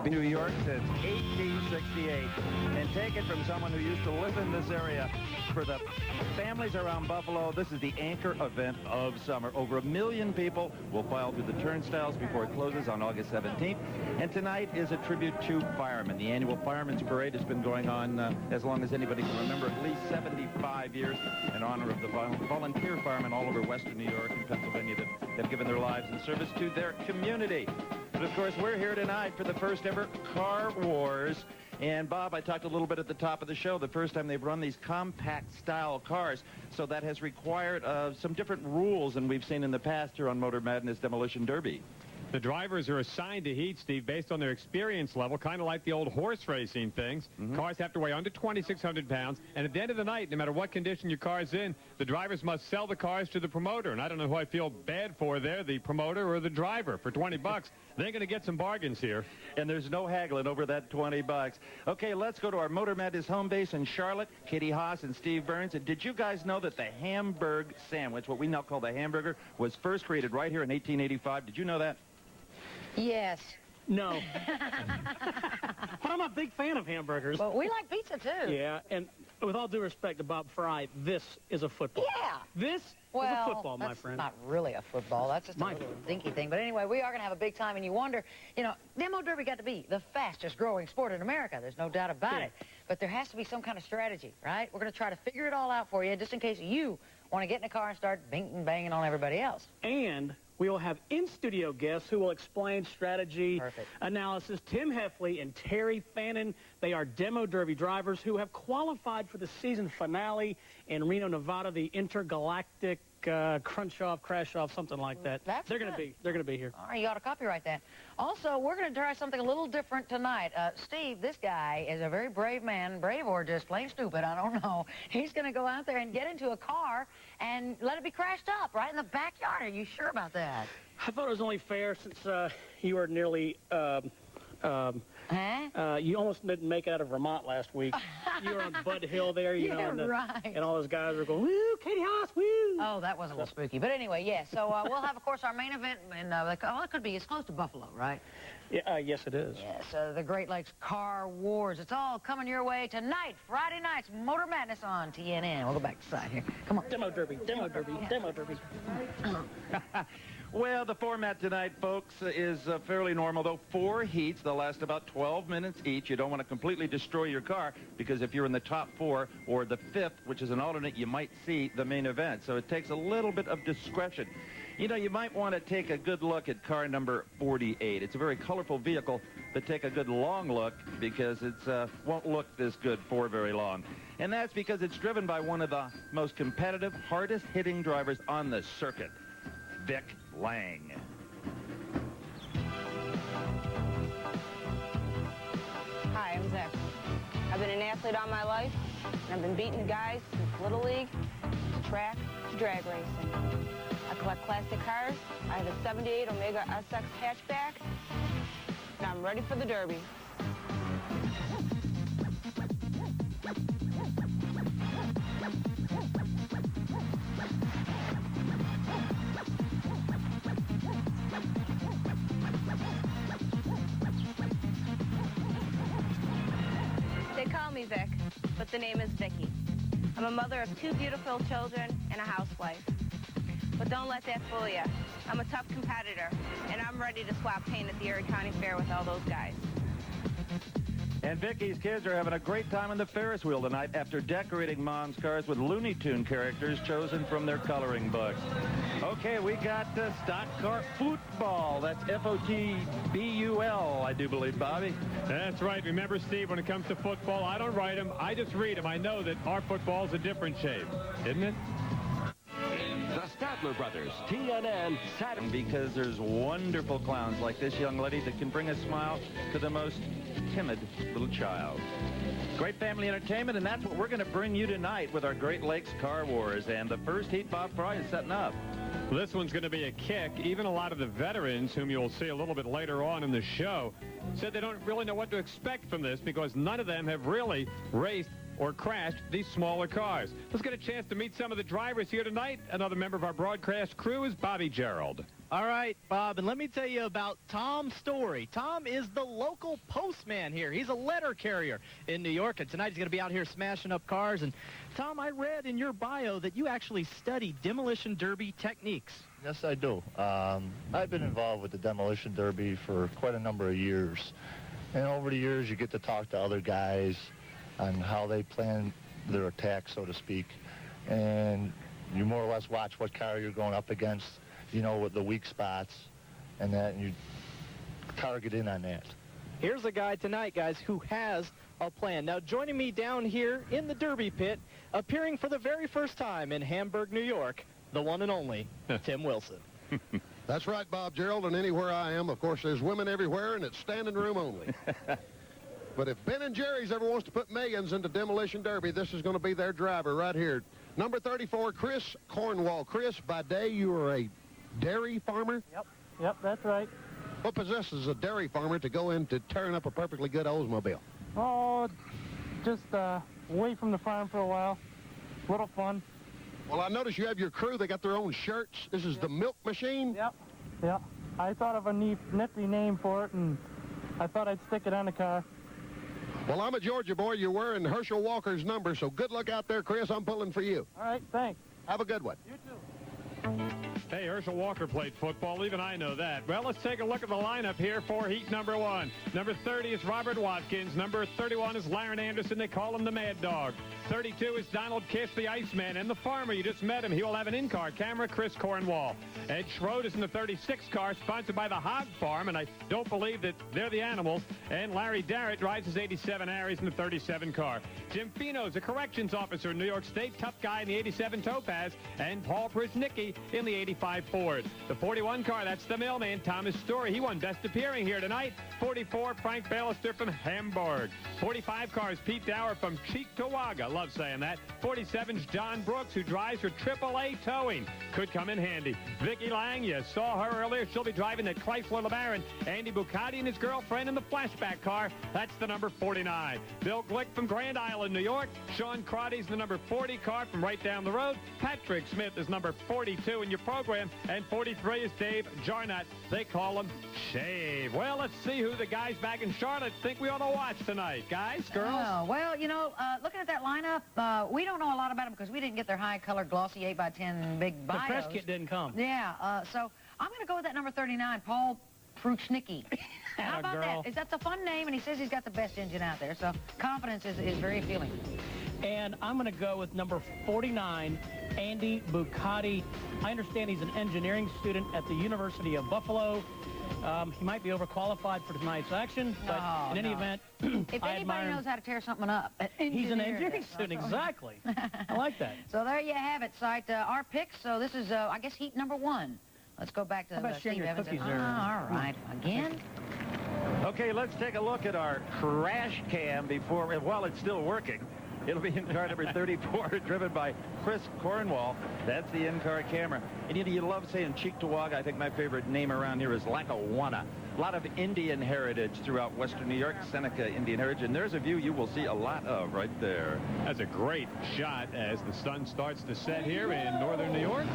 New York since 1868, and take it from someone who used to live in this area. For the families around Buffalo, this is the anchor event of summer. Over 1 million people will file through the turnstiles before it closes on August 17th. And tonight is a tribute to firemen. The annual Firemen's Parade has been going on as long as anybody can remember, at least 75 years, in honor of the volunteer firemen all over western New York and Pennsylvania that have given their lives in service to their community. But, of course, we're here tonight for the first ever Car Wars. And, Bob, I talked a little bit at the top of the show, the first time they've run these compact-style cars. So that has required some different rules than we've seen in the past here on Motor Madness Demolition Derby. The drivers are assigned to heat, Steve, based on their experience level, kind of like the old horse racing things. Cars have to weigh under 2,600 pounds, and at the end of the night, no matter what condition your car's in, the drivers must sell the cars to the promoter. And I don't know who I feel bad for there, the promoter or the driver. For 20 bucks, they're going to get some bargains here. And there's no haggling over that 20 bucks. Okay, let's go to our Motor Madness home base in Charlotte. Katie Haas and Steve Burns. And did you guys know that the Hamburg sandwich, what we now call the hamburger, was first created right here in 1885? Did you know that? Yes. No. But I'm a big fan of hamburgers. But we like pizza, too. Yeah, and with all due respect to Bob Fry, this is a football. Yeah. This is a football, my friend. That's not really a football. That's just a little dinky thing. But anyway, we are going to have a big time, and you wonder, you know, Demo Derby got to be the fastest growing sport in America. There's no doubt about it. But there has to be some kind of strategy, right? We're going to try to figure it all out for you, just in case you want to get in a car and start banging on everybody else. And we will have in-studio guests who will explain strategy, analysis. Tim Heffley and Terry Fannin, they are Demo Derby drivers who have qualified for the season finale in Reno, Nevada, the intergalactic crunch-off, crash-off, something like that. They're going to be here. All right, you ought to copyright that. Also, we're going to try something a little different tonight. Steve, this guy is a very brave man, brave or just plain stupid, I don't know. He's going to go out there and get into a car and let it be crashed up right in the backyard. Are you sure about that? I thought it was only fair since you were nearly... you almost didn't make it out of Vermont last week. You were on Bud Hill there, you know, and all those guys were going, woo, Katie Haas, woo. Oh, that was a little spooky. But anyway, yeah, so we'll have, of course, our main event, and it could be, it's close to Buffalo, right? Yeah, yes, it is. Yes, the Great Lakes Car Wars. It's all coming your way tonight, Friday nights, Motor Madness on TNN. We'll go back to the side here. Come on. Demo Derby, Demo Derby, Demo Derby. Well, the format tonight, folks, is fairly normal, though. 4 heats. They'll last about 12 minutes each. You don't want to completely destroy your car, because if you're in the top 4 or the 5th, which is an alternate, you might see the main event. So it takes a little bit of discretion. You know, you might want to take a good look at car number 48. It's a very colorful vehicle, but take a good long look, because it won't look this good for very long. And that's because it's driven by one of the most competitive, hardest-hitting drivers on the circuit, Vic Lang. Hi, I'm Vic. I've been an athlete all my life, and I've been beating guys since Little League, to track, to drag racing. I collect classic cars. I have a 78 Omega SX hatchback, and I'm ready for the Derby. They call me Vic, but the name is Vicky. I'm a mother of 2 beautiful children and a housewife. But don't let that fool you. I'm a tough competitor, and I'm ready to swap paint at the Erie County Fair with all those guys. And Vicky's kids are having a great time on the Ferris wheel tonight after decorating Mom's cars with Looney Tune characters chosen from their coloring books. Okay, we got stock car football. That's F-O-T-B-U-L, I do believe, Bobby. That's right. Remember, Steve, when it comes to football, I don't write them. I just read them. I know that our football's a different shape, isn't it? The Statler Brothers, TNN Saturday. Because there's wonderful clowns like this young lady that can bring a smile to the most timid little child. Great family entertainment, and that's what we're going to bring you tonight with our Great Lakes Car Wars. And the first heat, Bob Fry is setting up. This one's going to be a kick. Even a lot of the veterans, whom you'll see a little bit later on in the show, said they don't really know what to expect from this because none of them have really raced or crashed these smaller cars. Let's get a chance to meet some of the drivers here tonight. Another member of our broadcast crew is Bobby Gerald. All right, Bob, and let me tell you about Tom's story. Tom is the local postman here. He's a letter carrier in New York, and tonight he's going to be out here smashing up cars. And, Tom, I read in your bio that you actually study demolition derby techniques. Yes, I do. I've been involved with the Demolition Derby for quite a number of years. And over the years, you get to talk to other guys on how they plan their attack, so to speak. And you more or less watch what car you're going up against, you know, with the weak spots and that, and you target in on that. Here's a guy tonight, guys, who has a plan. Now, joining me down here in the Derby pit, appearing for the very first time in Hamburg, New York, the one and only Tim Wilson. That's right, Bob Gerald, and anywhere I am, of course, there's women everywhere, and it's standing room only. But if Ben and Jerry's ever wants to put millions into Demolition Derby, this is going to be their driver right here. Number 34, Chris Cornwall. Chris, by day, you are a dairy farmer? Yep, that's right. What possesses a dairy farmer to go into tearing up a perfectly good Oldsmobile? Oh, just away from the farm for a while. Little fun. Well, I notice you have your crew. They got their own shirts. This is the milk machine? Yep. I thought of a nifty name for it, and I thought I'd stick it on the car. Well, I'm a Georgia boy. You're wearing Herschel Walker's number, so good luck out there, Chris. I'm pulling for you. All right, thanks. Have a good one. You too. Hey, Herschel Walker played football. Even I know that. Well, let's take a look at the lineup here for heat number 1. Number 30 is Robert Watkins. Number 31 is Laren Anderson. They call him the Mad Dog. 32 is Donald Kish, the Iceman. And the farmer, you just met him. He will have an in-car camera, Chris Cornwall. Ed Schroed is in the 36 car, sponsored by the Hog Farm, and I don't believe that they're the animals. And Larry Darrett drives his 87 Aries in the 37 car. Jim Fino is a corrections officer in New York State, tough guy in the 87 Topaz. And Paul Prznicki in the 85 Ford. The 41 car, that's the mailman, Thomas Story. He won Best Appearing here tonight. 44, Frank Ballister from Hamburg. 45 cars, Pete Dower from Cheektowaga. Love saying that. 47's John Brooks, who drives for AAA Towing. Could come in handy. Vicki Lang, you saw her earlier. She'll be driving the Chrysler LeBaron. Andy Bucati and his girlfriend in the flashback car. That's the number 49. Bill Glick from Grand Island, New York. Sean Crotty's the number 40 car from right down the road. Patrick Smith is number 42 in your program. And 43 is Dave Jarnott. They call him Shave. Well, let's see who the guys back in Charlotte think we ought to watch tonight. Guys, girls? Oh, well, you know, looking at that lineup, we don't know a lot about them because we didn't get their high-colored, glossy 8x10 big bios. The press kit didn't come. Yeah, so I'm going to go with that number 39, Paul Prznicki. How about that? That's a fun name, and he says he's got the best engine out there, so confidence is very appealing. And I'm going to go with number 49, Andy Bucati. I understand he's an engineering student at the University of Buffalo. He might be overqualified for tonight's action, but in any event, if anybody knows how to tear something up, he's an engineering student, exactly. I like that. So there you have it, Sight. Our picks. So this is, I guess, heat number 1. Let's go back to Steve Evans. All right, again. Okay, let's take a look at our crash cam while it's still working. It'll be in car number 34, driven by Chris Cornwall. That's the in-car camera. And you love saying Cheektowaga. I think my favorite name around here is Lackawanna. A lot of Indian heritage throughout western New York, Seneca Indian heritage. And there's a view you will see a lot of right there. That's a great shot as the sun starts to set here in northern New York.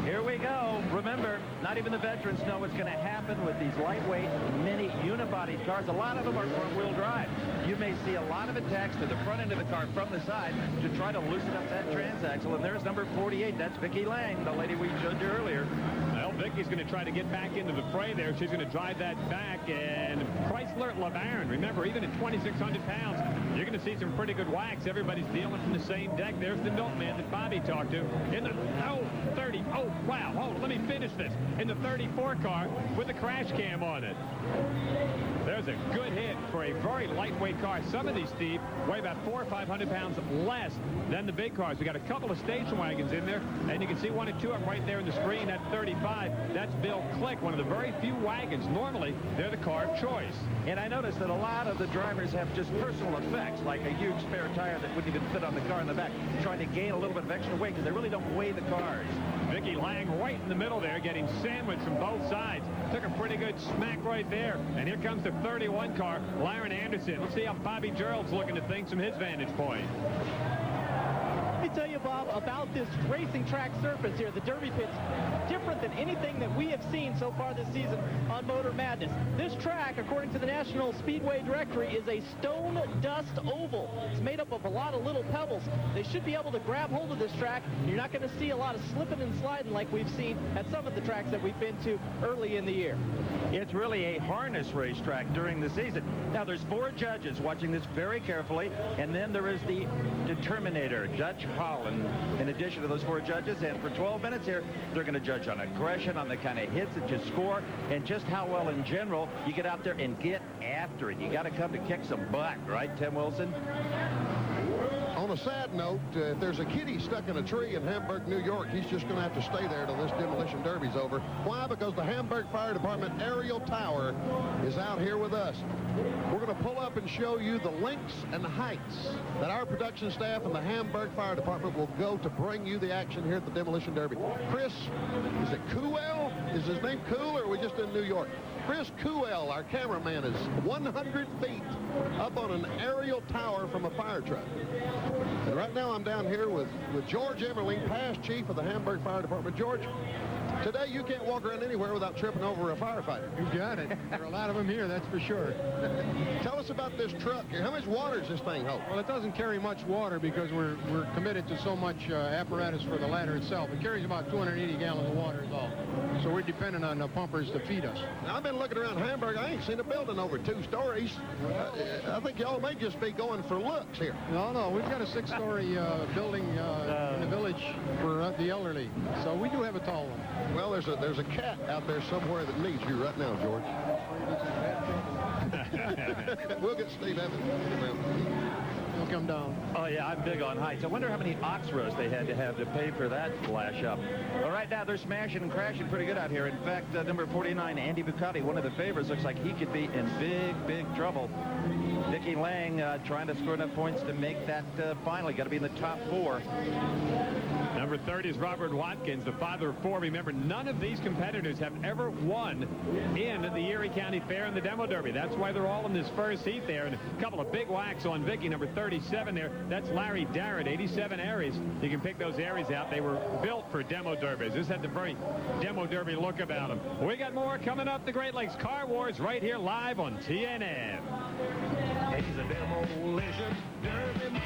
Here we go. Remember, not even the veterans know what's going to happen with these lightweight, mini unibody cars. A lot of them are front-wheel drive. You may see a lot of attacks to the front end of the car from the side to try to loosen up that transaxle. And there's number 48. That's Vicki Lang, the lady we showed you earlier. Well, Vicki's going to try to get back into the fray there. She's going to drive that back. And Chrysler LeBaron, remember, even at 2,600 pounds, you're going to see some pretty good whacks. Everybody's dealing from the same deck. There's the milkman that Bobby talked to. In the 30. Oh, wow. Hold on, let me finish this. In the 34 car with the crash cam on it. There's a good hit for a very lightweight car. Some of these, Steve, weigh about 400 or 500 pounds less than the big cars. We got a couple of station wagons in there, and you can see 1 and 2 of them right there in the screen. At 35, that's Bill Click, one of the very few wagons. Normally, they're the car of choice. And I noticed that a lot of the drivers have just personal effects, like a huge spare tire that wouldn't even fit on the car in the back, trying to gain a little bit of extra weight because they really don't weigh the cars. Vicki Lang right in the middle there, getting sandwiched from both sides. Took a pretty good smack right there. And here comes the 31 car, Laren Anderson. Let's see how Bobby Gerald's looking at things from his vantage point. Let me tell you, Bob, about this racing track surface here, the Derby pit's different than anything that we have seen so far this season on Motor Madness. This track, according to the National Speedway Directory, is a stone dust oval. It's made up of a lot of little pebbles. They should be able to grab hold of this track. You're not going to see a lot of slipping and sliding like we've seen at some of the tracks that we've been to early in the year. It's really a harness racetrack during the season. Now, there's 4 judges watching this very carefully, and then there is the determinator, Dutch Holland, in addition to those 4 judges. And for 12 minutes here, they're going to judge on aggression, on the kind of hits that you score, and just how well in general you get out there and get after it. You got to come to kick some butt, right, Tim Wilson? On a sad note, if there's a kitty stuck in a tree in Hamburg, New York, he's just going to have to stay there till this demolition derby's over. Why? Because the Hamburg Fire Department aerial tower is out here with us. We're going to pull up and show you the lengths and heights that our production staff and the Hamburg Fire Department will go to bring you the action here at the demolition derby. Chris, is it Kuhl? Is his name Kuhl, or are we just in New York? Chris Kuhl, our cameraman, is 100 feet up on an aerial tower from a fire truck. And right now I'm down here with George Emmerling, past chief of the Hamburg Fire Department. George, today you can't walk around anywhere without tripping over a firefighter. You got it. There are a lot of them here, that's for sure. Tell us about this truck here. How much water does this thing hold? Well, it doesn't carry much water because we're committed to so much apparatus for the ladder itself. It carries about 280 gallons of water is all. So we're dependent on the pumpers to feed us. Now, I've been looking around Hamburg. I ain't seen a building over 2 stories. I think y'all may just be going for looks here. No, we've got a 6-story building in the village for the elderly. So we do have a tall one. Well, there's a cat out there somewhere that needs you right now, George. We'll get Steve Evans. He'll come down. Oh, yeah, I'm big on heights. I wonder how many ox roasts they had to pay for that flash up. Well, right now, they're smashing and crashing pretty good out here. In fact, number 49, Andy Bucati, one of the favorites, looks like he could be in big trouble. Dickie Lang trying to score enough points to make that finally. Got to be in the top 4. Number 30 is Robert Watkins, the father of 4. Remember, none of these competitors have ever won in the Erie County Fair and the Demo Derby. That's why they're all in this first heat there. And a couple of big whacks on Vicky, number 37 there. That's Larry Darrett, 87 Aries. You can pick those Aries out. They were built for Demo Derbies. This had the very Demo Derby look about them. We got more coming up. The Great Lakes Car Wars right here live on TNN. He's a demolition derby man.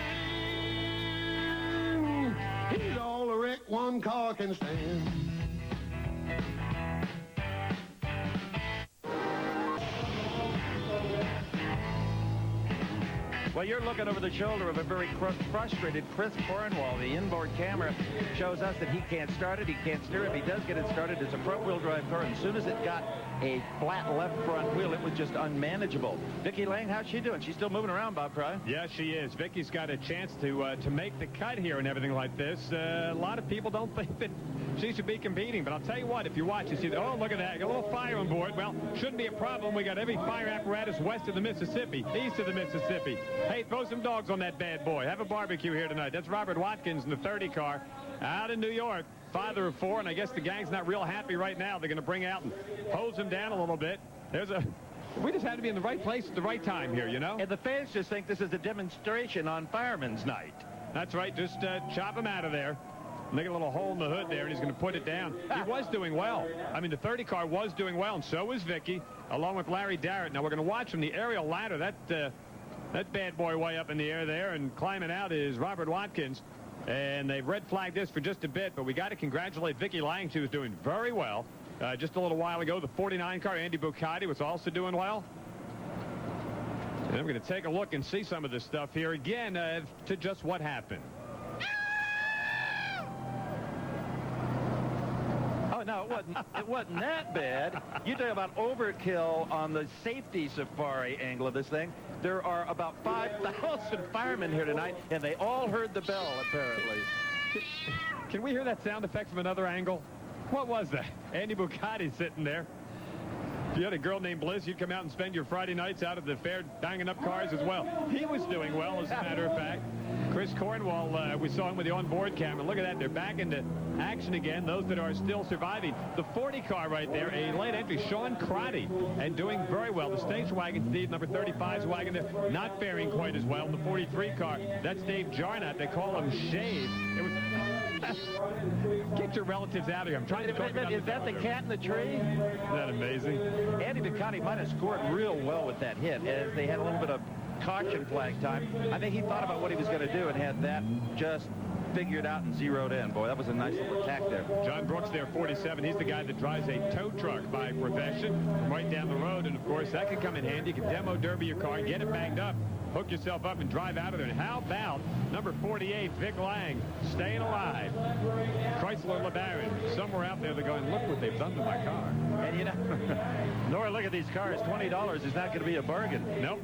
He's all a wreck one car can stand. Well, you're looking over the shoulder of a very frustrated Chris Cornwall. The inboard camera shows us that he can't start it, he can't steer it. If he does get it started, it's a front-wheel drive car, and as soon as it got a flat left front wheel, it was just unmanageable. Vicky Lang, how's she doing? She's still moving around, Bob Fry. Yeah, she is. Vicky's got a chance to make the cut here and everything like this. A lot of people don't think that she should be competing, but I'll tell you what, if you watch, you see, oh, look at that, got a little fire on board. Well, shouldn't be a problem. We got every fire apparatus west of the Mississippi, east of the Mississippi. Hey, throw some dogs on that bad boy. Have a barbecue here tonight. That's Robert Watkins in the 30 car out in New York, father of 4, and I guess the gang's not real happy right now. They're going to bring out and hose him down a little bit. We just had to be in the right place at the right time here, you know? And the fans just think this is a demonstration on Fireman's Night. That's right. Just chop him out of there. Make a little hole in the hood there, and he's going to put it down. He was doing well. I mean, the 30 car was doing well, and so was Vicky, along with Larry Darrett. Now, we're going to watch from the aerial ladder. That bad boy way up in the air there, and climbing out is Robert Watkins. And they've red flagged this for just a bit, but we got to congratulate Vicky Lang. She was doing very well. Just a little while ago, the 49 car, Andy Bucati, was also doing well. And I'm going to take a look and see some of this stuff here again to just what happened. Oh, no, it wasn't that bad. You talk about overkill on the safety safari angle of this thing. There are about 5,000 firemen here tonight, and they all heard the bell, apparently. Can we hear that sound effect from another angle? What was that? Andy Bucati sitting there. you had a girl named Bliss, you'd come out and spend your Friday nights out at the fair banging up cars as well. He was doing well, as a matter of fact. Chris Cornwall, we saw him with the onboard camera. Look at that. They're back into action again, those that are still surviving. The 40 car right there, a late entry, Sean Crotty, and doing very well. The station wagon, Steve, number 35's wagon, they're not faring quite as well. The 43 car, that's Dave Jarnott. They call him Shave. It was... Get your relatives out of here. I'm trying to talk about Is that the cat in the tree? Isn't that amazing? Andy Ducati might have scored real well with that hit, as they had a little bit of caution flag time. I think he thought about what he was going to do and had that just figured out and zeroed in. Boy, that was a nice little attack there. John Brooks there, 47. He's the guy that drives a tow truck by profession right down the road. And, of course, that could come in handy. You can demo derby your car, get it bagged up, hook yourself up, and drive out of there. And how about number 48, Vic Lang, staying alive? Chrysler LeBaron, somewhere out there, they're going, look what they've done to my car. And, you know, Nora, look at these cars. $20 is not going to be a bargain. Nope.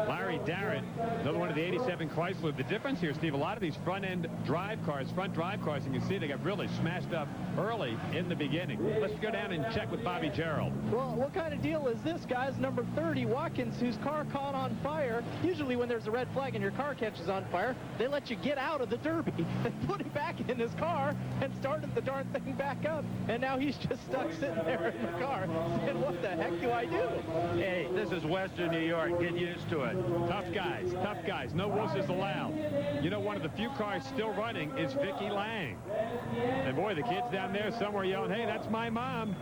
Larry Darrett, another one of the 87 Chrysler. The difference here, Steve, a lot of these front drive cars, and you see they got really smashed up early in the beginning. Let's go down and check with Bobby Gerald. Well, what kind of deal is this, guys? Number 30, Watkins, whose car caught on fire. Usually when there's a red flag and your car catches on fire, they let you get out of the Derby. They put him back in his car and started the darn thing back up. And now he's just stuck sitting there in the car saying, what the heck do I do? Hey, this is Western New York. Get used to it. Tough guys. No wusses allowed. You know, one of the few cars still running is Vicky Lang. And boy, the kids down there somewhere yelling, hey, that's my mom.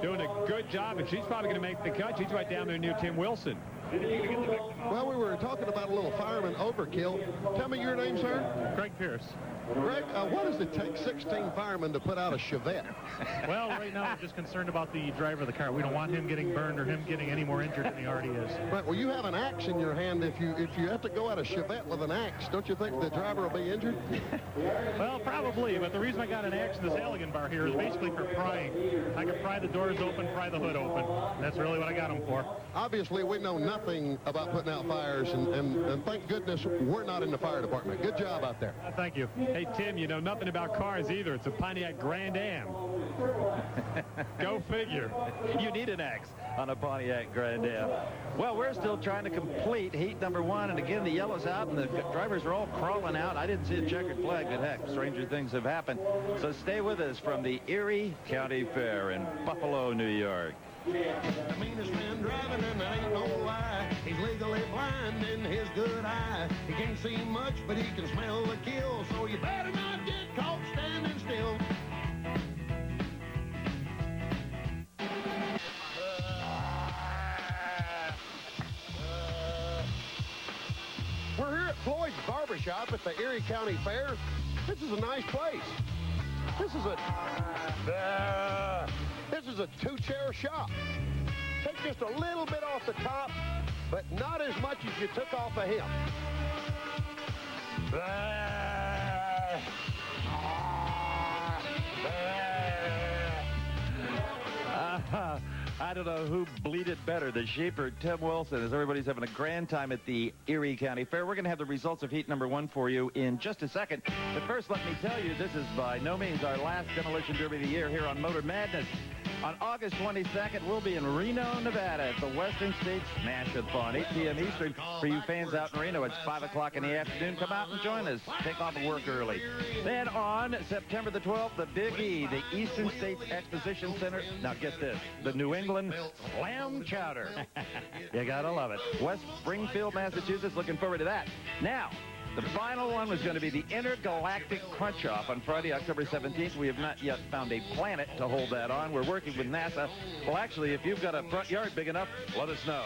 Doing a good job, and she's probably going to make the cut. She's right down there near Tim Wilson. Well, we were talking about a little fireman overkill. Tell me your name, sir. Greg Pierce. Greg, what does it take 16 firemen to put out a Chevette? Well, right now we're just concerned about the driver of the car. We don't want him getting burned or him getting any more injured than he already is. Right. Well, you have an axe in your hand. If you have to go at a Chevette with an axe, don't you think the driver will be injured? Well, probably. But the reason I got an axe in this Allegan bar here is basically for prying. I can pry the doors open, pry the hood open. That's really what I got them for. Obviously, we know nothing about putting out fires, and thank goodness we're not in the fire department. Good job out there. Thank you. Hey, Tim, you know nothing about cars either. It's a Pontiac Grand Am. Go figure. You need an axe on a Pontiac Grand Am. Well, we're still trying to complete heat number 1, and again, the yellow's out, and the drivers are all crawling out. I didn't see a checkered flag, but heck, stranger things have happened. So stay with us from the Erie County Fair in Buffalo, New York. The meanest man driving, and that ain't no lie. He's legally blind in his good eye. He can't see much, but he can smell the kill. So you better not get caught standing still. We're here at Floyd's Barbershop at the Erie County Fair. This is a nice place. This is a two-chair shop. Take just a little bit off the top, but not as much as you took off of him. I don't know who bleated better, the sheep or Tim Wilson, as everybody's having a grand time at the Erie County Fair. We're going to have the results of heat number 1 for you in just a second. But first, let me tell you, this is by no means our last Demolition Derby of the year here on Motor Madness. On August 22nd, we'll be in Reno, Nevada at the Western States Smash-a-thon, 8 p.m. Eastern. For you fans out in Reno, it's 5 o'clock in the afternoon. Come out and join us. Take off of work early. Then on September the 12th, the Big E, the Eastern States Exposition Center. Now get this, the New England Clam Chowder. You gotta love it. West Springfield, Massachusetts, looking forward to that. Now, the final one was going to be the Intergalactic Crunch-Off on Friday, October 17th. We have not yet found a planet to hold that on. We're working with NASA. Well, actually, if you've got a front yard big enough, let us know.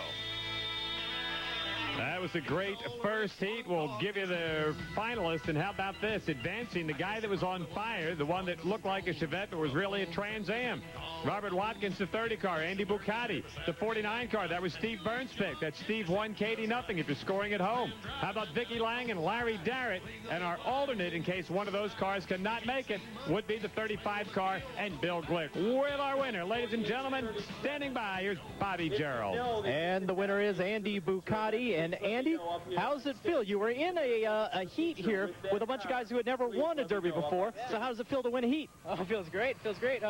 That was a great first heat. We'll give you the finalists. And how about this? Advancing the guy that was on fire, the one that looked like a Chevette but was really a Trans Am. Robert Watkins, the 30 car. Andy Bucati, the 49 car. That was Steve Burns' pick. That's Steve 1, Katie nothing if you're scoring at home. How about Vicky Lang and Larry Darrett? And our alternate, in case one of those cars cannot make it, would be the 35 car and Bill Glick. With our winner, ladies and gentlemen, standing by, here's Bobby Gerald. And the winner is Andy Bucati. And Andy, how does it feel? You were in a heat here with a bunch of guys who had never won a Derby before. So how does it feel to win a heat? Oh, it feels great. It feels great.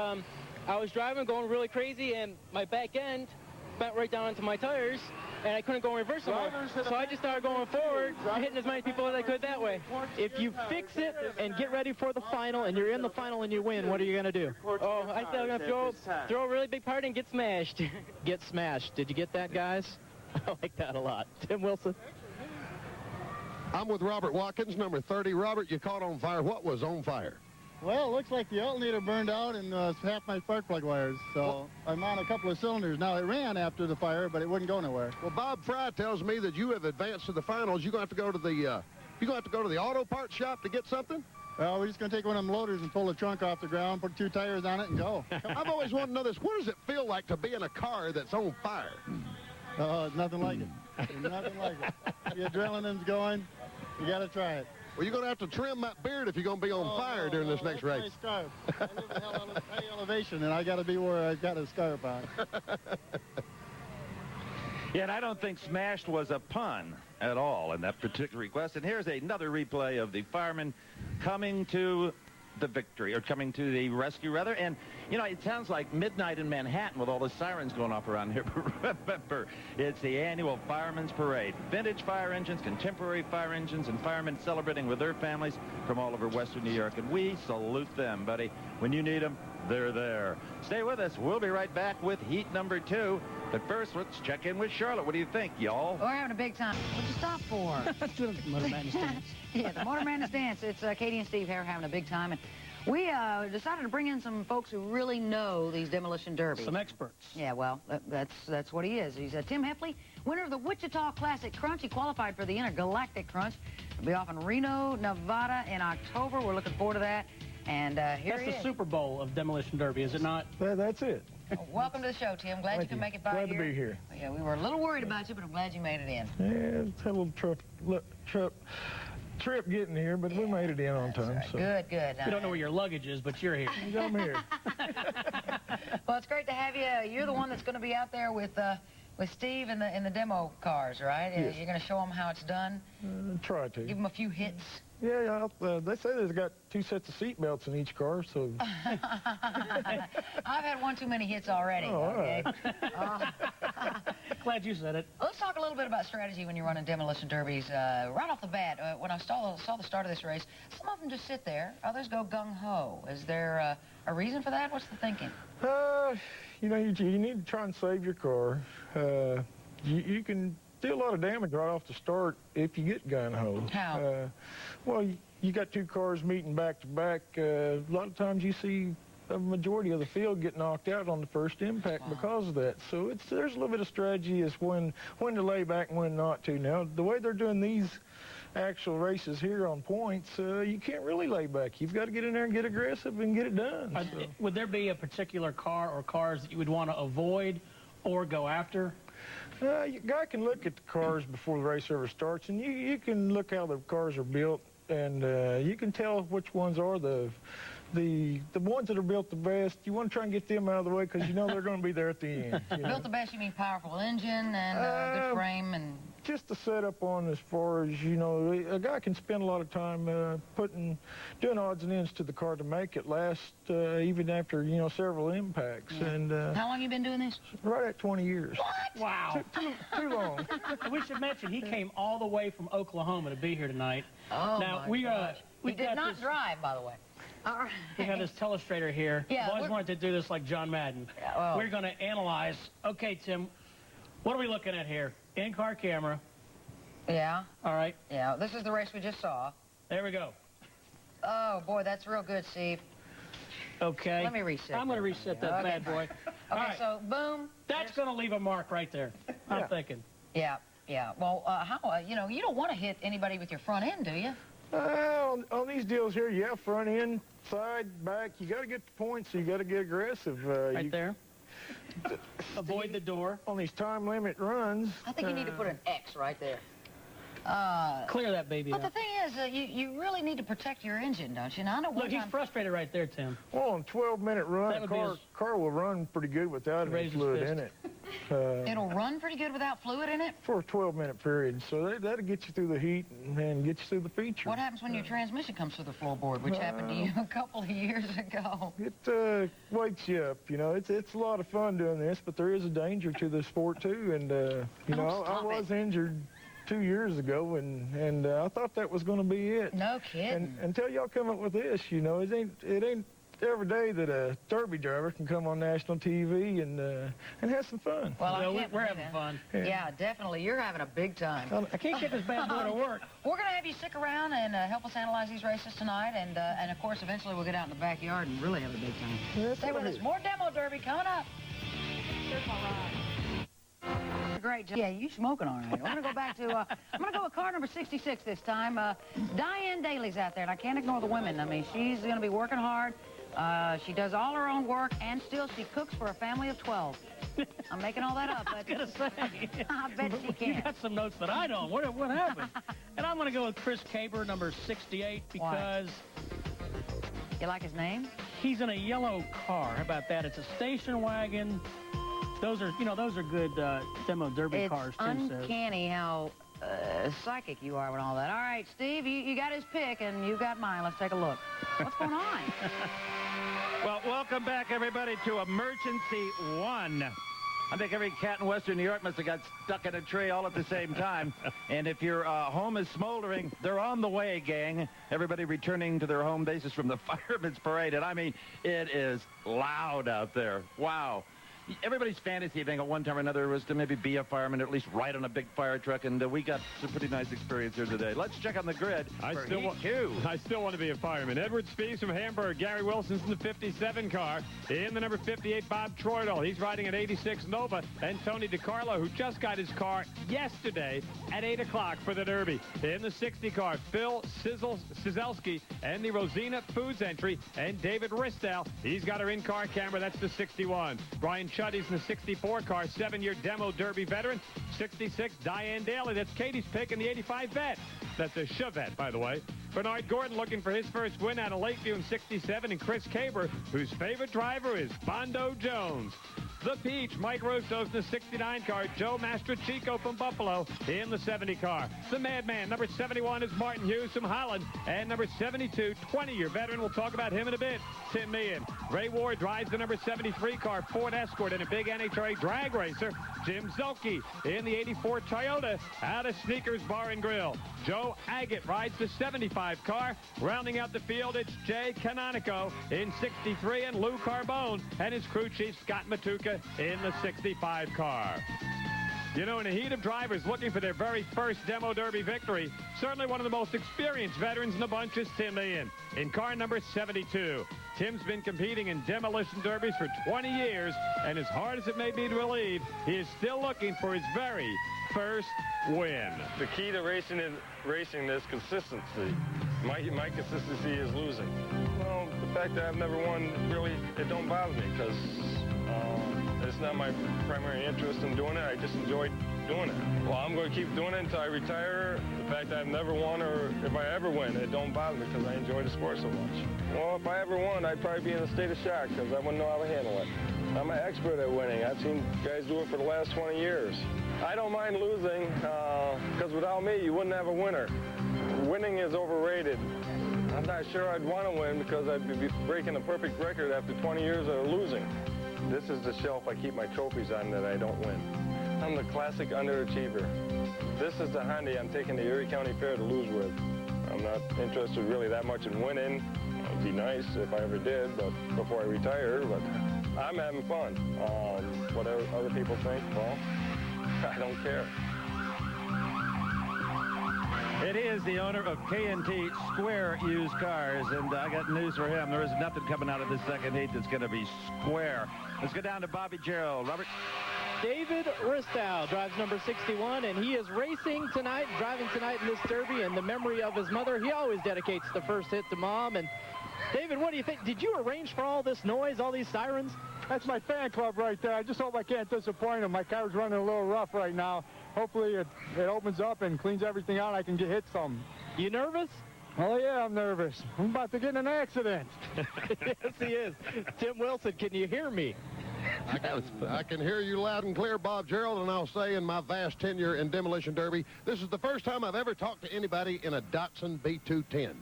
I was driving, going really crazy, and my back end bent right down into my tires, and I couldn't go in reverse anymore. So I just started going forward, hitting as many people as I could that way. If you fix it and get ready for the final, and you're in the final and you win, what are you going to do? Oh, I said I'm going to throw a really big party and get smashed. Get smashed. Did you get that, guys? I like that a lot. Tim Wilson? I'm with Robert Watkins, number 30. Robert, you caught on fire. What was on fire? Well, it looks like the alternator burned out and half my spark plug wires. So I'm on a couple of cylinders. Now, it ran after the fire, but it wouldn't go nowhere. Well, Bob Fry tells me that you have advanced to the finals. You're going to have to go to the auto parts shop to get something? Well, we're just going to take one of them loaders and pull the trunk off the ground, put 2 tires on it, and go. I've always wanted to know this. What does it feel like to be in a car that's on fire? Oh, it's nothing like it. It's nothing like it. The adrenaline's going. You got to try it. Well, you're going to have to trim that beard if you're going to be on fire during this next race. I live in high elevation, and I got to be where I've got a scarf on. Yeah, and I don't think smashed was a pun at all in that particular request. And here's another replay of the firemen coming to the victory, or coming to the rescue, rather. And, you know, it sounds like midnight in Manhattan with all the sirens going off around here. But remember, it's the annual Firemen's Parade. Vintage fire engines, contemporary fire engines, and firemen celebrating with their families from all over Western New York. And we salute them, buddy. When you need them, they're there. Stay with us. We'll be right back with heat number 2. But first, let's check in with Charlotte. What do you think, y'all? We're having a big time. What'd you stop for? Motor Madness Dance. Yeah, the Motor Madness Dance. It's Katie and Steve here having a big time. And we decided to bring in some folks who really know these demolition derbies. Some experts. Yeah, well, that's what he is. He's Tim Heffley, winner of the Wichita Classic Crunch. He qualified for the Intergalactic Crunch. He'll be off in Reno, Nevada in October. We're looking forward to that. And here he is. That's the Super Bowl of Demolition Derby, is it not? That's it. Welcome to the show, Tim. Glad you could make it by here. Glad to be here. Yeah, we were a little worried about you, but I'm glad you made it in. Yeah, it's a little trip getting here, but we made it in on time. Right. So. Good. We don't know where your luggage is, but you're here. I'm here. Well, it's great to have you. You're the one that's going to be out there with Steve in the demo cars, right? Yes. You're going to show them how it's done. Try to. Give them a few hits. Yeah, they say there's got 2 sets of seat belts in each car, so. I've had one too many hits already. Oh, okay. All right. Glad you said it. Let's talk a little bit about strategy when you're running demolition derbies. Right off the bat, when I saw the start of this race, some of them just sit there. Others go gung-ho. Is there a reason for that? What's the thinking? You know, you need to try and save your car. You can do a lot of damage right off the start if you get gun-ho. How? Well, you got 2 cars meeting back to back. A lot of times you see a majority of the field get knocked out on the first impact because of that. So there's a little bit of strategy as when to lay back and when not to. Now, the way they're doing these actual races here on points, you can't really lay back. You've got to get in there and get aggressive and get it done. So. Would there be a particular car or cars that you would want to avoid or go after? A guy can look at the cars before the race ever starts, and you can look how the cars are built, and you can tell which ones are the ones that are built the best. You want to try and get them out of the way because you know they're going to be there at the end. Built the best, you mean powerful engine and good frame and... Just the setup on as far as, you know, a guy can spend a lot of time doing odds and ends to the car to make it last even after, you know, several impacts. Yeah. And how long you been doing this? Right at 20 years. What? Wow. Too long. We should mention he came all the way from Oklahoma to be here tonight. Oh, now, my gosh. He did not drive, by the way. All right. We have this telestrator here. Yeah, I've always wanted to do this like John Madden. Yeah, well. We're going to analyze. Okay, Tim, what are we looking at here? In-car camera. Yeah. All right. Yeah, this is the race we just saw. There we go. Oh, boy, that's real good, Steve. Okay. Let me reset. I'm going to reset that bad boy. Okay, right. so boom. That's going to leave a mark right there, I'm thinking. Yeah. Well, you know, you don't want to hit anybody with your front end, do you? On these deals here, yeah, front end, side, back, you got to get the points, so you got to get aggressive. Right there. Avoid the door. On these time limit runs. I think you need to put an X right there. Clear that baby But out. the thing is, you really need to protect your engine, don't you? Now, I know Look, he's frustrated right there, Tim. Well, on a 12-minute run, a car will run pretty good without any fluid in it. It'll run pretty good without fluid in it? For a 12-minute period. So that'll get you through the heat and get you through the feature. What happens when your transmission comes through the floorboard, which happened to you a couple of years ago? It wakes you up. You know, it's a lot of fun doing this, but there is a danger to the sport, too. And, you know, I was injured 2 years ago, and I thought that was going to be it. No kidding. And until y'all come up with this, you know, it ain't every day that a Derby driver can come on national TV and have some fun. Well, we're having fun. Yeah, definitely. You're having a big time. I can't get this bad boy to work. We're going to have you stick around and help us analyze these races tonight, and of course, eventually we'll get out in the backyard and really have a big time. Stay with us. More Demo Derby coming up. Here's my ride. Great job. Yeah, you smoking all right. We're going to go back to, I'm going to go with car number 66 this time. Diane Daly's out there, and I can't ignore the women. I mean, she's going to be working hard. She does all her own work, and still she cooks for a family of 12. I'm making all that up. I was going to say. I bet she can. You got some notes that I don't. What happened? And I'm going to go with Chris Caber, number 68, because... You like his name? He's in a yellow car. How about that? It's a station wagon. Those are good Demo Derby cars, too. It's uncanny how psychic you are with all that. All right, Steve, you got his pick, and you got mine. Let's take a look. What's going on? Well, welcome back, everybody, to Emergency 1. I think every cat in Western New York must have got stuck in a tree all at the same time. And if your home is smoldering, they're on the way, gang. Everybody returning to their home bases from the Fireman's Parade. And, I mean, it is loud out there. Wow. Everybody's fantasy thing at one time or another was to maybe be a fireman, or at least ride on a big fire truck, and we got some pretty nice experience here today. Let's check on the grid. I still want to be a fireman. Edward Spees from Hamburg. Gary Wilson's in the 57 car. In the number 58, Bob Troidel. He's riding an 86 Nova. And Tony DiCarlo, who just got his car yesterday at 8 o'clock for the Derby. In the 60 car, Phil Sizelski and the Rosina Foods entry. And David Ristow, he's got her in-car camera. That's the 61. Brian Chuddy's in the 64 car, 7-year Demo Derby veteran. 66, Diane Daly. That's Katie's pick in the 85 vet. That's a Chevette, by the way. Bernard Gordon looking for his first win out of Lakeview in 67. And Chris Caber, whose favorite driver is Bondo Jones. The Peach, Mike Russo's in the 69 car. Joe Mastrocico from Buffalo in the 70 car. The Madman, number 71, is Martin Hughes from Holland. And number 72, 20-year veteran. We'll talk about him in a bit. Tim Meehan. Ray Ward drives the number 73 car, Ford Escort, and a big NHRA drag racer. Jim Zelke in the 84 Toyota out of Sneakers Bar and Grill. Joe Agate rides the 75 car. Rounding out the field, it's Jay Canonico in 63 and Lou Carbone and his crew chief Scott Matuka in the 65 car. You know, in a heat of drivers looking for their very first Demo Derby victory, certainly one of the most experienced veterans in the bunch is Tim Meehan in car number 72. Tim's been competing in demolition derbies for 20 years, and as hard as it may be to believe, he is still looking for his very first win. The key to racing is consistency. My consistency is losing. Well, the fact that I've never won, really, it don't bother me, because it's not my primary interest in doing it. I just enjoy doing it. Well, I'm going to keep doing it until I retire. The fact that I've never won, or if I ever win, it don't bother me because I enjoy the sport so much. Well, if I ever won, I'd probably be in a state of shock because I wouldn't know how to handle it. I'm an expert at winning. I've seen guys do it for the last 20 years. I don't mind losing because without me, you wouldn't have a winner. Winning is overrated. I'm not sure I'd want to win because I'd be breaking a perfect record after 20 years of losing. This is the shelf I keep my trophies on that I don't win. I'm the classic underachiever. This is the Hyundai I'm taking to Erie County Fair to lose with. I'm not interested really that much in winning. It'd be nice if I ever did, but before I retire, but I'm having fun. What other people think, well, I don't care. It is the owner of K&T Square Used Cars, and I got news for him. There is nothing coming out of this second heat that's going to be square. Let's go down to Bobby Gerald. Robert? David Ristow drives number 61, and he is racing tonight, driving tonight in this Derby in the memory of his mother. He always dedicates the first hit to Mom. And David, what do you think? Did you arrange for all this noise, all these sirens? That's my fan club right there. I just hope I can't disappoint them. My car's running a little rough right now. Hopefully it opens up and cleans everything out. I can hit some. You nervous? Oh, yeah, I'm nervous. I'm about to get in an accident. Yes, he is. Tim Wilson, can you hear me? I can hear you loud and clear, Bob Gerald, and I'll say in my vast tenure in Demolition Derby, this is the first time I've ever talked to anybody in a Datsun B210.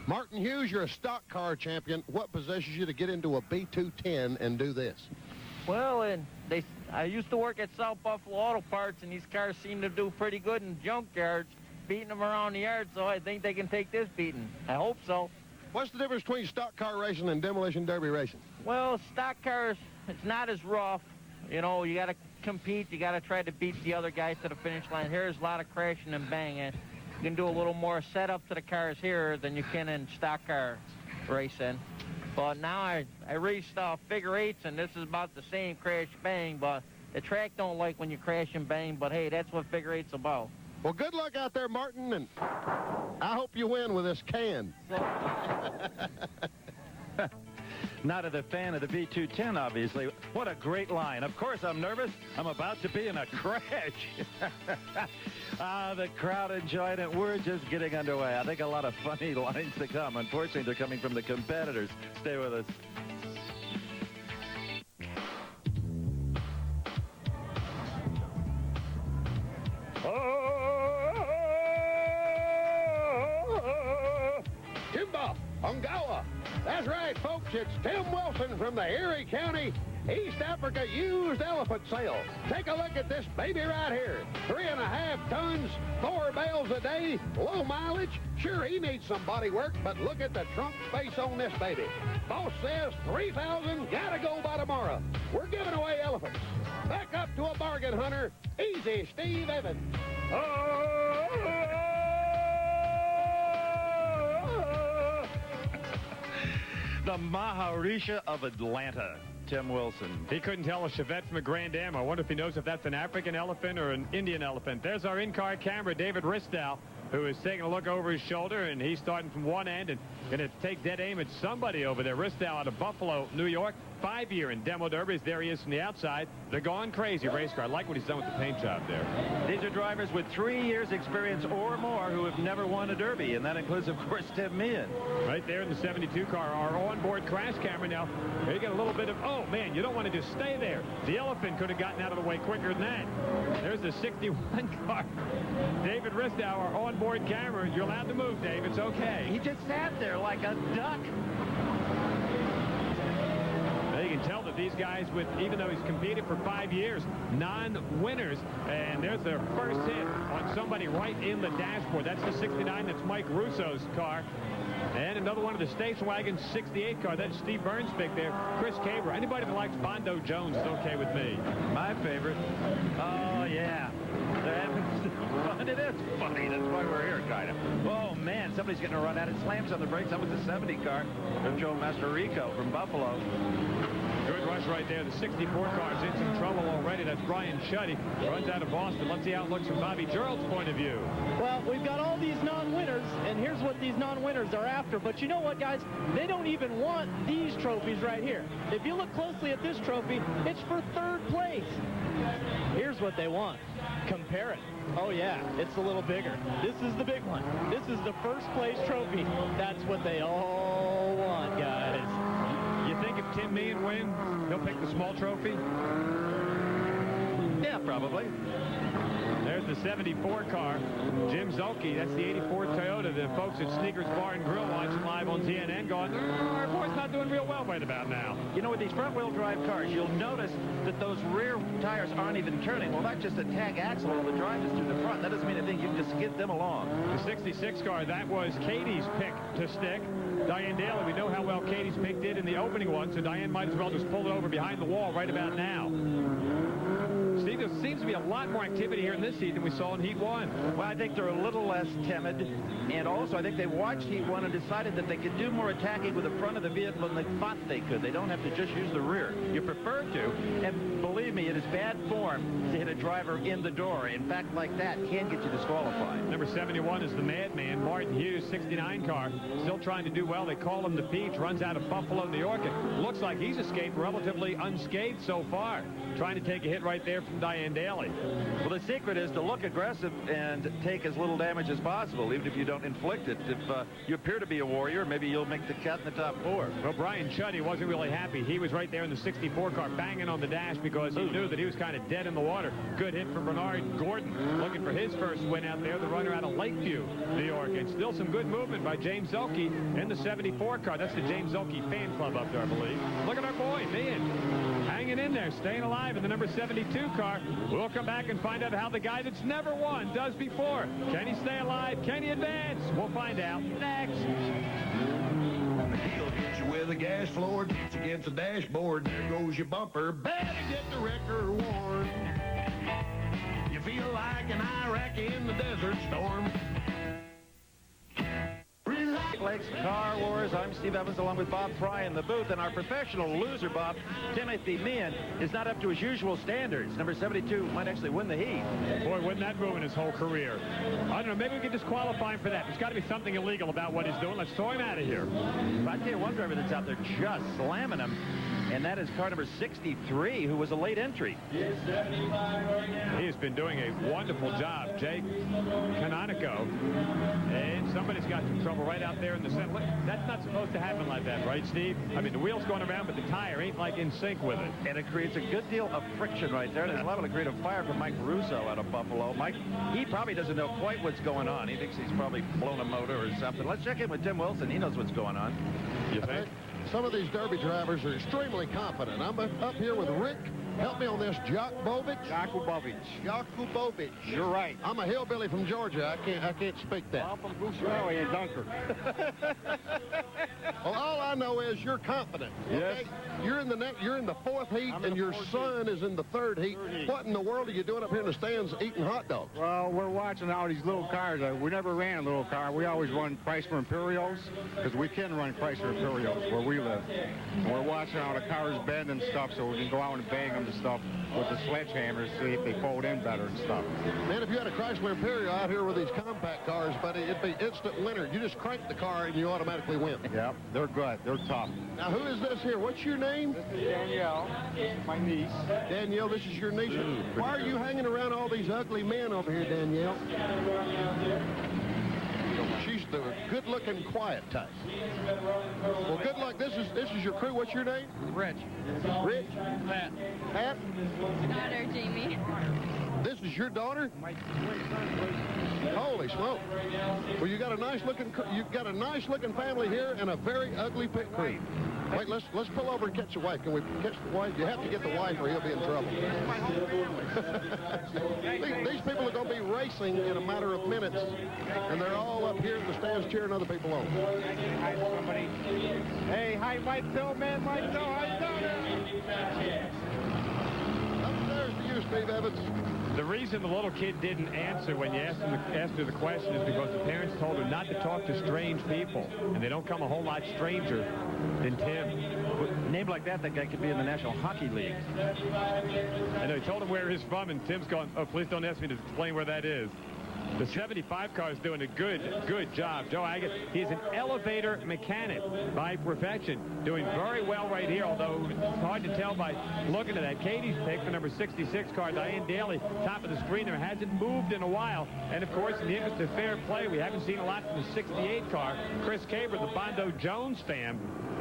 Martin Hughes, you're a stock car champion. What possesses you to get into a B210 and do this? Well, I used to work at South Buffalo Auto Parts, and these cars seem to do pretty good in junkyards, beating them around the yard, so I think they can take this beating. I hope so. What's the difference between stock car racing and Demolition Derby racing? Well, stock cars, it's not as rough. You know, you got to compete. You got to try to beat the other guys to the finish line. Here's a lot of crashing and banging. You can do a little more setup to the cars here than you can in stock car racing. But now I race figure eights, and this is about the same crash bang, but the track don't like when you crash and bang, but hey, that's what figure eight's about. Well, good luck out there, Martin, and I hope you win with this can. Not a fan of the B210, obviously. What a great line. Of course, I'm nervous. I'm about to be in a crash. The crowd enjoyed it. We're just getting underway. I think a lot of funny lines to come. Unfortunately, they're coming from the competitors. Stay with us. Jimbo, Ongawa. That's right, folks. It's Tim Wilson from the Erie County East Africa Used Elephant Sale. Take a look at this baby right here. 3.5 tons, 4 bales a day, low mileage. Sure, he needs some body work, but look at the trunk space on this baby. Boss says 3,000, gotta go by tomorrow. We're giving away elephants. Back up to a bargain hunter. Easy, Steve Evans. The Maharishi of Atlanta, Tim Wilson. He couldn't tell a Chevette from a Grand Am. I wonder if he knows if that's an African elephant or an Indian elephant. There's our in-car camera, David Ristow, who is taking a look over his shoulder, and he's starting from one end and going to take dead aim at somebody over there. Ristow out of Buffalo, New York, 5-year in demo derbies. There he is from the outside. They're going crazy, race car. I like what he's done with the paint job there. These are drivers with 3 years experience or more who have never won a derby, and that includes, of course, Tim Meehan. Right there in the 72 car, our onboard crash camera. Now, here you get a little bit of, oh, man, you don't want to just stay there. The elephant could have gotten out of the way quicker than that. There's the 61 car. David Ristow, our onboard camera. You're allowed to move, Dave. It's okay. He just sat there like a duck. You can tell that these guys, even though he's competed for 5 years, non-winners, and there's their first hit on somebody right in the dashboard. That's the 69. That's Mike Russo's car. And another one of the station wagon 68 car. That's Steve Burns pick there. Chris Caber. Anybody that likes Bondo Jones is okay with me. My favorite. Oh, yeah. They're having fun. It is funny. That's why we're here, kind of. Oh, man. Somebody's getting a run at it. Slams on the brakes. That was the 70 car of Joe Masterico from Buffalo. Good rush right there. The 64 car's in some trouble already. That's Brian Shuddy. Runs out of Boston. Let's see how it looks from Bobby Gerald's point of view. Well, we've got all these non-winners, and here's what these non-winners are after. But you know what, guys? They don't even want these trophies right here. If you look closely at this trophy, it's for 3rd place. Here's what they want. Compare it. Oh, yeah, it's a little bigger. This is the big one. This is the 1st place trophy. That's what they all want, guys. You think if Tim Meehan wins, he'll pick the small trophy? Yeah, probably. There's the 74 car. Jim Zolke, that's the 84 Toyota. The folks at Sneakers Bar and Grill watching live on TNN going, our boy's not doing real well right about now. You know, with these front-wheel drive cars, you'll notice that those rear tires aren't even turning. Well, that's just a tag axle. All the drive is through the front. That doesn't mean a thing. You can just skid them along. The 66 car, that was Katie's pick to stick. Diane Daly, we know how well Katie's pick did in the opening one, so Diane might as well just pull it over behind the wall right about now. Steve, there seems to be a lot more activity here in this heat than we saw in Heat 1. Well, I think they're a little less timid, and also I think they watched Heat 1 and decided that they could do more attacking with the front of the vehicle than they thought they could. They don't have to just use the rear. You prefer to, and believe me, it is bad form to hit a driver in the door. In fact, like that can get you disqualified. Number 71 is the Madman, Martin Hughes, 69 car. Still trying to do well. They call him the Peach. Runs out of Buffalo, New York. It looks like he's escaped relatively unscathed so far. Trying to take a hit right there from Diane Diane Daly. Well, the secret is to look aggressive and take as little damage as possible, even if you don't inflict it. If you appear to be a warrior, maybe you'll make the cut in the top 4. Well, Brian Chuddy wasn't really happy. He was right there in the 64 car banging on the dash because he knew that he was kind of dead in the water. Good hit from Bernard Gordon, looking for his first win out there, the runner out of Lakeview, New York. And still some good movement by James Zelke in the 74 car. That's the James Zelke fan club up there, I believe. Look at our boy, Meehan, hanging in there, staying alive in the number 72 car. We'll come back and find out how the guy that's never won does before. Can he stay alive? Can he advance? We'll find out next. He'll hit you with a gas floor, hits against the dashboard. There goes your bumper. Better get the wrecker warned. You feel like an Iraqi in the desert storm. Lakes Car Wars. I'm Steve Evans along with Bob Fry in the booth, and our professional loser, Bob, Timothy Meehan, is not up to his usual standards. Number 72 might actually win the heat. Boy, wouldn't that ruin his whole career? I don't know, maybe we could disqualify him for that. There's got to be something illegal about what he's doing. Let's throw him out of here. I tell you one driver that's out there just slamming him, and that is car number 63, who was a late entry. He's been doing a wonderful job, Jake Canonico. And somebody's got some trouble right out there in the center. Look, that's not supposed to happen like that, right, Steve? I mean, the wheel's going around, but the tire ain't like in sync with it. And it creates a good deal of friction right there. And it's liable to create a fire for Mike Russo out of Buffalo. Mike, he probably doesn't know quite what's going on. He thinks he's probably blown a motor or something. Let's check in with Tim Wilson. He knows what's going on. You think? Some of these Derby drivers are extremely confident. I'm up here with Rick. Help me on this, Jakubowicz. Jakubowicz. You're right. I'm a hillbilly from Georgia. I can't speak that. I'm from Goose Valley in Dunkirk. Well, all I know is you're confident. Okay? Yes. You're in the 4th heat, and your son is in the 3rd heat. What in the world are you doing up here in the stands eating hot dogs? Well, we're watching all these little cars. We never ran a little car. We always run Chrysler Imperials because we can run Chrysler Imperials where we live. And we're watching how the cars bend and stuff, so we can go out and bang them to stuff with the sledgehammers, see if they fold in better and stuff. Man, if you had a Chrysler Imperial out here with these compact cars, buddy, it'd be instant winner. You just crank the car and you automatically win. Yep, they're good. They're tough. Now, who is this here? What's your name? This is Danielle, my niece. Danielle, this is your niece. Why are you hanging around all these ugly men over here, Danielle? She's the good-looking, quiet type. Well, good luck. This is your crew. What's your name? Rich. Rich? Pat. Pat? Daughter, Jamie. This is your daughter? Holy smoke! Well, you got a nice looking family here and a very ugly pit crew. Wait, let's pull over and catch the wife. Can we catch the wife? You have to get the wife or he'll be in trouble. These people are going to be racing in a matter of minutes, and they're all up here in the stands cheering other people on. Hi, somebody. Hey, hi, Mike Tillman. Mike Till, how you doing? Upstairs to you, Steve Evans. The reason the little kid didn't answer when you asked her the question is because the parents told her not to talk to strange people, and they don't come a whole lot stranger than Tim. With a name like that guy could be in the National Hockey League. I know, he told him where he's from, and Tim's going, oh, please don't ask me to explain where that is. The 75 car is doing a good job. Joe Agate, he's an elevator mechanic by profession, doing very well right here, although it's hard to tell by looking at that. Katie's pick, the number 66 car, Diane Daly, top of the screen there, hasn't moved in a while. And, of course, in the interest of fair play, we haven't seen a lot from the 68 car. Chris Caber, the Bondo Jones fan,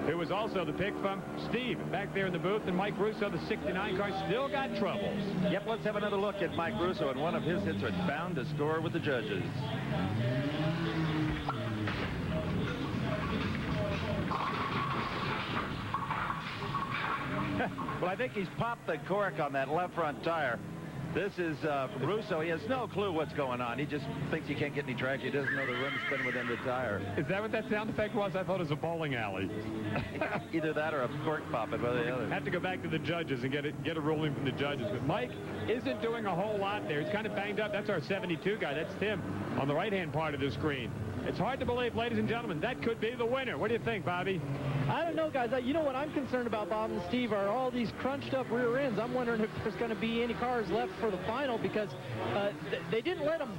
who was also the pick from Steve back there in the booth, and Mike Russo, the 69 car, still got troubles. Yep, let's have another look at Mike Russo, and one of his hits are bound to score with the judges. Well, I think he's popped the cork on that left front tire. This is Russo. He has no clue what's going on. He just thinks he can't get any traction. He doesn't know the rim spin within the tire. Is that what that sound effect was? I thought it was a bowling alley. Either that or a cork popping, one or the other. Have to go back to the judges and get a ruling from the judges. But Mike isn't doing a whole lot there. He's kind of banged up. That's our 72 guy. That's Tim on the right-hand part of the screen. It's hard to believe, ladies and gentlemen, that could be the winner. What do you think, Bobby? I don't know, guys. You know what I'm concerned about, Bob and Steve, are all these crunched up rear ends. I'm wondering if there's going to be any cars left for the final because they didn't let them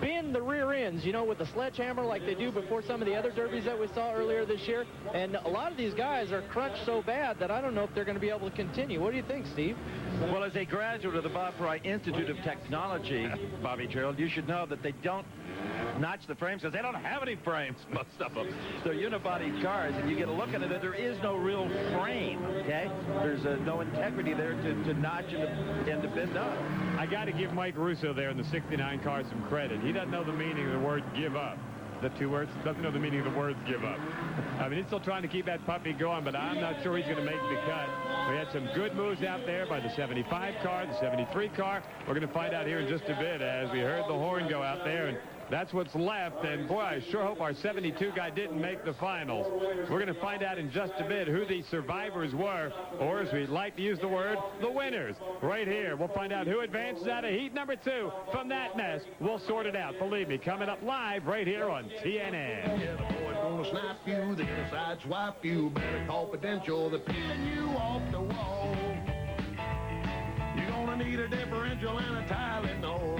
bend the rear ends, you know, with the sledgehammer like they do before some of the other derbies that we saw earlier this year. And a lot of these guys are crunched so bad that I don't know if they're going to be able to continue. What do you think, Steve? Well, as a graduate of the Bob Fry Institute of Technology, Bobby Gerald, you should know that they don't notch the frames because they don't have any frames, most of them. They're unibody cars, and you get a look at it, and there is no real frame, okay? There's no integrity there to notch and to bend up. I got to give Mike Russo there in the 69 car some credit. He doesn't know the meaning of the word give up. The two words, doesn't know the meaning of the words give up. I mean, he's still trying to keep that puppy going, but I'm not sure he's going to make the cut. We had some good moves out there by the 75 car, the 73 car. We're going to find out here in just a bit as we heard the horn go out there, and that's what's left. And boy, I sure hope our 72 guy didn't make the finals. We're going to find out in just a bit who the survivors were, or as we like to use the word, the winners. Right here, we'll find out who advances out of heat number 2. From that mess, we'll sort it out. Believe me, coming up live right here on TNN. Yeah, the boy's gonna snap you, the other side swipe you. Better call Prudential, they're peeling you off the wall. You're gonna need a differential and a Tylenol.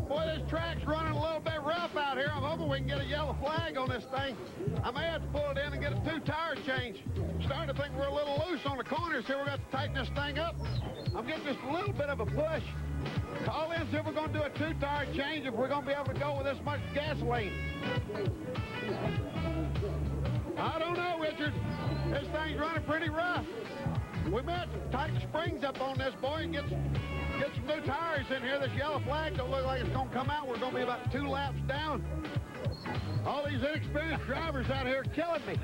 Boy, this track's running a little bit rough out here. I'm hoping we can get a yellow flag on this thing. I may have to pull it in and get a 2-tire change. Starting to think we're a little loose on the corners here. We're going to tighten this thing up. I'm getting just a little bit of a push. Call in, see if we're going to do a 2-tire change, if we're going to be able to go with this much gasoline. I don't know, Richard. This thing's running pretty rough. We may have to tighten the springs up on this, boy, and get some new tires in here. This yellow flag don't look like it's going to come out. We're going to be about 2 laps down. All these inexperienced drivers out here are killing me.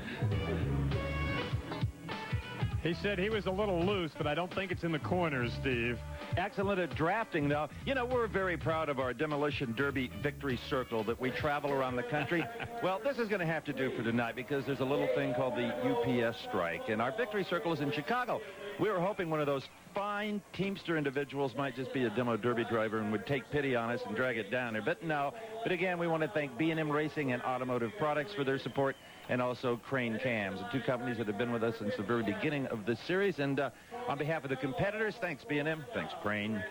He said he was a little loose, but I don't think it's in the corners, Steve. Excellent at drafting, though. You know, we're very proud of our Demolition Derby victory circle that we travel around the country. Well, this is going to have to do for tonight because there's a little thing called the UPS strike, and our victory circle is in Chicago. We were hoping one of those fine Teamster individuals might just be a demo derby driver and would take pity on us and drag it down there, but no. But again, we want to thank B&M Racing and Automotive Products for their support, and also Crane Cams, the 2 companies that have been with us since the very beginning of this series. And on behalf of the competitors, thanks B&M, thanks Crane.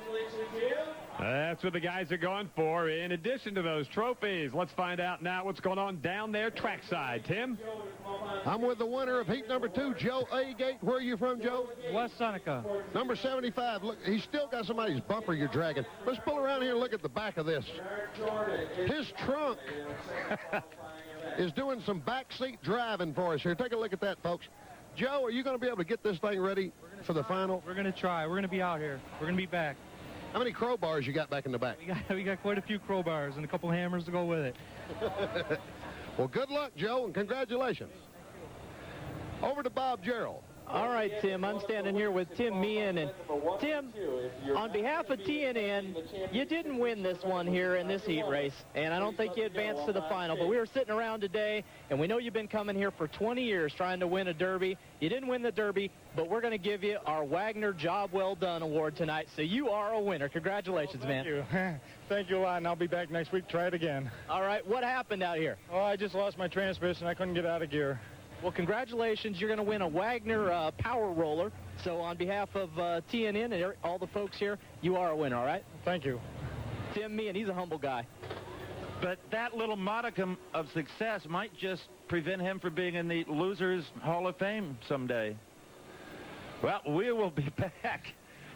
That's what the guys are going for. In addition to those trophies, let's find out now what's going on down there trackside. Tim? I'm with the winner of heat number 2, Joe Agate. Where are you from, Joe? West Seneca. Number 75. Look, he's still got somebody's bumper you're dragging. Let's pull around here and look at the back of this. His trunk is doing some backseat driving for us here. Take a look at that, folks. Joe, are you going to be able to get this thing ready for the final? We're going to try. We're going to be out here. We're going to be back. How many crowbars you got back in the back? We got quite a few crowbars and a couple hammers to go with it. Well, good luck, Joe, and congratulations. Over to Bob Gerald. All right, Tim, I'm standing here with Tim Meehan. And Tim, on behalf of TNN, you didn't win this one here in this heat race, and I don't think you advanced to the final. But we were sitting around today, and we know you've been coming here for 20 years trying to win a Derby. You didn't win the Derby, but we're going to give you our Wagner Job Well Done Award tonight. So you are a winner. Congratulations, man. Thank you. Thank you a lot, and I'll be back next week. Try it again. All right, what happened out here? Oh, I just lost my transmission. I couldn't get out of gear. Well, congratulations. You're going to win a Wagner Power Roller. So on behalf of TNN and all the folks here, you are a winner, all right? Thank you. Tim Meehan, he's a humble guy. But that little modicum of success might just prevent him from being in the Losers Hall of Fame someday. Well, we will be back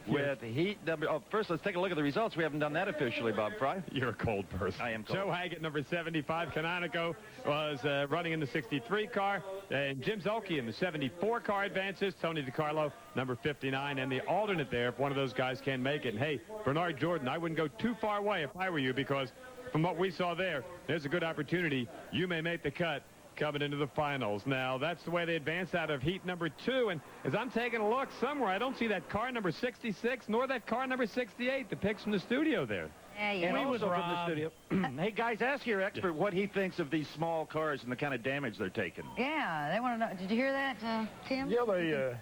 with heat number... Oh, first, let's take a look at the results. We haven't done that officially, Bob Fry. You're a cold person. I am cold. Joe Haggett, number 75. Canonico was running in the 63 car. And Jim Zelke in the 74 car advances. Tony DiCarlo, number 59. And the alternate there, if one of those guys can make it. And, hey, Bernard Jordan, I wouldn't go too far away if I were you, because from what we saw there's a good opportunity. You may make the cut coming into the finals. Now, that's the way they advance out of heat number 2. And as I'm taking a look somewhere, I don't see that car number 66 nor that car number 68, the picks from the studio there. Yeah, yeah. And also from the studio. Hey, guys, ask your expert what he thinks of these small cars and the kind of damage they're taking. Yeah, they want to know. Did you hear that, Tim? Yeah,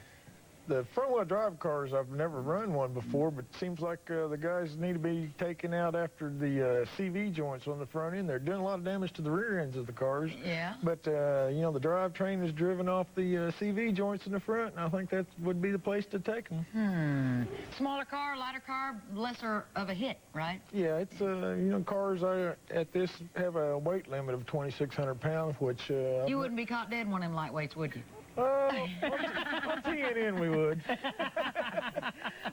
the front-wheel drive cars, I've never run one before, but it seems like the guys need to be taken out after the CV joints on the front end. They're doing a lot of damage to the rear ends of the cars. Yeah. But, you know, the drivetrain is driven off the CV joints in the front, and I think that would be the place to take them. Smaller car, lighter car, lesser of a hit, right? Yeah, it's, you know, cars at this have a weight limit of 2,600 pounds, which... you wouldn't be caught dead in one of them lightweights, would you? On TNN we would.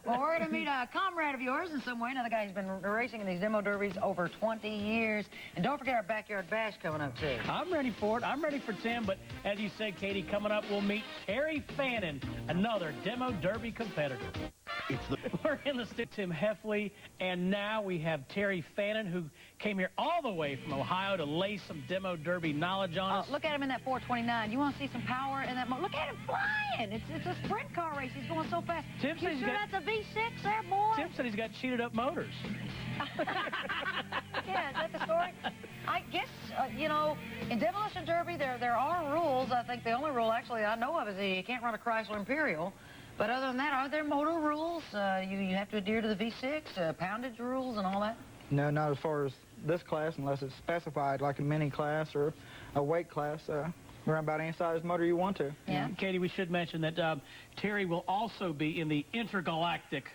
Well, we're going to meet a comrade of yours in some way. Another guy who's been racing in these demo derbies over 20 years. And don't forget our backyard bash coming up, too. I'm ready for it. I'm ready for Tim. But as you said, Katie, coming up, we'll meet Terry Fannin, another demo derby competitor. We're in the studio, Tim Heffley, and now we have Terry Fannin, who came here all the way from Ohio to lay some demo derby knowledge on us. Look at him in that 429. You want to see some power in that? Look at him flying. It's a sprint car race. He's going so fast. Tim said you sure that's a V6 there, boy? Tim said he's got cheated up motors. Yeah, is that the story? I guess, you know, in Demolition Derby, there are rules. I think the only rule, actually, I know of is you can't run a Chrysler Imperial. But other than that, are there motor rules? You have to adhere to the V6, poundage rules and all that? No, not as far as this class, unless it's specified like a mini class or a weight class. Run about any size motor you want to. Yeah. Katie, we should mention that Terry will also be in the intergalactic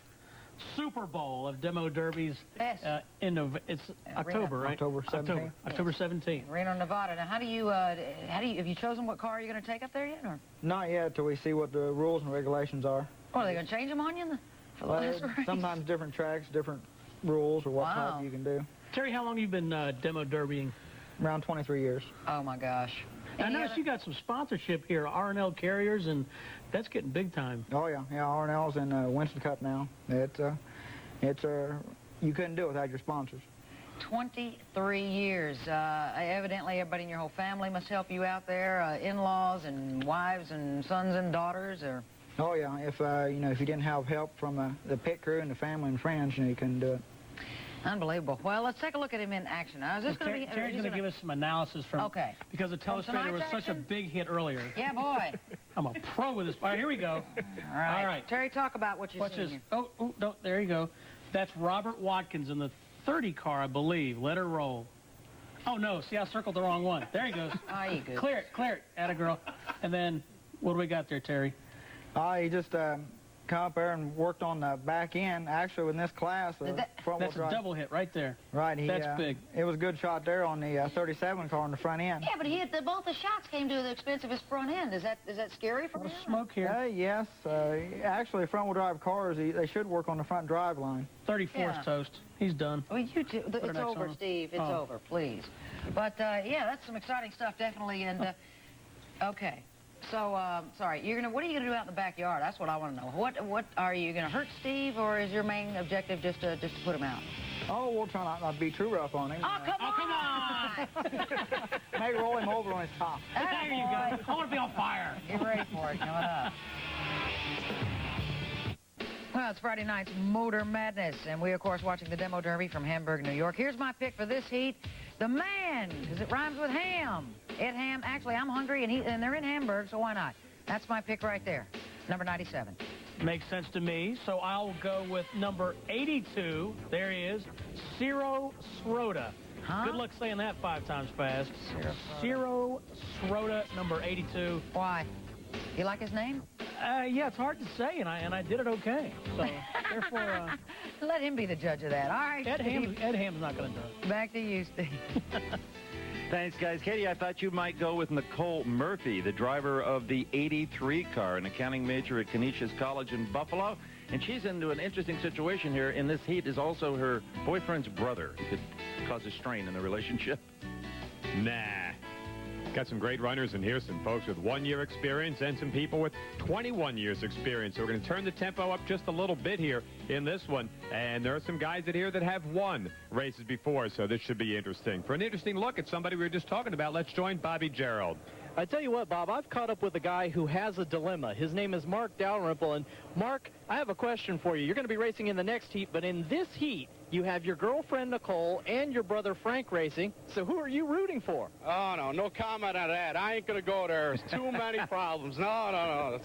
Super Bowl of demo derbies. Yes. It's October, right? October 17th. October 17th. Reno, Nevada. Now, have you chosen what car you're going to take up there yet? Or? Not yet, till we see what the rules and regulations are. Oh, are they going to change them on you for the last race? Sometimes different tracks, different rules, or what type you can do. Terry, how long have you been demo derbying? Around 23 years. Oh, my gosh. I noticed you got some sponsorship here, R&L Carriers, and that's getting big time. Oh, yeah. Yeah, R&L's in Winston Cup now. You couldn't do it without your sponsors. 23 years. Evidently, everybody in your whole family must help you out there, in-laws and wives and sons and daughters, or... Oh, yeah. If, you know, if you didn't have help from the pit crew and the family and friends, you know, you couldn't do it. Unbelievable. Well, let's take a look at him in action. Now, is this going to be... Terry's going to give us some analysis from... Okay. Because the telestrator was such a big hit earlier. Yeah, boy. I'm a pro with this. All right, here we go. All right. Terry, talk about what you're seeing here. Oh, no, there you go. That's Robert Watkins in the 30 car, I believe. Let her roll. Oh, no. See, I circled the wrong one. There he goes. Oh, you good. Clear it. Atta girl. And then, what do we got there, Terry? He just come up there and worked on the back end. Actually, in this class, that's a double hit right there. Right. That's big. It was a good shot there on the 37 car on the front end. Yeah, but he hit both the shots came to the expense of his front end. Is that scary for him? Smoke here. Yes. Actually, front-wheel drive cars, they should work on the front drive line. 34's toast. He's done. Well, you too. It's over, Steve. It's over, please. But, yeah, that's some exciting stuff, definitely. And, okay. So, sorry, what are you gonna do out in the backyard? That's what I want to know. What are you gonna hurt Steve, or is your main objective just to put him out? Oh, we'll try not to be too rough on him. Oh, come on! May roll him over on his top. There you go. I want to be on fire. Get ready for it. Coming up. Well, it's Friday night's Motor Madness, and we, of course, watching the Demo Derby from Hamburg, New York. Here's my pick for this heat. The man, because it rhymes with ham. Ed Ham. Actually, I'm hungry, and they're in Hamburg, so why not? That's my pick right there, number 97. Makes sense to me, so I'll go with number 82. There he is, Ciro Sroda. Huh? Good luck saying that 5 times fast. Ciro Sroda, number 82. Why? You like his name? Yeah, it's hard to say, and I did it okay. So, therefore... Let him be the judge of that. All right, Ed Ham's not going to do it. Back to you, Steve. Thanks, guys. Katie, I thought you might go with Nicole Murphy, the driver of the 83 car, an accounting major at Canisius College in Buffalo. And she's into an interesting situation here. In this heat is also her boyfriend's brother. It could cause a strain in the relationship. Nah. Got some great runners, and here's some folks with 1-year experience and some people with 21 years experience. So we're going to turn the tempo up just a little bit here in this one. And there are some guys here that have won races before, so this should be interesting. For an interesting look at somebody we were just talking about, let's join Bobby Gerald. I tell you what, Bob, I've caught up with a guy who has a dilemma. His name is Mark Dalrymple. And, Mark, I have a question for you. You're going to be racing in the next heat, but in this heat, you have your girlfriend, Nicole, and your brother, Frank, racing. So who are you rooting for? Oh, no comment on that. I ain't going to go there. There's too many problems. No.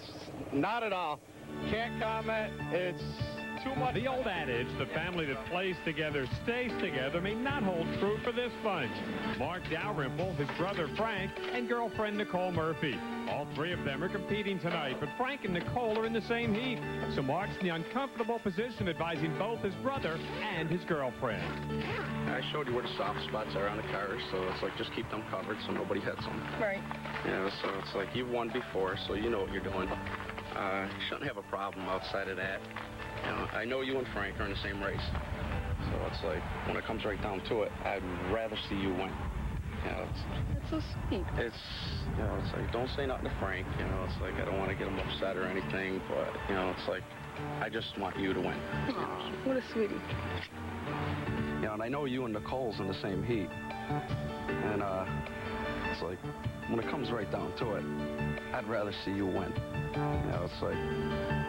Not at all. Can't comment. It's too much. The old adage, the family that plays together stays together, may not hold true for this bunch. Mark Dalrymple, his brother Frank, and girlfriend Nicole Murphy. All three of them are competing tonight, but Frank and Nicole are in the same heat. So Mark's in the uncomfortable position advising both his brother and his girlfriend. I showed you where the soft spots are on the cars, so it's like just keep them covered so nobody hits them. Right. You know, so it's like you've won before, so you know what you're doing. Shouldn't have a problem outside of that. You know, I know you and Frank are in the same race. So it's like, when it comes right down to it, I'd rather see you win. You know, That's so sweet. it's, you know, it's like, don't say nothing to Frank. You know, it's like, I don't want to get him upset or anything, but, you know, it's like, I just want you to win. Aw, what a sweetie. You know, and I know you and Nicole's in the same heat. And, it's like, when it comes right down to it, I'd rather see you win. You know, it's like,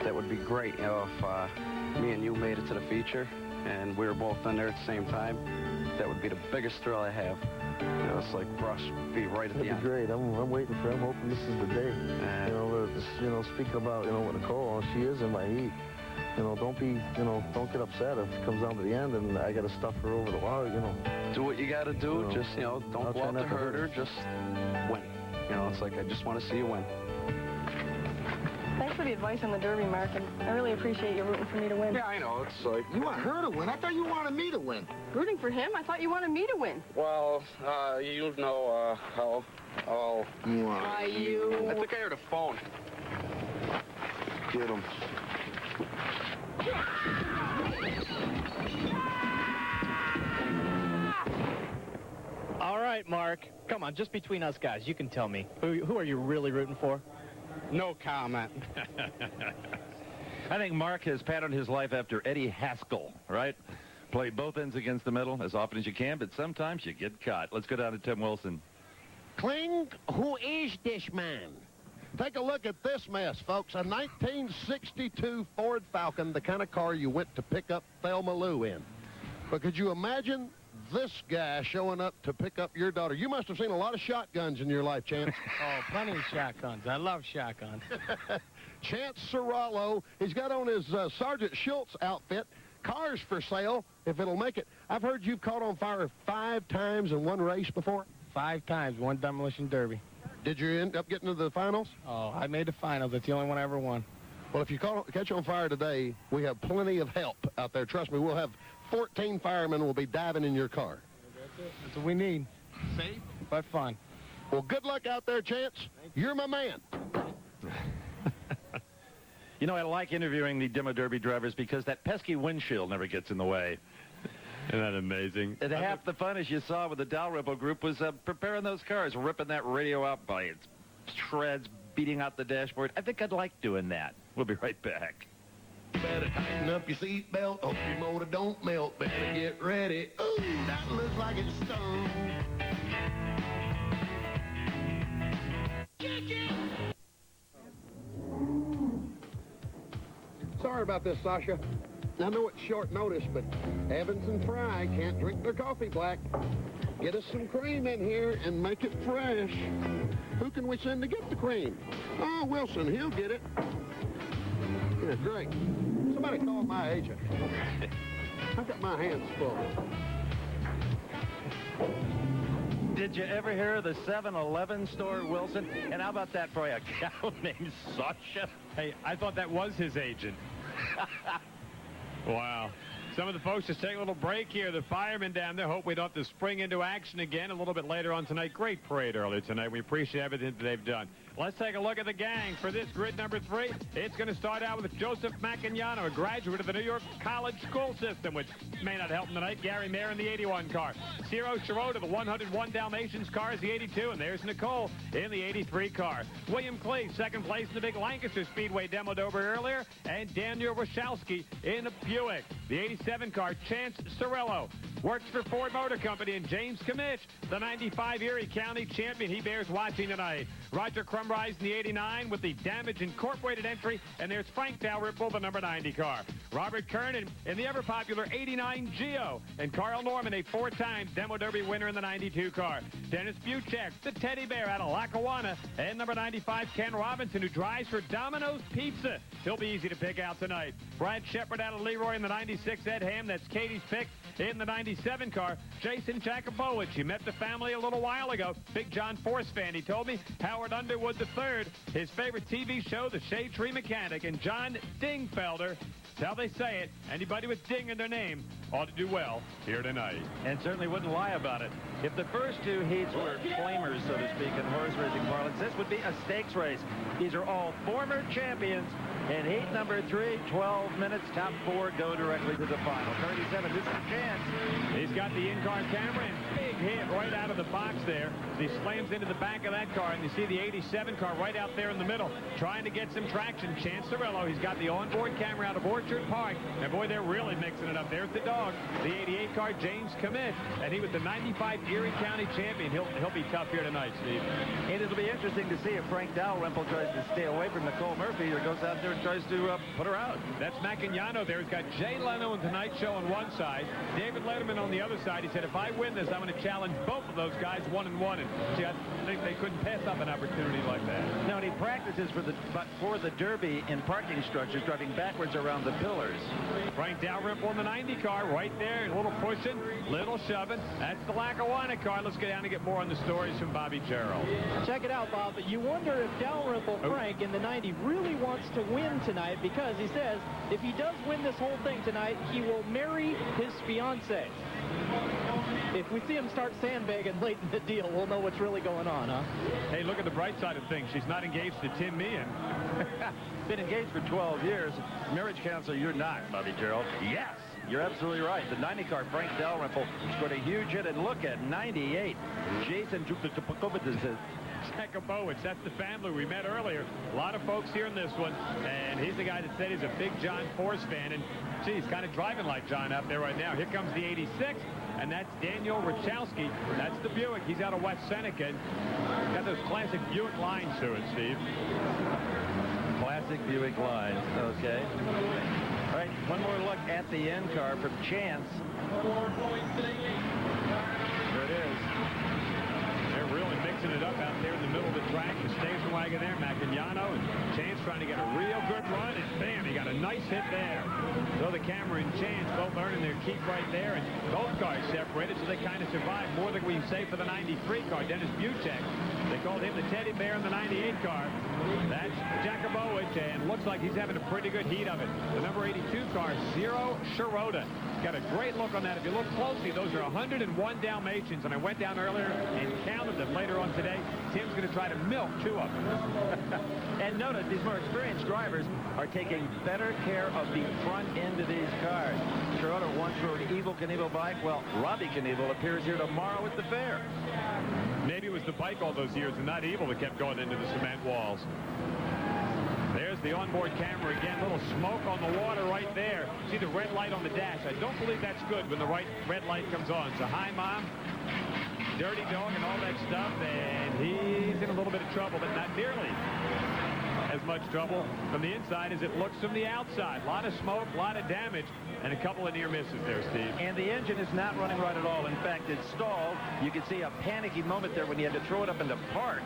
that would be great, you know, if me and you made it to the feature and we were both in there at the same time. That would be the biggest thrill I have. You know, it's like for us to be right at the end. That'd be great. I'm waiting for I'm hoping this is the day. You know, speaking about, you know, with Nicole, she is in my heat. You know, don't get upset if it comes down to the end and I got to stuff her over the wall, you know. Do what you got to do. Just, you know, don't go out to hurt her. Just win. You know, it's like, I just want to see you win. Thanks for the advice on the Derby, Mark, and I really appreciate you rooting for me to win. Yeah, I know. It's like... You want her to win? I thought you wanted me to win. Rooting for him? I thought you wanted me to win. Well, you know how I'll... You... I think I heard a phone. Get him. All right, Mark. Come on, just between us guys, you can tell me. Who are you really rooting for? No comment. I think Mark has patterned his life after Eddie Haskell, right? Play both ends against the middle as often as you can, but sometimes you get caught. Let's go down to Tim Wilson. Kling, who is this man? Take a look at this mess, folks. A 1962 Ford Falcon, the kind of car you went to pick up Thelma Lou in. But could you imagine this guy showing up to pick up your daughter? You must have seen a lot of shotguns in your life, Chance. Oh, plenty of shotguns. I love shotguns. Chance Serrallo, he's got on his Sergeant Schultz outfit. Cars for sale, if it'll make it. I've heard you've caught on fire 5 times in one race before. 5 times, one demolition derby. Did you end up getting to the finals? Oh, I made the finals. That's the only one I ever won. Well, if you catch on fire today, we have plenty of help out there. Trust me, we'll have 14 firemen will be diving in your car. That's it. That's what we need. Safe, but fun. Well, good luck out there, Chance. You're my man. You know, I like interviewing the demo derby drivers because that pesky windshield never gets in the way. Isn't that amazing? And half the fun, as you saw with the Dalrymple group, was preparing those cars, ripping that radio out by its shreds, beating out the dashboard. I think I'd like doing that. We'll be right back. Better tighten up your seatbelt. Hope your motor don't melt. Better get ready. Ooh, that looks like it's stung. Sorry about this, Sasha. I know it's short notice, but Evans and Fry can't drink their coffee black. Get us some cream in here and make it fresh. Who can we send to get the cream? Oh, Wilson, he'll get it. Yeah, great. Somebody call my agent. I've got my hands full. Did you ever hear of the 7-Eleven store, Wilson? And how about that for a cow named Sasha? Hey, I thought that was his agent. Wow. Some of the folks just take a little break here. The firemen down there hope we don't have to spring into action again a little bit later on tonight. Great parade earlier tonight. We appreciate everything that they've done. Let's take a look at the gang for this grid number 3. It's going to start out with Joseph Macagnano, a graduate of the New York College school system, which may not help him tonight. Gary Mayer in the 81 car. Ciro Shirota, the 101 Dalmatians car, is the 82, and there's Nicole in the 83 car. William Clee, second place in the big Lancaster Speedway demo over earlier, and Daniel Roszowski in the Buick. The 87 car, Chance Cirillo, works for Ford Motor Company, and James Kamich, the 95 Erie County champion. He bears watching tonight. Roger Crummer Sunrise in the 89 with the Damage Incorporated entry. And there's Frank Dalrymple, the number 90 car. Robert Kernan in the ever-popular 89 Geo. And Carl Norman, a 4-time Demo Derby winner in the 92 car. Dennis Buchek, the teddy bear out of Lackawanna. And number 95, Ken Robinson, who drives for Domino's Pizza. He'll be easy to pick out tonight. Brad Shepard out of Leroy in the 96 Ed Ham. That's Katie's pick. In the 97 car, Jason Jakubowicz. He met the family a little while ago. Big John Force fan. He told me Howard Underwood III, his favorite TV show, The Shade Tree Mechanic, and John Dingfelder. That's how they say it. Anybody with Ding in their name ought to do well here tonight. And certainly wouldn't lie about it. If the first two heats were flamers, so to speak, in horse racing parlance, this would be a stakes race. These are all former champions. In heat number 3, 12 minutes, top 4 go directly to the final. 37, this is Chance. He's got the in-car camera and big hit right out of the box there. He slams into the back of that car, and you see the 87 car right out there in the middle, trying to get some traction. Chance Cirillo, he's got the onboard camera out of Orchard Park. And boy, they're really mixing it up. There's the dog, the 88 car, James Commit, and he was the 95 Erie County champion. He'll be tough here tonight, Steve. And it'll be interesting to see if Frank Dalrymple tries to stay away from Nicole Murphy or goes out there and tries to put her out. That's Macagnano there. He's got Jay Leno and Tonight Show on one side, David Letterman on the other side. He said, if I win this, I'm going to challenge both of those guys 1-1. And see, I think they couldn't pass up an opportunity like that. No, and he practices for the Derby in parking structures, driving backwards around the pillars. Frank Dalrymple in the 90 car right there. A little pushing, little shoving. That's the Lackawanna car. Let's get down and get more on the stories from Bobby Gerald. Check it out, Bob. You wonder if Dalrymple Frank in the 90 really wants to win tonight, because he says if he does win this whole thing tonight, he will marry his fiancée. If we see him start sandbagging late in the deal, we'll know what's really going on, huh? Hey, look at the bright side of things. She's not engaged to Tim Meehan. Been engaged for 12 years. Marriage counselor, you're not, Bobby Gerald. Yes, you're absolutely right. The 90 car, Frank Dalrymple, scored a huge hit, and look at 98. Jason Jakubowicz, that's the family we met earlier. A lot of folks here in this one, and he's the guy that said he's a big John Force fan, and gee, he's kind of driving like John out there right now. Here comes the 86, and that's Daniel Richowski. That's the Buick. He's out of West Seneca, and got those classic Buick lines to it, Steve. Classic Buick lines, okay. All right, one more look at the end car from Chance. There it is. They're really mixing it up out there in the middle of the track. The station wagon there, Macagnano, and Chance trying to get a real good run, and bam, he got a nice hit there. So the camera and Chance both earning their keep right there, and both cars separated, so they kind of survived. More than we say for the 93 car, Dennis Buchek. They called him the teddy bear in the 98 car. That's Jakubowicz, and looks like he's having a pretty good heat of it. The number 82 car, Zero Shirota. Got a great look on that. If you look closely, those are 101 Dalmatians, and I went down earlier and counted them later on today. Tim's going to try to milk 2 of them. And notice these more experienced drivers are taking better care of the front end of these cars. Shirota once rode Evel Knievel bike. Well, Robbie Knievel appears here tomorrow at the fair. Maybe it was the bike all those years and not Evel that kept going into the cement walls. There's the onboard camera again. Little smoke on the water right there. See the red light on the dash. I don't believe that's good when the red light comes on. So hi, Mom. Dirty dog and all that stuff. And he's in a little bit of trouble, but not nearly as much trouble from the inside as it looks from the outside. A lot of smoke, a lot of damage, and a couple of near misses there, Steve. And the engine is not running right at all. In fact, it's stalled. You can see a panicky moment there when you had to throw it up into park.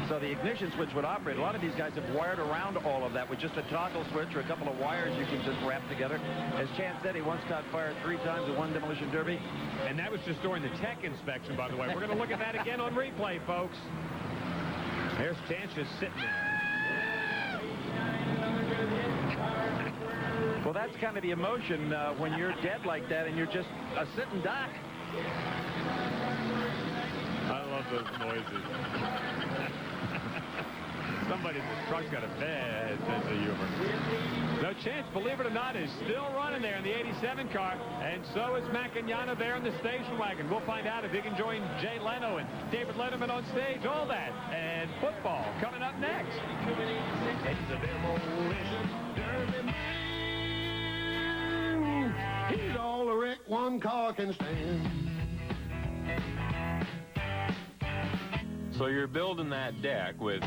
So the ignition switch would operate. A lot of these guys have wired around all of that with just a toggle switch or a couple of wires you can just wrap together. As Chance said, he once caught fire 3 times at one demolition derby. And that was just during the tech inspection, by the way. We're going to look at that again on replay, folks. There's Chance just sitting there. Well, that's kind of the emotion when you're dead like that and you're just a sitting duck. I love those noises. Somebody in the truck's got a bad sense of humor. No Chance, believe it or not, is still running there in the 87 car, and so is Macagnano there in the station wagon. We'll find out if he can join Jay Leno and David Letterman on stage, all that, and football coming up next. It's the Demolition Derby man. He's all the wreck one car can stand. So you're building that deck with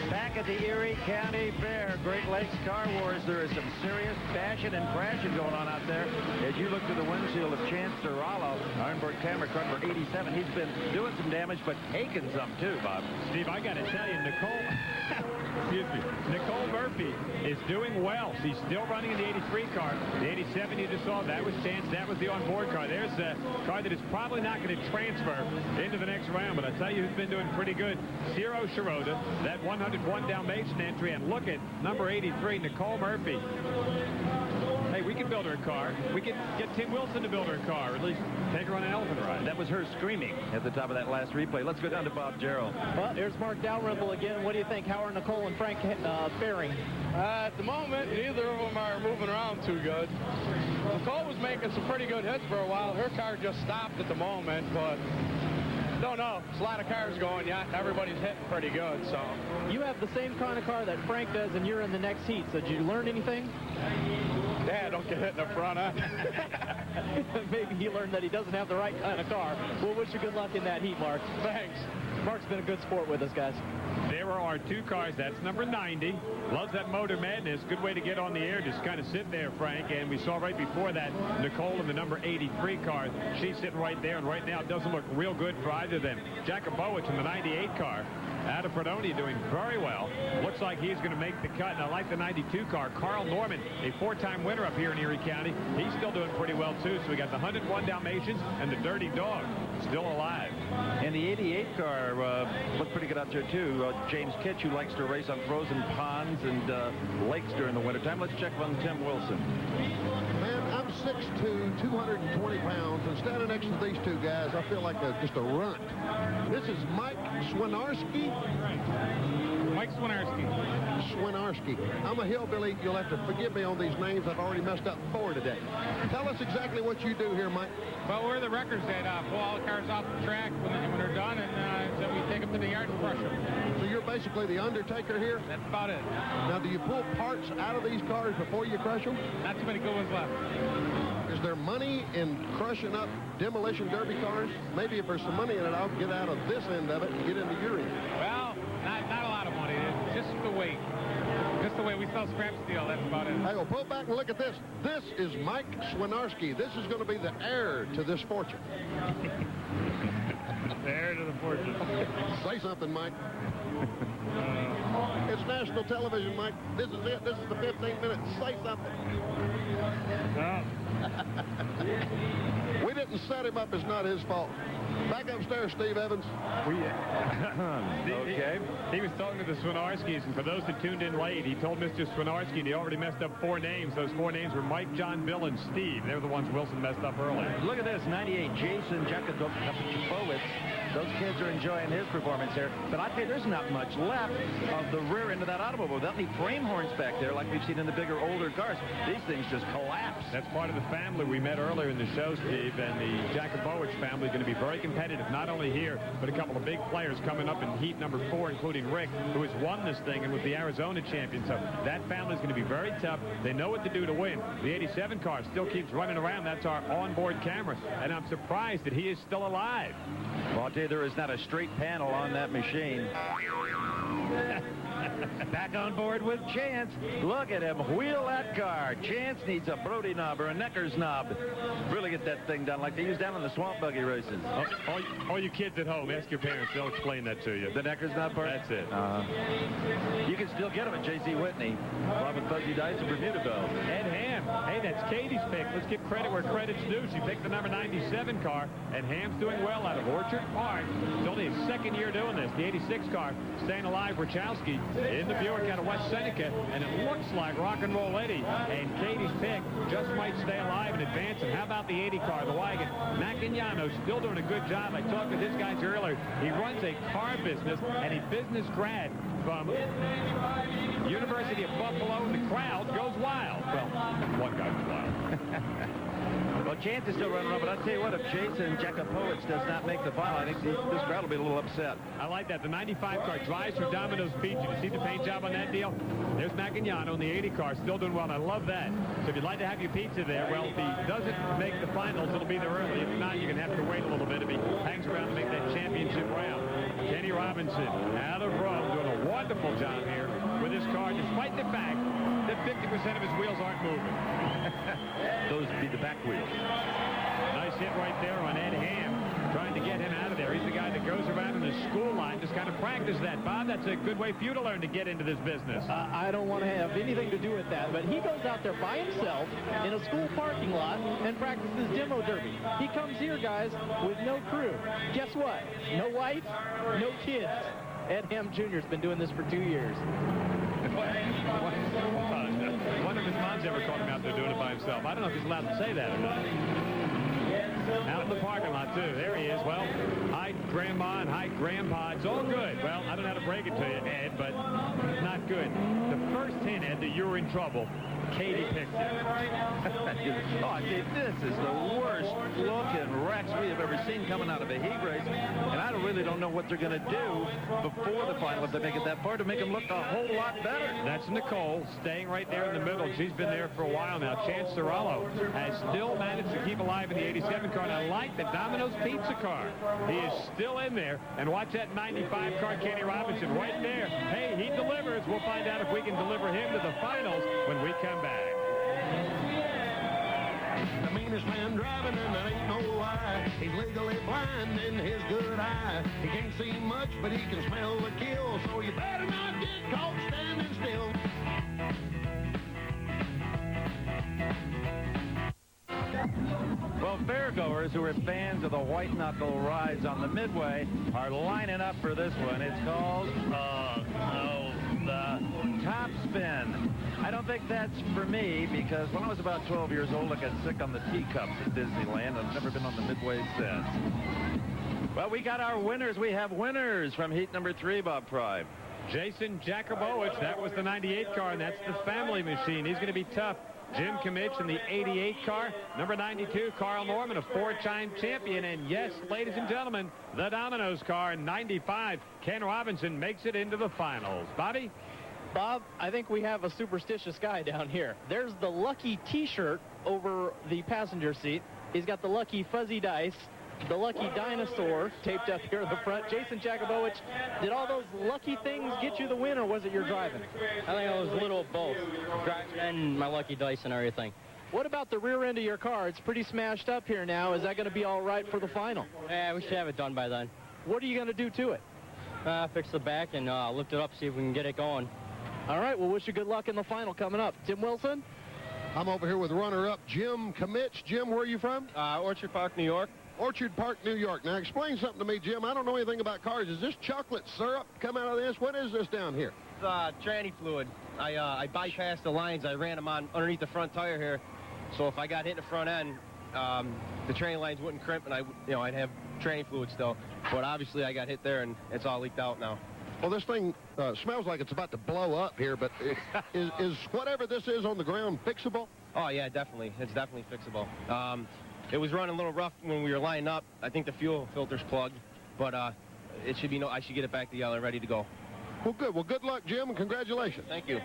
Back at the Erie County Fair, Great Lakes Car Wars, there is some serious bashing and crashing going on out there. As you look through the windshield of Chance Durallo, onboard camera car number 87, he's been doing some damage, but taking some too, Bob. Steve, I got to tell you, Nicole Murphy is doing well. She's still running in the 83 car. The 87 you just saw, that was Chance. That was the onboard car. There's a car that is probably not going to transfer into the next round, but I tell you who's been doing pretty good. Ciro Shiroda, that 101 Dalmatian entry, and look at number 83, Nicole Murphy. Hey, we can build her a car. We can get Tim Wilson to build her a car, or at least take her on an elephant ride. That was her screaming at the top of that last replay. Let's go down to Bob Gerald. Well, there's Mark Dalrymple again. What do you think? How are Nicole and Frank faring? At the moment, neither of them are moving around too good. Nicole was making some pretty good hits for a while. Her car just stopped at the moment, but don't know. There's a lot of cars going yet. Everybody's hitting pretty good, so. You have the same kind of car that Frank does, and you're in the next heat. So did you learn anything? Yeah, don't get hit in the front, huh? Maybe he learned that he doesn't have the right kind of car. We'll wish you good luck in that heat, Mark. Thanks. Mark's been a good sport with us, guys. There are two cars. That's number 90. Loves that Motor Madness. Good way to get on the air. Just kind of sit there, Frank. And we saw right before that Nicole in the number 83 car. She's sitting right there. And right now it doesn't look real good for either of them. Jakubowicz in the 98 car. Out of Fredonia doing very well. Looks like he's going to make the cut. And I like the 92 car. Carl Norman, a four-time winner up here in Erie County. He's still doing pretty well, too. So we got the 101 Dalmatians and the Dirty Dog still alive. And the 88 car looked pretty good out there, too. James Kitch, who likes to race on frozen ponds and lakes during the wintertime. Let's check on Tim Wilson. Man, I'm 6'2", 220 pounds, and standing next to these two guys, I feel like just a runt. This is Mike Swinarski. Mike Swinarski. Swinarski. I'm a hillbilly. You'll have to forgive me on these names. I've already messed up 4 today. Tell us exactly what you do here, Mike. Well, we're the wreckers that pull all the cars off the track when they're done, and then we take them to the yard and crush them. So you're basically the undertaker here? That's about it. Now, do you pull parts out of these cars before you crush them? Not too many good ones left. Is there money in crushing up demolition derby cars? Maybe if there's some money in it, I'll get out of this end of it and get into your end. Well, not a lot of money. Just the weight. Just the way we sell scrap steel, that's about it. Hey, well, pull back and look at this. This is Mike Swinarski. This is going to be the heir to this fortune. The heir to the fortune. Say something, Mike. It's national television, Mike. This is it. This is the 15 minutes. Say something. We didn't set him up. It's not his fault. Back upstairs, Steve Evans. Okay. He was talking to the Swinarskis, and for those that tuned in late, he told Mr. Swinarski, and he already messed up 4 names. Those 4 names were Mike, John, Bill, and Steve. They were the ones Wilson messed up earlier. Look at this, 98 Jason Jakubowicz. Those kids are enjoying his performance there. But I tell you, there's not much left of the rear end of that automobile. They'll need frame horns back there like we've seen in the bigger, older cars. These things just collapse. That's part of the family we met earlier in the show, Steve, and the Jakubowicz family is going to be very competitive, not only here, but a couple of big players coming up in heat number 4, including Rick, who has won this thing and was the Arizona champion. So that family is going to be very tough. They know what to do to win. The 87 car still keeps running around. That's our onboard camera, and I'm surprised that he is still alive. Well, I'll tell you, there is not a straight panel on that machine. Back on board with Chance. Look at him wheel that car. Chance needs a Brody knob or a Necker's knob. Really get that thing done like they use down in the swamp buggy races. All you kids at home, ask your parents. They'll explain that to you. The Necker's knob part? That's it. You can still get them at J.C. Whitney. Bob and Fuzzy Dice and Bermudaville. Ed Ham. Hey, that's Katie's pick. Let's give credit where credit's due. She picked the number 97 car, and Ham's doing well out of Orchard Park. It's only his 2nd year doing this. The 86 car staying alive. Wachowski in the Buick out of West Seneca, and it looks like Rock and Roll Eddie and Katie's pick just might stay alive and advance. And how about the 80 car, the wagon? Macagnano still doing a good job. I talked to this guy earlier. He runs a car business, and a business grad from University of Buffalo, and the crowd goes wild. Well, one guy was wild. Well, Chance is still running around, but I'll tell you what, if Jason Jakubowicz does not make the final, I think this crowd will be a little upset. I like that. The 95 car drives for Domino's Pizza. You see the paint job on that deal? There's Macagnano in the 80 car, still doing well, and I love that. So if you'd like to have your pizza there, well, if he doesn't make the finals, it'll be there early. If not, you're going to have to wait a little bit if he hangs around to make that championship round. Kenny Robinson out of Rome doing a wonderful job here with his car, despite the fact that 50% of his wheels aren't moving. Those would be the back wheels. Nice hit right there on Ed Ham, trying to get him out of there. He's the guy that goes around in the school line, just kind of practice that. Bob, that's a good way for you to learn to get into this business. I don't want to have anything to do with that, but he goes out there by himself in a school parking lot and practices demo derby. He comes here, guys, with no crew. Guess what? No wife, no kids. Ed Ham Jr. has been doing this for 2 years. One of his moms ever caught him out there doing it by himself. I don't know if he's allowed to say that or not. Out in the parking lot, too. There he is. Well, hi, Grandma, and hi, Grandpa. It's all good. Well, I don't know how to break it to you, Ed, but not good. The first hint, Ed, that you were in trouble, Katie picked it. Oh, this is the worst looking wrecks we have ever seen coming out of a heat race. And I really don't know what they're going to do before the final, if they make it that far, to make them look a whole lot better. That's Nicole staying right there in the middle. She's been there for a while now. Chance Cirello has still managed to keep alive in the 87 car. And I like the Domino's Pizza car. He is still in there. And watch that 95 car, Kenny Robinson, right there. Hey, he delivers. We'll find out if we can deliver him to the finals when we come back. The meanest man driving, and that ain't no lie. He's legally blind in his good eye. He can't see much, but he can smell the kill. So you better not get caught standing still. Well, fairgoers who are fans of the white knuckle rides on the Midway are lining up for this one. It's called the Top Spin. I don't think that's for me, because when I was about 12 years old, I got sick on the teacups at Disneyland. I've never been on the Midway since. Well, we got our winners. We have winners from heat number 3, Bob Pry. Jason Jakubowicz, that was the 98 car, and that's the family machine. He's going to be tough. Jim Kimmich in the 88 car. Number 92, Carl Norman, a 4-time champion. And yes, ladies and gentlemen, the Domino's car in 95. Ken Robinson makes it into the finals. Bobby? Bob, I think we have a superstitious guy down here. There's the lucky T-shirt over the passenger seat. He's got the lucky fuzzy dice, the lucky dinosaur taped up here in the front. Jason Jakubowicz, did all those lucky things get you the win, or was it your driving? I think it was a little of both. Driving and my lucky dice and everything. What about the rear end of your car? It's pretty smashed up here now. Is that going to be all right for the final? Yeah, we should have it done by then. What are you going to do to it? Fix the back and lift it up, see if we can get it going. All right, well, wish you good luck in the final coming up. Tim Wilson? I'm over here with runner-up Jim Kimmich. Jim, where are you from? Orchard Park, New York. Orchard Park, New York. Now, explain something to me, Jim. I don't know anything about cars. Is this chocolate syrup come out of this? What is this down here? Tranny fluid. I bypassed the lines. I ran them on underneath the front tire here. So if I got hit in the front end, the tranny lines wouldn't crimp, and I'd have tranny fluid still. But obviously, I got hit there, and it's all leaked out now. Well, this thing smells like it's about to blow up here, but is whatever this is on the ground fixable? Oh, yeah, definitely. It's definitely fixable. It was running a little rough when we were lining up. I think the fuel filter's plugged, but it should be I should get it back together and ready to go. Well, good. Well, good luck, Jim, and congratulations. Thank you.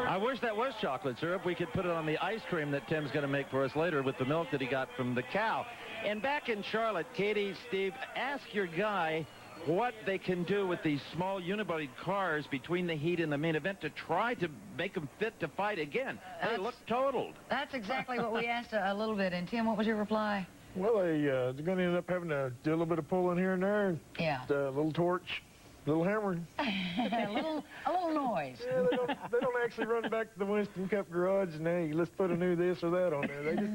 I wish that was chocolate syrup. We could put it on the ice cream that Tim's going to make for us later with the milk that he got from the cow. And back in Charlotte, Katie, Steve, ask your guy what they can do with these small unibodied cars between the heat and the main event to try to make them fit to fight again. They look totaled. That's exactly what we asked a little bit. And Tim, what was your reply? Well, they're going to end up having to do a little bit of pulling here and there. Yeah. A little torch, a little hammering. a little noise. Yeah, they don't actually run back to the Winston Cup garage and, hey, let's put a new this or that on there. They just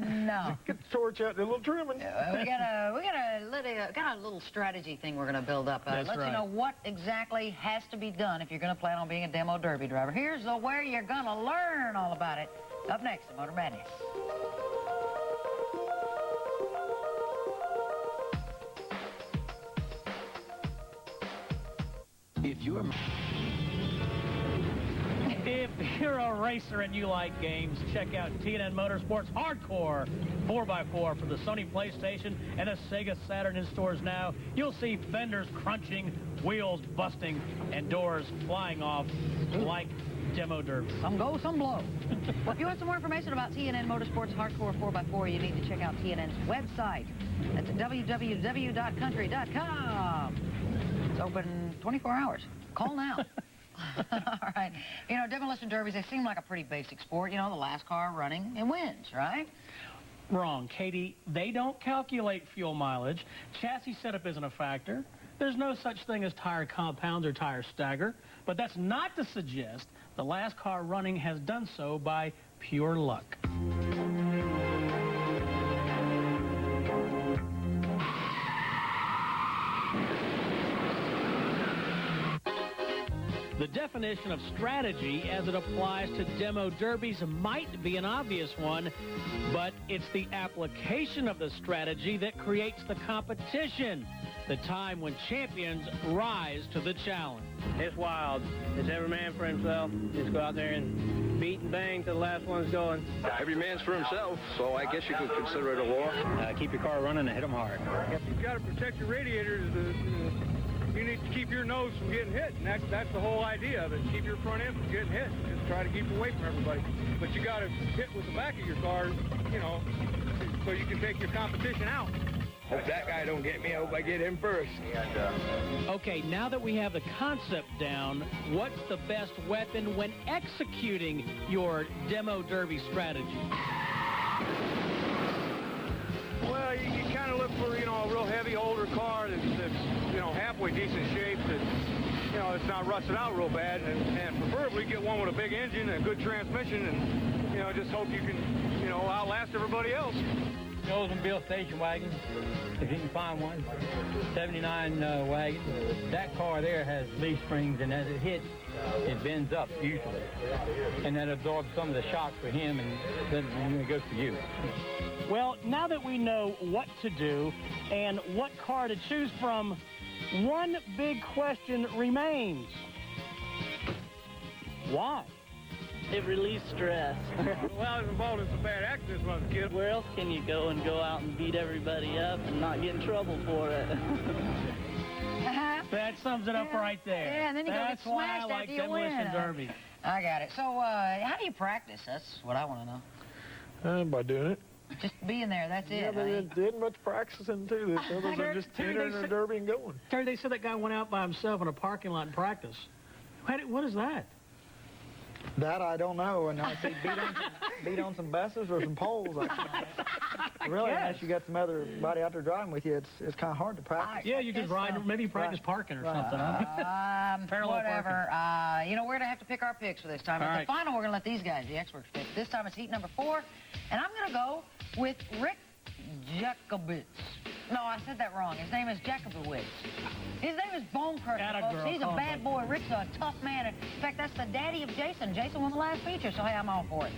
get the torch out and a little trimming. We got a little strategy thing we're going to build up. That's let right. you know what exactly has to be done if you're going to plan on being a demo derby driver. Here's where you're going to learn all about it. Up next, in Motor Madness. If you're a racer and you like games, check out TNN Motorsports Hardcore 4x4 for the Sony PlayStation and the Sega Saturn in stores now. You'll see fenders crunching, wheels busting, and doors flying off like demo derby. Some go, some blow. Well, if you want some more information about TNN Motorsports Hardcore 4x4, you need to check out TNN's website. That's www.country.com. It's open 24 hours. Call now. All right. You know, demolition derbies, they seem like a pretty basic sport. You know, the last car running, it wins, right? Wrong, Katie. They don't calculate fuel mileage. Chassis setup isn't a factor. There's no such thing as tire compounds or tire stagger. But that's not to suggest the last car running has done so by pure luck. The definition of strategy as it applies to demo derbies might be an obvious one, but it's the application of the strategy that creates the competition, the time when champions rise to the challenge. It's wild. It's every man for himself. Just go out there and beat and bang till the last one's going. Every man's for himself, so I guess you could consider it a war. Keep your car running and hit them hard. You've got to protect your radiators. You need to keep your nose from getting hit, and that's the whole idea of it. Keep your front end from getting hit. Just try to keep away from everybody. But you got to hit with the back of your car, you know, so you can take your competition out. Hope that guy don't get me. I hope I get him first. Okay, now that we have the concept down, what's the best weapon when executing your demo derby strategy? Well, you kind of look for, you know, a real heavy, older car that's you know, halfway decent shape, that, you know, it's not rusted out real bad, and preferably get one with a big engine and a good transmission, and, you know, just hope you can, you know, outlast everybody else. Oldsmobile station wagon, if you can find one. 79 wagon. That car there has leaf springs, and as it hits, it bends up usually. And that absorbs some of the shock for him, and then it goes for you. Well, now that we know what to do and what car to choose from, one big question remains. Why? It relieves stress. Well, I was involved in some bad accidents when I was a kid. Where else can you go out and beat everybody up and not get in trouble for it? That sums it up right there. Yeah, and then you go get smashed after you win. Demolition Derby. I got it. So, how do you practice? That's what I want to know. By doing it. Just being there, that's it. Yeah, but it didn't much practicing, too. Other than just entering the derby and going. Terry, they said that guy went out by himself in a parking lot and practiced. What is that? That I don't know, and I think beat on some buses or some poles. Really, unless you got some other body out there driving with you, it's kind of hard to practice. Yeah, you could ride, maybe practice parking or something. Whatever. You know, we're going to have to pick our picks for this time. At the final, we're going to let these guys, the experts, pick. This time it's heat number 4, and I'm going to go with Rick Jacobitz. No, I said that wrong. His name is Jacobowitz. His name is Bone Crusher, folks. He's a bad boy. Rick's a tough man. In fact, that's the daddy of Jason. Jason won the last feature, so hey, I'm all for it.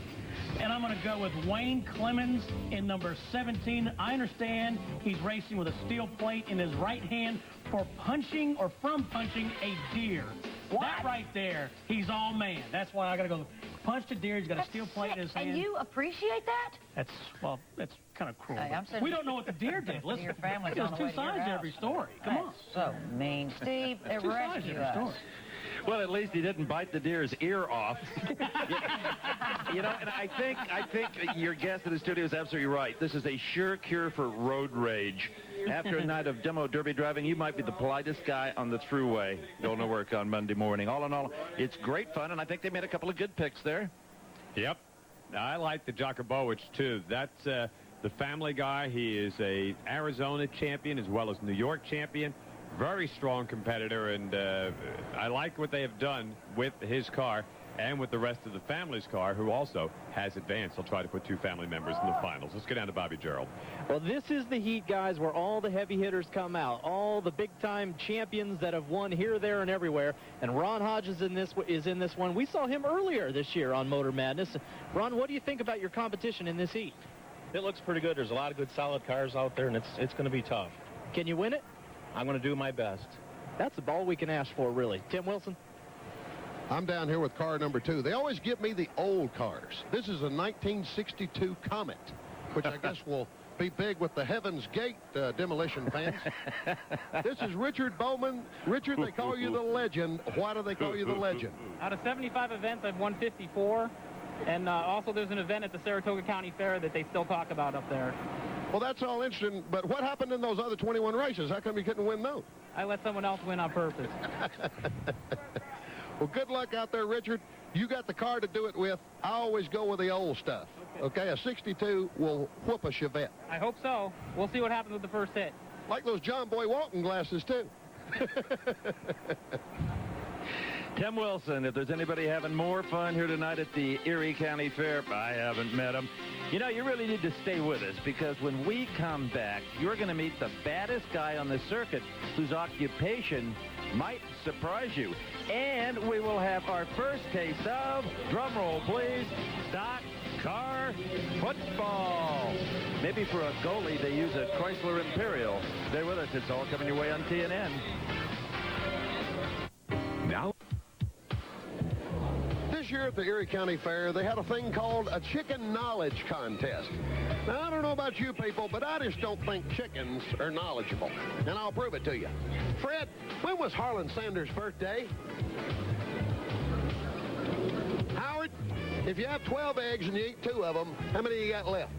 And I'm going to go with Wayne Clemens in number 17. I understand he's racing with a steel plate in his right hand for punching or from punching a deer. What? That right there, he's all man. That's why I got to go punch the deer. He's got a steel plate in his hand. And you appreciate that? That's kind of cruel. Hey, we don't know what the deer did. Listen, your family's there's on the two way to your sides to house. every story. Come on. So mean. Steve, rescue us. Well, at least he didn't bite the deer's ear off. You know, and I think your guest in the studio is absolutely right. This is a sure cure for road rage. After a night of demo derby driving, you might be the politest guy on the thruway going to work on Monday morning. All in all, it's great fun, and I think they made a couple of good picks there. Yep. I like the Jacobowicz, too. That's the family guy. He is a Arizona champion as well as New York champion. Very strong competitor, and I like what they have done with his car and with the rest of the family's car, who also has advanced. They'll try to put 2 family members in the finals. Let's go down to Bobby Gerald. Well, this is the heat, guys, where all the heavy hitters come out, all the big-time champions that have won here, there, and everywhere. And Ron Hodges is in this one. We saw him earlier this year on Motor Madness. Ron, what do you think about your competition in this heat? It looks pretty good. There's a lot of good, solid cars out there, and it's going to be tough. Can you win it? I'm going to do my best. That's all we can ask for, really. Tim Wilson? I'm down here with car number 2. They always give me the old cars. This is a 1962 Comet, which I guess will be big with the Heaven's Gate demolition fans. This is Richard Bowman. Richard, they call you the legend. Why do they call you the legend? Out of 75 events, I've won 54. And also there's an event at the Saratoga County Fair that they still talk about up there. Well, that's all interesting, but what happened in those other 21 races? How come you couldn't win those? I let someone else win on purpose. Well, good luck out there, Richard. You got the car to do it with. I always go with the old stuff. Okay, a 62 will whoop a Chevette. I hope so. We'll see what happens with the first hit. Like those John Boy Walton glasses, too. Tim Wilson, if there's anybody having more fun here tonight at the Erie County Fair, I haven't met him. You know, you really need to stay with us, because when we come back, you're going to meet the baddest guy on the circuit whose occupation might surprise you. And we will have our first taste of, drum roll please, stock car football. Maybe for a goalie they use a Chrysler Imperial. Stay with us. It's all coming your way on TNN. Now, this year at the Erie County Fair, they had a thing called a chicken knowledge contest. Now, I don't know about you people, but I just don't think chickens are knowledgeable. And I'll prove it to you. Fred, when was Harlan Sanders' birthday? Howard, if you have 12 eggs and you eat 2 of them, how many you got left?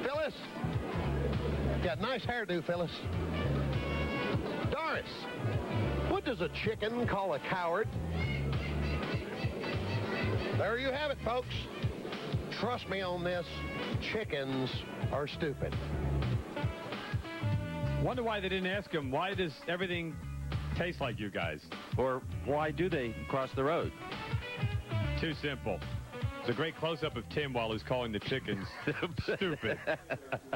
Phyllis? Got nice hairdo, Phyllis. Doris, what does a chicken call a coward? There you have it, folks. Trust me on this. Chickens are stupid. Wonder why they didn't ask him, why does everything taste like you guys? Or why do they cross the road? Too simple. It's a great close-up of Tim while he's calling the chickens stupid.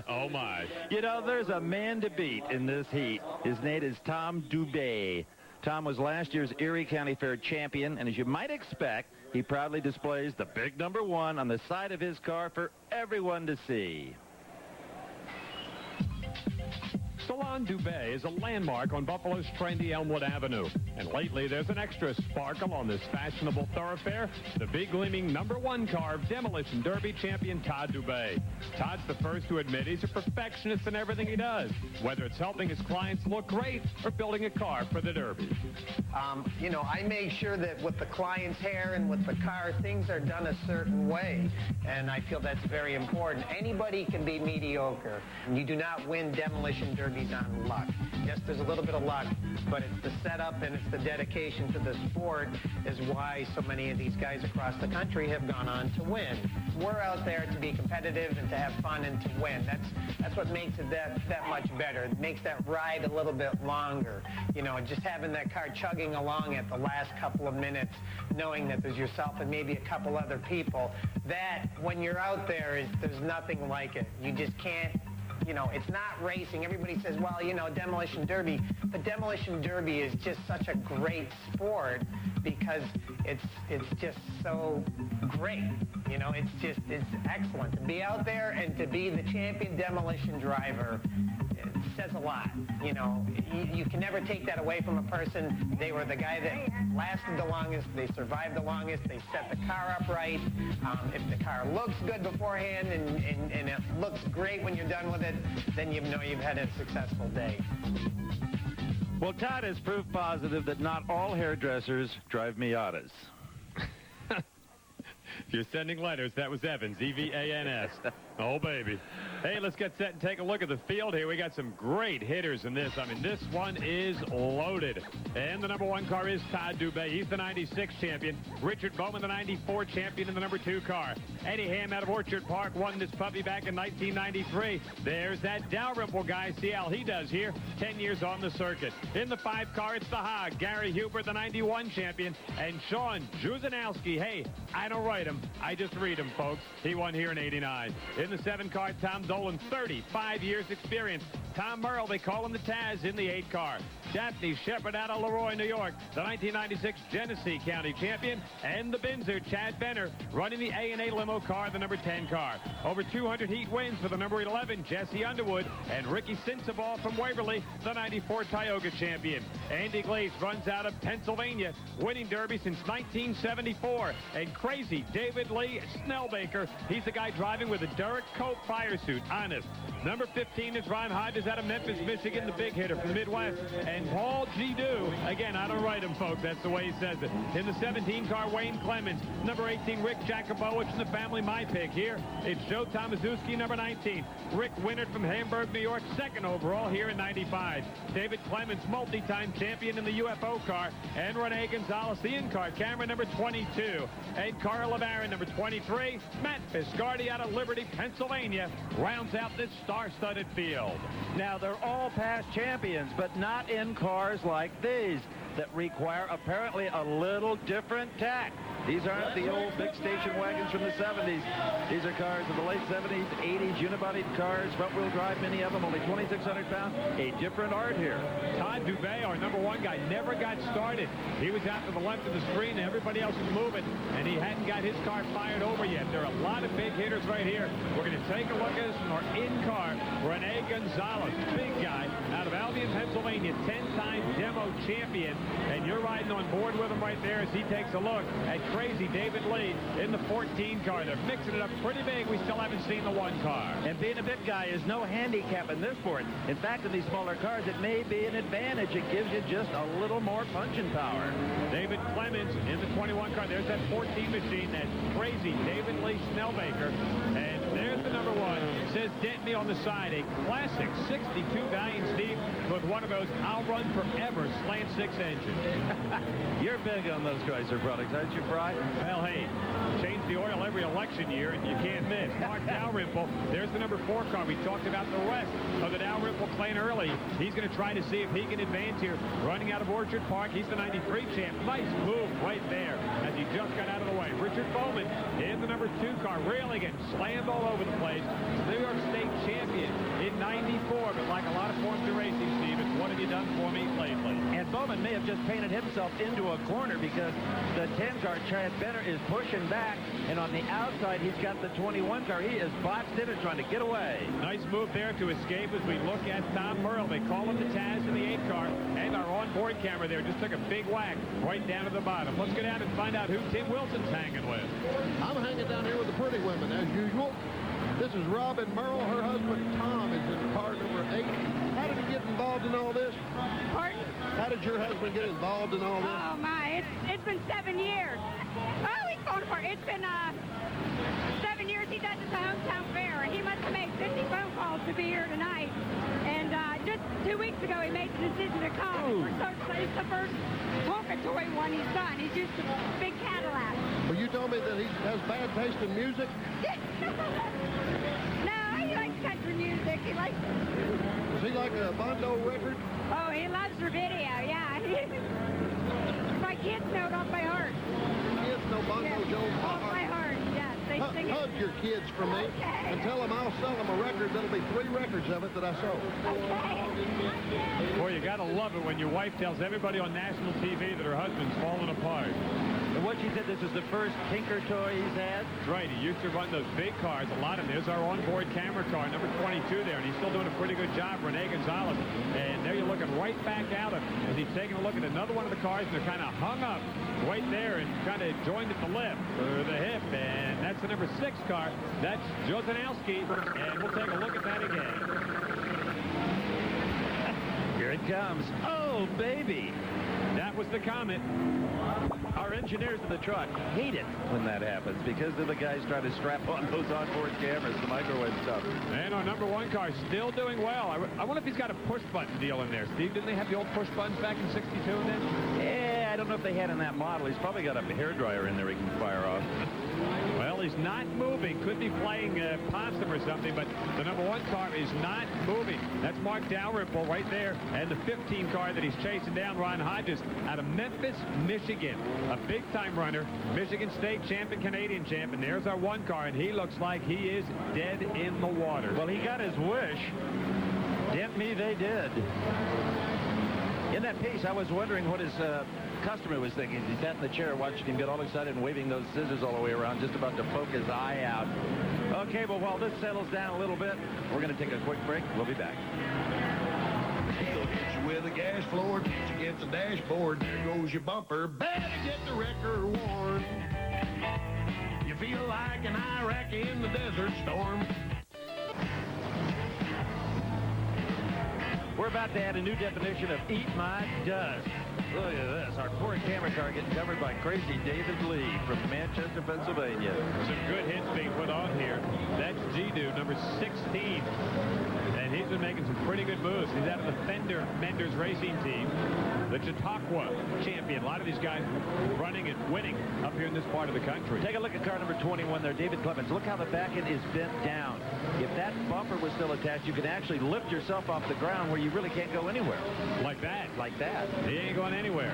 Oh, my. You know, there's a man to beat in this heat. His name is Tom Dubé. Tom was last year's Erie County Fair champion, and as you might expect, he proudly displays the big number 1 on the side of his car for everyone to see. Salon Dubé is a landmark on Buffalo's trendy Elmwood Avenue. And lately, there's an extra sparkle on this fashionable thoroughfare. The big gleaming number 1 car of Demolition Derby champion Todd Dubé. Todd's the first to admit he's a perfectionist in everything he does, whether it's helping his clients look great or building a car for the Derby. You know, I make sure that with the client's hair and with the car, things are done a certain way. And I feel that's very important. Anybody can be mediocre. You do not win Demolition Derby on luck. Yes, there's a little bit of luck, but it's the setup and it's the dedication to the sport is why so many of these guys across the country have gone on to win. We're out there to be competitive and to have fun and to win. That's what makes it that much better. It makes that ride a little bit longer. You know, just having that car chugging along at the last couple of minutes, knowing that there's yourself and maybe a couple other people, that when you're out there, there's nothing like it. You just can't. You know, it's not racing. Everybody says, well, you know, Demolition Derby. But Demolition Derby is just such a great sport because it's just so great. You know, it's excellent. To be out there and to be the champion demolition driver, it says a lot. You know, you can never take that away from a person. They were the guy that lasted the longest. They survived the longest. They set the car up right. If the car looks good beforehand and it looks great when you're done with it, then you know you've had a successful day. Well, Todd has proof positive that not all hairdressers drive Miatas. If you're sending letters, that was Evans, E-V-A-N-S. Oh, baby. Hey, let's get set and take a look at the field here. We got some great hitters in this. I mean, this one is loaded. And the number 1 car is Todd Dubé. He's the 96 champion. Richard Bowman, the 94 champion in the number 2 car. Eddie Ham out of Orchard Park won this puppy back in 1993. There's that Dalrymple guy. See how he does here. 10 years on the circuit. In the 5 car, it's the Hog. Gary Hubert, the 91 champion. And Sean Juzanowski. Hey, I don't write him. I just read him, folks. He won here in 89. In the 7 car, Tom Dolan, 35 years experience. Tom Merle, they call him the Taz, in the 8 car. Daphne Shepard out of Leroy, New York, the 1996 Genesee County champion. And the Binzer, Chad Benner, running the A&A limo car, the number 10 car. Over 200 heat wins for the number 11, Jesse Underwood. And Ricky Sensabaugh from Waverly, the 94 Tioga champion. Andy Glaze runs out of Pennsylvania, winning Derby since 1974. And crazy David Lee Snellbaker, he's the guy driving with a Derek Cope fire suit. Honest. Number 15 is Ron Hodges is out of Memphis, Michigan, the big hitter from the Midwest. And Paul G. Dew, again, I don't write him, folks. That's the way he says it. In the 17 car, Wayne Clemens. Number 18, Rick Jakubowicz from the family, my pick. Here, it's Joe Tomaszewski, number 19. Rick Winnard from Hamburg, New York, second overall here in 95. David Clemens, multi-time champion in the UFO car. And Rene Gonzalez, the in-car camera, number 22. And Carl LeBaron, number 23. Matt Biscardi out of Liberty, Pennsylvania, rounds out this star-studded field. Now, they're all past champions, but not in cars like these that require apparently a little different tack. These aren't the old big station wagons from the 70s. These are cars of the late 70s, 80s, unibodied cars, front-wheel drive, many of them, only 2,600 pounds. A different art here. Todd Dubé, our number one guy, never got started. He was out to the left of the screen, and everybody else was moving, and he hadn't got his car fired over yet. There are a lot of big hitters right here. We're going to take a look at this from our in-car, Rene Gonzalez, big guy, out of Albion, Pennsylvania, 10-time demo champion, and you're riding on board with him right there as he takes a look at crazy David Lee in the 14 car. They're mixing it up pretty big. We still haven't seen the one car. And being a big guy is no handicap in this sport. In fact, in these smaller cars, it may be an advantage. It gives you just a little more punching power. David Clemens in the 21 car. There's that 14 machine, that crazy David Lee Snellbaker. And there's the number one. It says Dentney on the side. A classic 62 Valiant Steve with one of those I'll Run Forever slant 6 engine. You're big on those Chrysler products, aren't you, Fry? Well, hey, change the oil every election year, and you can't miss. Mark Dalrymple, there's the number 4 car. We talked about the rest of the Dalrymple clan early. He's going to try to see if he can advance here. Running out of Orchard Park, he's the 93 champ. Nice move right there as he just got out of the way. Richard Bowman in the number 2 car, really getting slammed all over the place. New York State champion in 94, but like a lot of Forms of racing, Steve, it's what have you done for me lately? And Bowman may have just painted himself into a corner because the 10 car, Chad Benner, is pushing back, and on the outside, he's got the 21 car. He is boxed in and trying to get away. Nice move there to escape as we look at Tom Merle. They call him the Taz in the 8 car, and our onboard camera there just took a big whack right down to the bottom. Let's go down and find out who Tim Wilson's hanging with. I'm hanging down here with the pretty women, as usual. This is Robin Merle. Her husband, Tom, is in car number 8. How did he get involved in all this? Pardon? How did your husband get involved in all this? Oh, my. It's been 7 years. Oh, he's going apart. It's been 7 years he does his hometown fair, and he must have made 50 phone calls to be here tonight. And just 2 weeks ago, he made the decision to come. It's the first Tonka toy one he's done. He's used to big Cadillac. Well, you told me that he has bad taste in music? No, he likes country music. He likes... Does he like a Bondo record? Oh, he loves her video, yeah. My kids know it off by heart. Kids know Bondo Jones off by heart, yes. They sing Hug it. your kids for me and tell them I'll sell them a record. That'll be 3 records of it that I sold. Boy, you got to love it when your wife tells everybody on national TV that her husband's falling apart. And what she said, this is the first Tinker toy he's had? That's right. He used to run those big cars, a lot of them. There's our onboard camera car, number 22 there, and he's still doing a pretty good job, Rene Gonzalez. And there you're looking right back at him as he's taking a look at another one of the cars, and they're kind of hung up right there and kind of joined at the lip or the hip. And that's the number 6 car. That's Joe Zanowski, and we'll take a look at that again. Here it comes. Oh, baby. That was the Comet. Our engineers in the truck hate it when that happens because of the guys trying to strap on those onboard cameras, the microwave stuff. And our number 1 car still doing well. I wonder if he's got a push button deal in there. Steve, didn't they have the old push buttons back in 62 and then? Yeah, I don't know if they had in that model. He's probably got a hairdryer in there he can fire off. Well, he's not moving. Could be playing possum or something, but the number 1 car is not moving. That's Mark Dalrymple right there. And the 15 car that he's chasing down, Ron Hodges, out of Memphis, Michigan. A big-time runner, Michigan State champion, Canadian champion. There's our 1 car, and he looks like he is dead in the water. Well, he got his wish. Dent me, they did. In that piece, I was wondering what his customer was thinking. He sat in the chair watching him get all excited and waving those scissors all the way around, just about to poke his eye out. Okay, well, while this settles down a little bit, we're going to take a quick break. We'll be back. Tail hits you with a gas floor, hits against the dashboard. There goes your bumper. Better get the wrecker warned. You feel like an Iraqi in the desert storm. We're about to add a new definition of eat my dust. Look at this. Our poor camera car getting covered by crazy David Lee from Manchester, Pennsylvania. Some good hits being put on here. That's G-Dude, number 16. And he's been making some pretty good moves. He's out of the Fender Menders Racing Team, the Chautauqua champion. A lot of these guys running and winning up here in this part of the country. Take a look at car number 21 there, David Clemens. Look how the back end is bent down. If that bumper was still attached, you can actually lift yourself off the ground where you really can't go anywhere. Like that. Like that. He ain't going anywhere.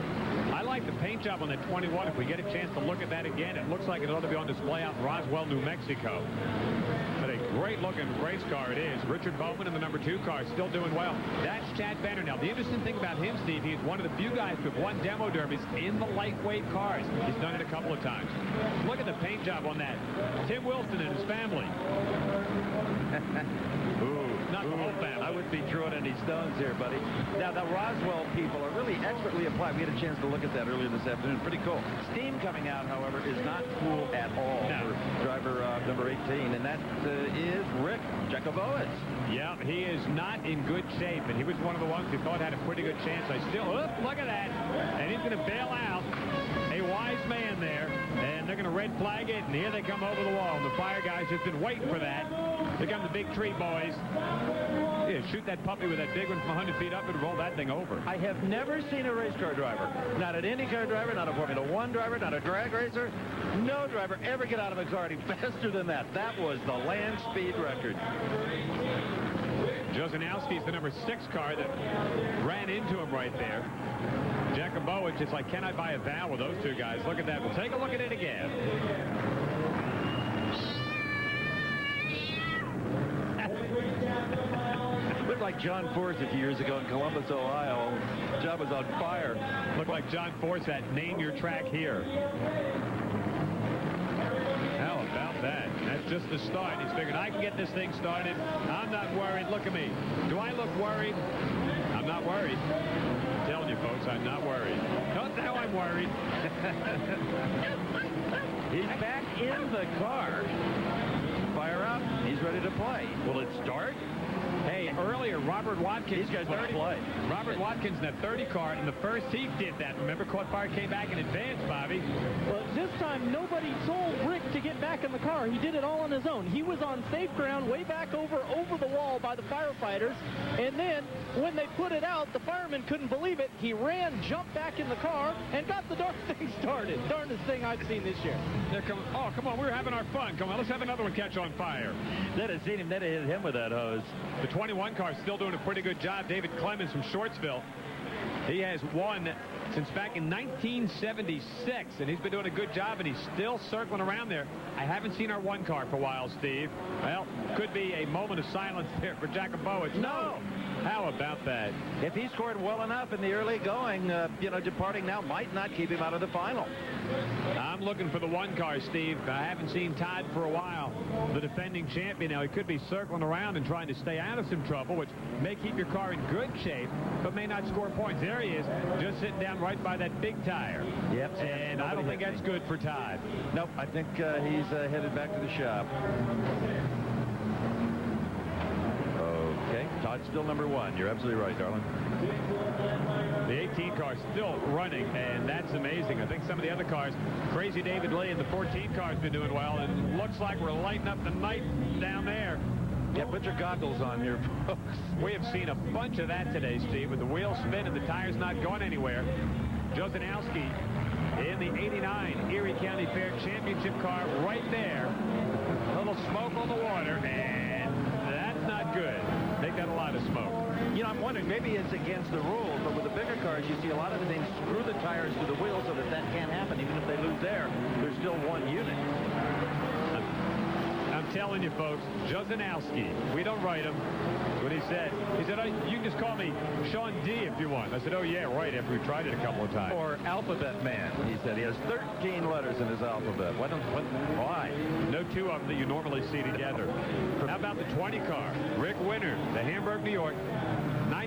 I like the paint job on that 21. If we get a chance to look at that again, it looks like it ought to be on display out in Roswell, New Mexico. But a great-looking race car it is. Richard Bowman in the number 2 car still doing well. That's Chad Banner. Now, the interesting thing about him, Steve, he's one of the few guys who have won demo derbies in the lightweight cars. He's done it a couple of times. Look at the paint job on that. Tim Wilson and his family. Not the whole family. I wouldn't be throwing any stones here, buddy. Now, the Roswell people are really expertly applied. We had a chance to look at that earlier this afternoon. Pretty cool. Steam coming out, however, is not cool at all for driver number 18, and that is Rick Jacobowitz. Yeah, he is not in good shape, and he was one of the ones who thought had a pretty good chance. Look at that. And he's going to bail out. A wise man there, and they're going to red flag it, and here they come over the wall. And the fire guys have been waiting for that. Here come the big tree boys. Yeah, shoot that puppy with that big one from 100 feet up and roll that thing over. I have never seen a race car driver, not an IndyCar driver, not a Formula 1 driver, not a drag racer, no driver ever get out of a car any faster than that. That was the land speed record. Josanowski's the number 6 car that ran into him right there. Jacobowitz, it's like, can I buy a vowel with those two guys? Look at that. We'll take a look at it again. Looked like John Force a few years ago in Columbus, Ohio. Job was on fire. Looked like John Force at Name Your Track Here. How about that? That's just the start. He's figured, I can get this thing started. I'm not worried. Look at me. Do I look worried? I'm not worried. I'm telling you, folks, I'm not worried. Don't know I'm worried. He's back in the car. Fire up. He's ready to play. Will it start? Hey, earlier, Robert Watkins. These guys want to play. Robert Watkins in that 30 car, in the first heat did that. Remember, caught fire, came back in advance, Bobby. Well, this time, nobody told Rick to get back in the car. He did it all on his own. He was on safe ground way back over the wall by the firefighters. And then, when they put it out, the firemen couldn't believe it. He ran, jumped back in the car, and got the darn thing started. Darndest thing I've seen this year. Oh, come on, we were having our fun. Come on, let's have another one catch on fire. They'd have seen him, they'd have hit him with that hose. The 21 car is still doing a pretty good job. David Clemens from Shortsville. He has won since back in 1976, and he's been doing a good job, and he's still circling around there. I haven't seen our 1 car for a while, Steve. Well, could be a moment of silence there for Jacobowitz. No! How about that? If he scored well enough in the early going, departing now might not keep him out of the final. I'm looking for the 1 car, Steve. I haven't seen Todd for a while, the defending champion. Now, he could be circling around and trying to stay out of some trouble, which may keep your car in good shape, but may not score points. There he is, just sitting down right by that big tire. Yep. And I don't think that's good for Todd. Nope, I think he's headed back to the shop. Okay, Todd's still number 1. You're absolutely right, darling. The 18 car still running, and that's amazing. I think some of the other cars, Crazy David Lee and the 14 car has been doing well, and it looks like we're lighting up the night down there. Yeah, put your goggles on here, folks. We have seen a bunch of that today, Steve, with the wheels spin and the tires not going anywhere. Josanowski in the 89 Erie County Fair Championship car right there. A little smoke on the water, and that's not good. They got a lot of smoke. You know, I'm wondering, maybe it's against the rules, but with the bigger cars, you see a lot of things screw the tires to the wheels so that can't happen. Even if they lose air, there's still 1 unit. I'm telling you, folks, Josanowski, we don't write him. That's what he said. He said, oh, you can just call me Sean D if you want. I said, oh, yeah, right, after we tried it a couple of times. Or Alphabet Man, he said. He has 13 letters in his alphabet. Why? No 2 of them that you normally see together. How about the 20 car? Rick Winter, the Hamburg, New York.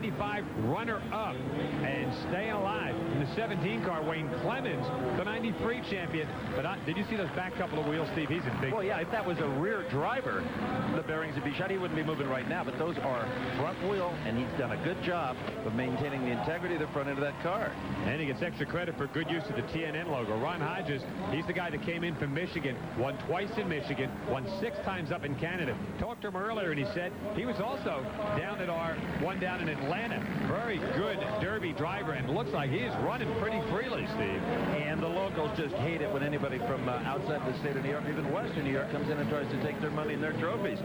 95 runner-up and staying alive. In the 17 car, Wayne Clemens, the 93 champion. But did you see those back couple of wheels, Steve? He's in big. Well, yeah, if that was a rear driver, the bearings would be shut. He wouldn't be moving right now, but those are front wheel, and he's done a good job of maintaining the integrity of the front end of that car. And he gets extra credit for good use of the TNN logo. Ron Hodges, he's the guy that came in from Michigan, won twice in Michigan, won 6 times up in Canada. Talked to him earlier, and he said he was also down at our one down in Atlanta. Very good Derby driver, and looks like he is running pretty freely, Steve. And the locals just hate it when anybody from outside the state of New York, even Western New York, comes in and tries to take their money and their trophies.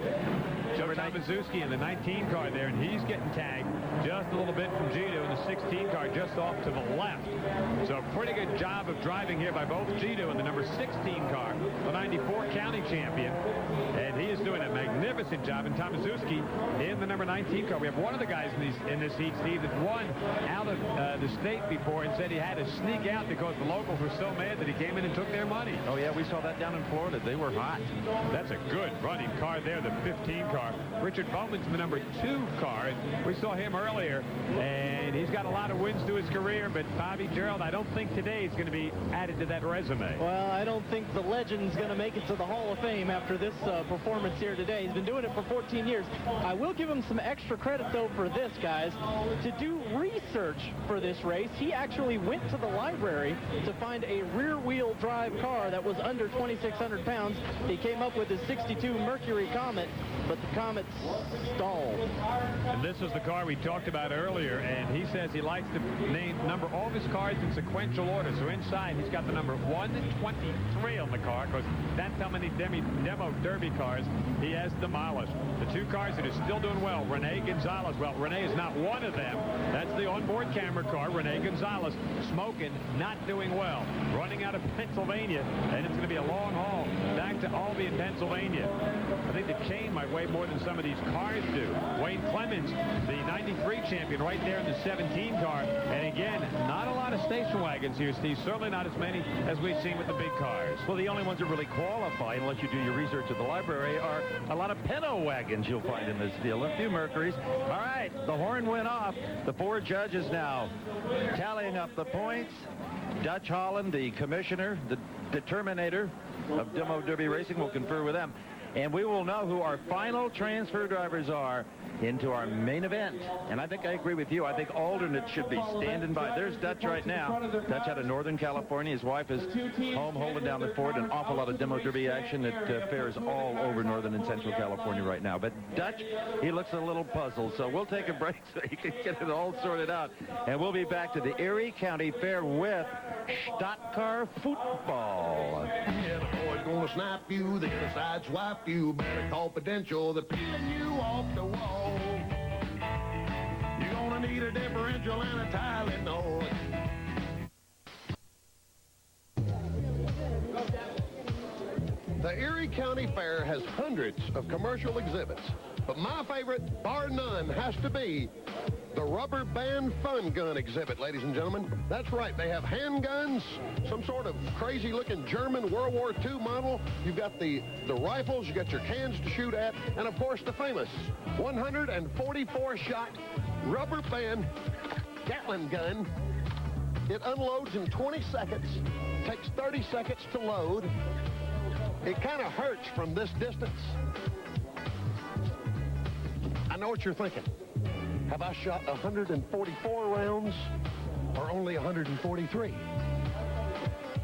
Joe Tomaszewski in the 19 car there, and he's getting tagged just a little bit from Gito in the 16 car, just off to the left. So pretty good job of driving here by both Gito and the number 16 car, the 94 county champion. And he is doing a magnificent job. And Tomaszewski in the number 19 car. We have one of the guys in this heat, Steve, that won out of the state before and said he had to sneak out because the locals were so mad that he came in and took their money. Oh, yeah, we saw that down in Florida. They were hot. That's a good running car there, the 15 car. Richard Bowman's in the number 2 car. And we saw him earlier, and he's got a lot of wins to his career, but Bobby Gerald, I don't think today is going to be added to that resume. Well, I don't think the legend's going to make it to the Hall of Fame after this performance here today. He's been doing it for 14 years. I will give him some extra credit, though, for this, guys. To do research for this race, he actually went to the library to find a rear-wheel drive car that was under 2,600 pounds. He came up with his 62 Mercury Comet, but the Comet stalled. And this is the car we talked about earlier, and he says he likes to number all of his cars in sequential order. So inside, he's got the number 123 on the car, because that's how many demo Derby cars he has demolished. The 2 cars that are still doing well, Rene Gonzalez. Well, Rene is not one of them. That's the onboard camera car, Rene Gonzalez, smoking, not doing well. Running out of Pennsylvania, and it's going to be a long haul back to Albany, Pennsylvania. I think the chain might weigh more than some of these cars do. Wayne Clemens, the 93 champion, right there in the 17 car. And again, not a lot of station wagons here, Steve. Certainly not as many as we've seen with the big cars. Well, the only ones that really qualify, unless you do your research at the library, are a lot of Pinto wagons you'll find in this deal. A few Mercuries. All right, the horn went off. The 4 judges now tallying up the points. Dutch Holland, the commissioner, the determinator of Demo Derby Racing, will confer with them. And we will know who our final transfer drivers are into our main event. And I think I agree with you. I think alternates should be standing by. There's Dutch right now. Dutch out of Northern California. His wife is home holding down the fort. An awful lot of Demo Derby action that fares all over Northern and Central California right now. But Dutch, he looks a little puzzled. So we'll take a break so he can get it all sorted out. And we'll be back to the Erie County Fair with stock car football. Yeah, the boy's gonna snipe you, they're gonna sideswipe you, better confidential, they're peeling you off the wall. You're gonna need a differential and a Tylenol. The Erie County Fair has hundreds of commercial exhibits, but my favorite, bar none, has to be the rubber band fun gun exhibit, ladies and gentlemen. That's right, they have handguns, some sort of crazy-looking German World War II model. You've got the rifles, you got your cans to shoot at, and of course the famous 144-shot rubber band Gatling gun. It unloads in 20 seconds, takes 30 seconds to load. It kind of hurts from this distance. I know what you're thinking. Have I shot 144 rounds or only 143?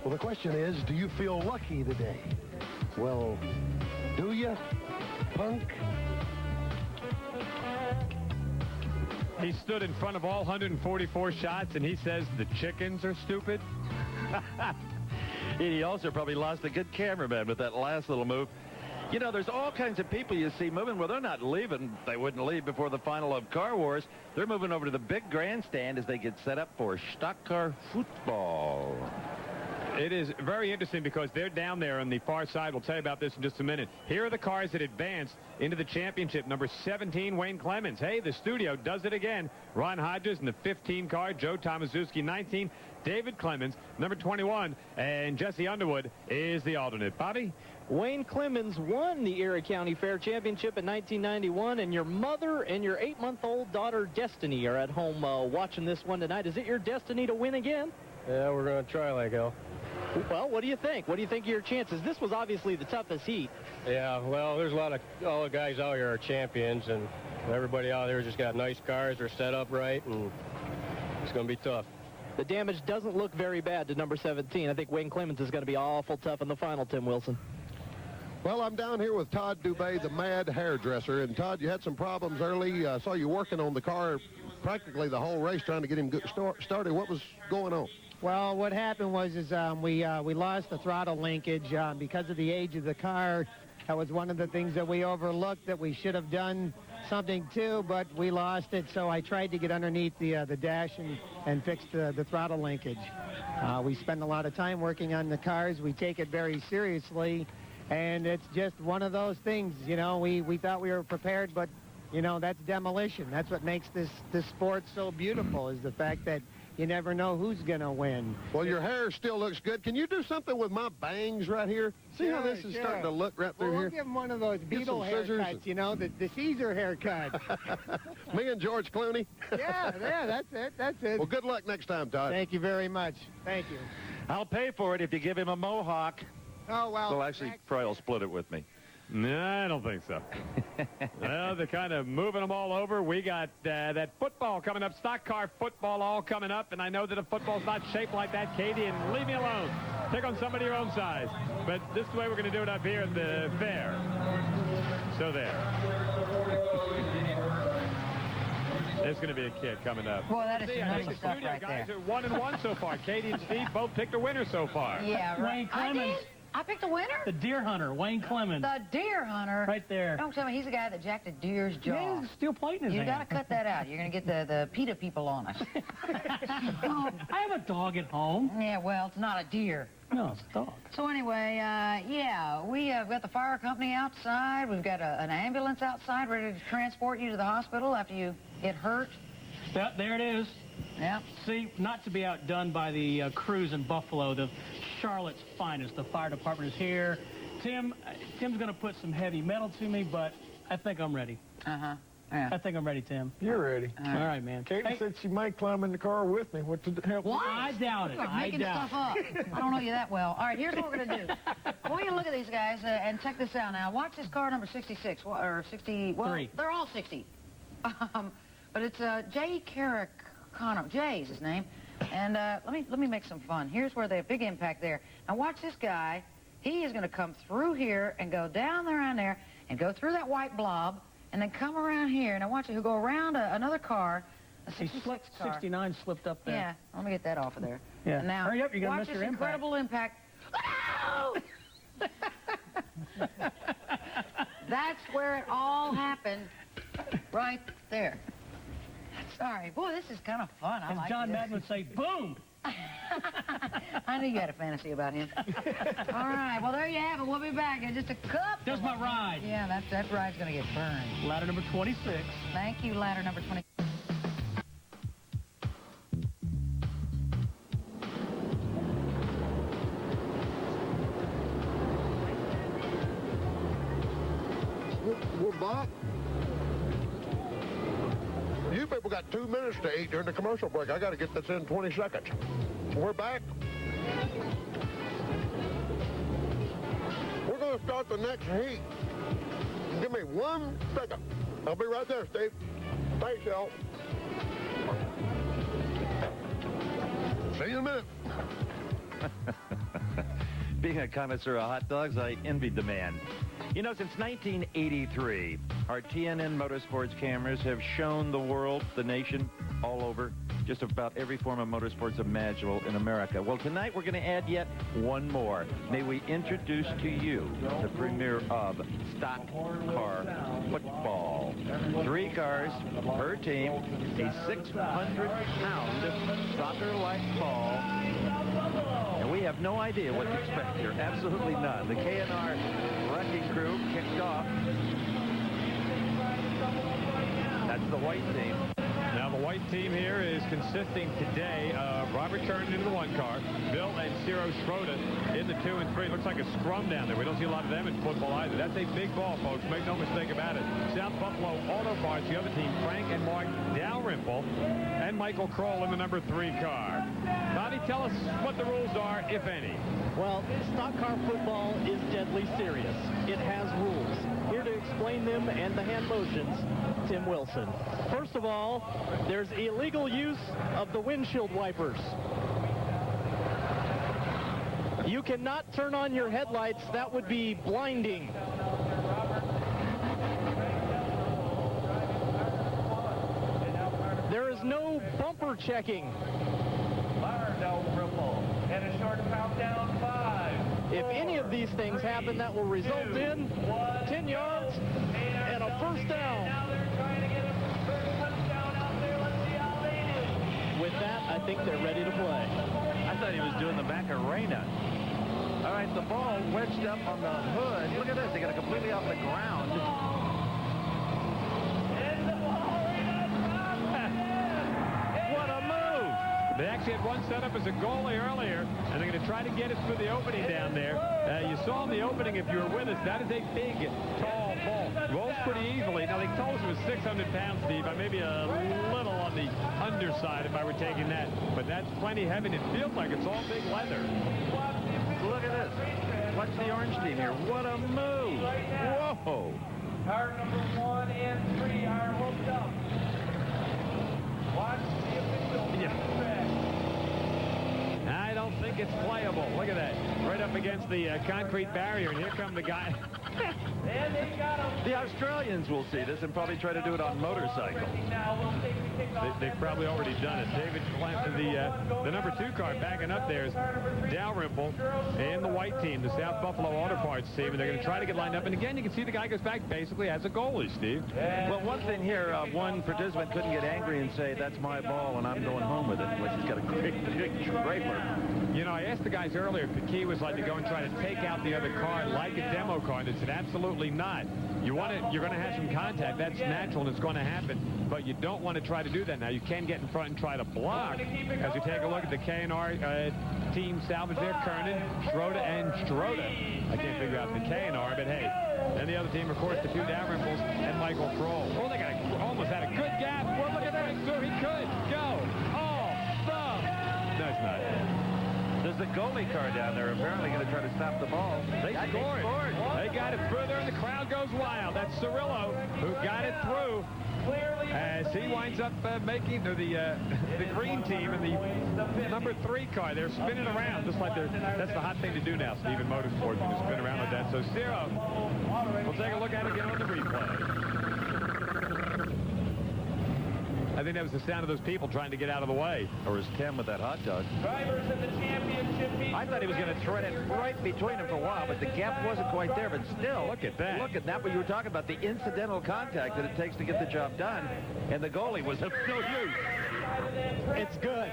Well, the question is, do you feel lucky today? Well, do you, punk? He stood in front of all 144 shots, and he says the chickens are stupid. He also probably lost a good cameraman with that last little move. You know, there's all kinds of people you see moving. Well, they're not leaving. They wouldn't leave before the final of Car Wars. They're moving over to the big grandstand as they get set up for stock car football. It is very interesting because they're down there on the far side. We'll tell you about this in just a minute. Here are the cars that advanced into the championship. Number 17, Wayne Clemens. Hey, the studio does it again. Ron Hodges in the 15 car. Joe Tomaszewski, 19. David Clemens, number 21. And Jesse Underwood is the alternate. Bobby? Wayne Clemens won the Erie County Fair Championship in 1991, and your mother and your 8-month-old daughter, Destiny, are at home watching this one tonight. Is it your destiny to win again? Yeah, we're going to try like hell. Well, what do you think? What do you think of your chances? This was obviously the toughest heat. Yeah, well, there's a lot of, all the guys out here are champions, and everybody out there just got nice cars. They're set up right, and it's going to be tough. The damage doesn't look very bad to number 17. I think Wayne Clemens is going to be awful tough in the final, Tim Wilson. Well, I'm down here with Todd Dubé, the mad hairdresser. And, Todd, you had some problems early. I saw you working on the car practically the whole race trying to get him started. What was going on? Well, what happened was we lost the throttle linkage because of the age of the car. That was one of the things that we overlooked that we should have done something to, but we lost it. So I tried to get underneath the dash and fix the throttle linkage. We spend a lot of time working on the cars. We take it very seriously. And it's just one of those things, you know, we thought we were prepared, but, you know, that's demolition. That's what makes this sport so beautiful, is the fact that you never know who's going to win. Well, your hair still looks good. Can you do something with my bangs right here? See how this is starting to look right through we'll here? Give him one of those Beetle haircuts, you know, the Caesar haircut. Me and George Clooney? Yeah, that's it. Well, good luck next time, Todd. Thank you very much. Thank you. I'll pay for it if you give him a mohawk. Oh, well. Well, actually, Troy will split it with me. No, I don't think so. Well, they're kind of moving them all over. We got that football coming up, stock car football all coming up, and I know that if football's not shaped like that, Katie, and leave me alone. Pick on somebody your own size. But this is the way we're going to do it up here at the fair. So there. There's going to be a kid coming up. Boy, that is some I think nice the stuff studio right guys there. are 1-1 so far. Katie and Steve both picked a winner so far. Yeah, right. Wayne Clemens. I picked a winner? The deer hunter, Wayne Clemens. The deer hunter? Right there. Don't tell me he's the guy that jacked a deer's jaw. Yeah, he's a steel plate in his hand. You got to cut that out. You're going to get the PETA people on us. Oh, I have a dog at home. Yeah, well, it's not a deer. No, it's a dog. So anyway, yeah, we've got the fire company outside. We've got an ambulance outside ready to transport you to the hospital after you get hurt. Yep, there it is. Yeah. See, not to be outdone by the crews in Buffalo, the Charlotte's finest. The fire department is here. Tim's going to put some heavy metal to me, but I think I'm ready. Uh-huh. Yeah. I think I'm ready, Tim. You're ready. All right, man. Katie said she might climb in the car with me. What to help? What? I doubt it. You're making stuff up. I don't know you that well. All right, here's what we're going to do. I want you to look at these guys and check this out now. Watch this car number 66, or 60, well, Three. They're all 60. But it's Jay Carrick Connor. Jay's his name. And let me make some fun. Here's where they have big impact there. Now watch this guy. He is going to come through here and go down there around there and go through that white blob and then come around here. Now watch it. He'll go around another car, a 66 car. 69 slipped up there. Yeah, let me get that off of there. Yeah. And now, hurry up, you're going to watch miss this your impact. incredible impact. That's where it all happened, right there. Sorry. Boy, this is kind of fun. I As like John this. Madden would say, boom! I knew you had a fantasy about him. All right, well, there you have it. We'll be back in just a couple. There's my ride. Yeah, that ride's going to get burned. Ladder number 26. Thank you, ladder number 20. We're back. You people got 2 minutes to eat during the commercial break. I got to get this in 20 seconds. We're back. We're going to start the next heat. Give me 1 second. I'll be right there, Steve. Thanks, y'all. See you in a minute. Being a connoisseur of hot dogs, I envied the man. You know, since 1983, our TNN Motorsports cameras have shown the world, the nation, all over, just about every form of motorsports imaginable in America. Well, tonight we're going to add yet one more. May we introduce to you the premiere of stock car football. 3 cars per team, a 600-pound soccer-like ball, and we have have no idea what to expect here. Absolutely none. The K&R wrecking crew kicked off. That's the white team. Now, the white team here is consisting today of Robert Kernan into the 1 car, Bill and Ciro Schroeder in the 2 and 3. Looks like a scrum down there. We don't see a lot of them in football either. That's a big ball, folks. Make no mistake about it. South Buffalo Auto Parts, the other team, Frank and Mark Dalrymple, and Michael Kroll in the number 3 car. Bobby, tell us what the rules are, if any. Well, stock car football is deadly serious. It has rules. Here to explain them and the hand motions, Tim Wilson. First of all, there's illegal use of the windshield wipers. You cannot turn on your headlights. That would be blinding. There is no bumper checking. And a short countdown 5. If any of these things happen, that will result in 10 yards and a first down. Now they're trying to get a first touchdown out there. Let's see how they do. With that, I think they're ready to play. I thought he was doing the Macarena. All right, the ball wedged up on the hood. Look at this. They got it completely off the ground. What a move! They actually had one set up as a goalie earlier, and they're going to try to get it through the opening down there. You saw in the opening, if you were with us, that is a big, tall ball. Rolls pretty easily. Now, they told us it was 600 pounds, Steve. I may be a little on the underside if I were taking that, but that's plenty heavy, and it feels like it's all big leather. Look at this. Watch the orange team here. What a move. Whoa. Car number 1 and 3 are hooked up. Watch the official. I don't think it's playable. Look at that. Right up against the concrete barrier, and here come the guy. And they got him. The Australians will see this and probably try to do it on motorcycle. Now we'll take the kickoff. They've probably already done it. David Clemson, the number 2 car backing up there is Dalrymple and the white team, the South Buffalo Auto Parts team, and they're going to try to get lined up. And again, you can see the guy goes back basically as a goalie, Steve. Well, one thing here, one participant couldn't get angry and say, that's my ball and I'm going home with it, which he's got a great trailer. You know, I asked the guys earlier if the key was like to go and try to take out the other car like a demo car, and they said absolutely not. You want it, you're going to have some contact. That's natural and it's going to happen, but you don't want to try to do that. Now, you can get in front and try to block. As you take a look at the K&R team salvage there, Kernan, Schroeder, and Schroeder. I can't figure out the K&R, but hey. And the other team, of course, the 2 Dalrymples and Michael Kroll. Oh, they almost had a good gap. Well, look at that. So he could go. Oh, stop. No, it's not. There's the goalie car down there apparently going to try to stop the ball. They scored. They got it further, and the crowd goes wild. That's Cirillo who got it through as he winds up making the green team and the number 3 car. They're spinning around just like that's the hot thing to do now, Steve, in motorsports. You just spin around like that. So Ciro, we'll take a look at it again on the replay. I think that was the sound of those people trying to get out of the way. Or is Tim with that hot dog? Drivers of the championship. I thought he was going to thread it right between them for a while, but the gap wasn't quite there. But still, look at that. Look at that, what you were talking about, the incidental contact that it takes to get the job done. And the goalie was of no use. It's good.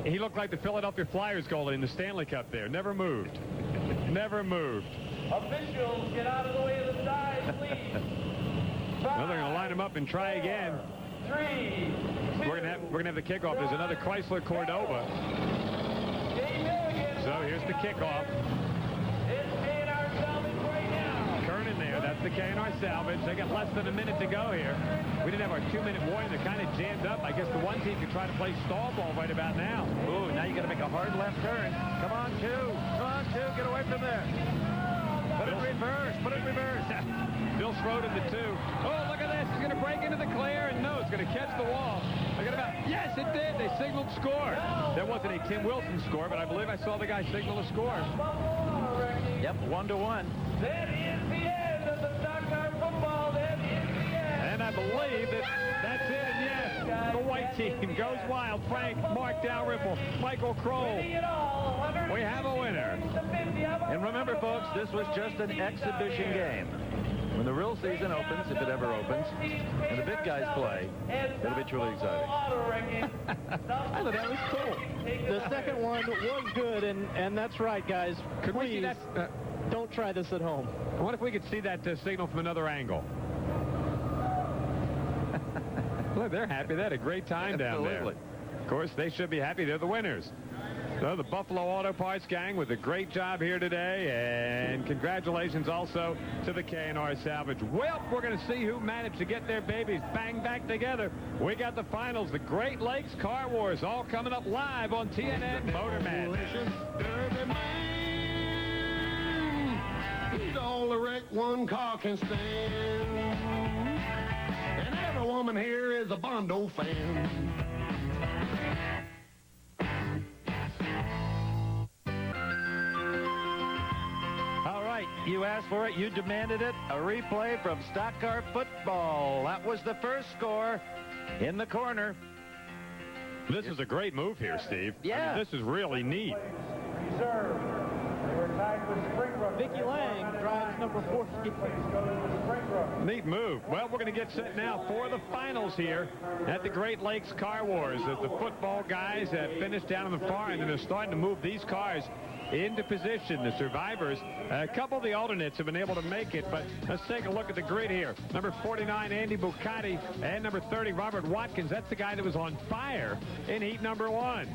He looked like the Philadelphia Flyers goalie in the Stanley Cup there. Never moved. Never moved. Officials, get out of the way of the side, please. Well, they're going to line him up and try again. 3. We're gonna have the kickoff. There's another Chrysler Cordova. So here's the kickoff. Kernan there. That's the K&R salvage. They got less than a minute to go here. We didn't have our 2-minute warning. They're kind of jammed up. I guess the one team could try to play stall ball right about now. Ooh, now you got to make a hard left turn. Come on, 2. Come on, 2. Get away from there. Put it in reverse. Put it in reverse. Bill Schroeder the 2. Oh, look at this. He's going to break into the clear, and no, it's going to catch the wall. Yes, it did. They signaled score. That wasn't a Tim Wilson score, but I believe I saw the guy signal a score. Yep, 1-1. That is the end of the stock car football. That is the end. And I believe that's it. And yes, the white team goes wild. Frank, Mark Dalrymple, Michael Kroll. We have a winner. And remember, folks, this was just an exhibition game. When the real season opens, if it ever opens, and the big guys play, it'll be truly exciting. I thought that was cool. The second one was good, and that's right, guys. Could we see Please that? don't try this at home. What if we could see that signal from another angle? Look, they're happy. They had a great time down there. Absolutely. Of course, they should be happy. They're the winners. So the Buffalo Auto Parts gang with a great job here today, and congratulations also to the K&R Salvage. Well, we're going to see who managed to get their babies bang back together. We got the finals, the Great Lakes Car Wars, all coming up live on TNN Motor Madness. Derby man, he's all the wreck one car can stand. And every woman here is a Bondo fan. You asked for it, you demanded it. A replay from stock car football. That was the first score in the corner. This is a great move here, Steve. Yeah. I mean, this is really neat. Reserve. They were tied for Springbrook. Vicky Lang drives number 4. Neat move. Well, we're going to get set now for the finals here at the Great Lakes Car Wars as the football guys have finished down in the far end, and they're starting to move these cars into position. The survivors, a couple of the alternates have been able to make it, but let's take a look at the grid here. Number 49, Andy Bucati, and number 30, Robert Watkins. That's the guy that was on fire in heat number 1.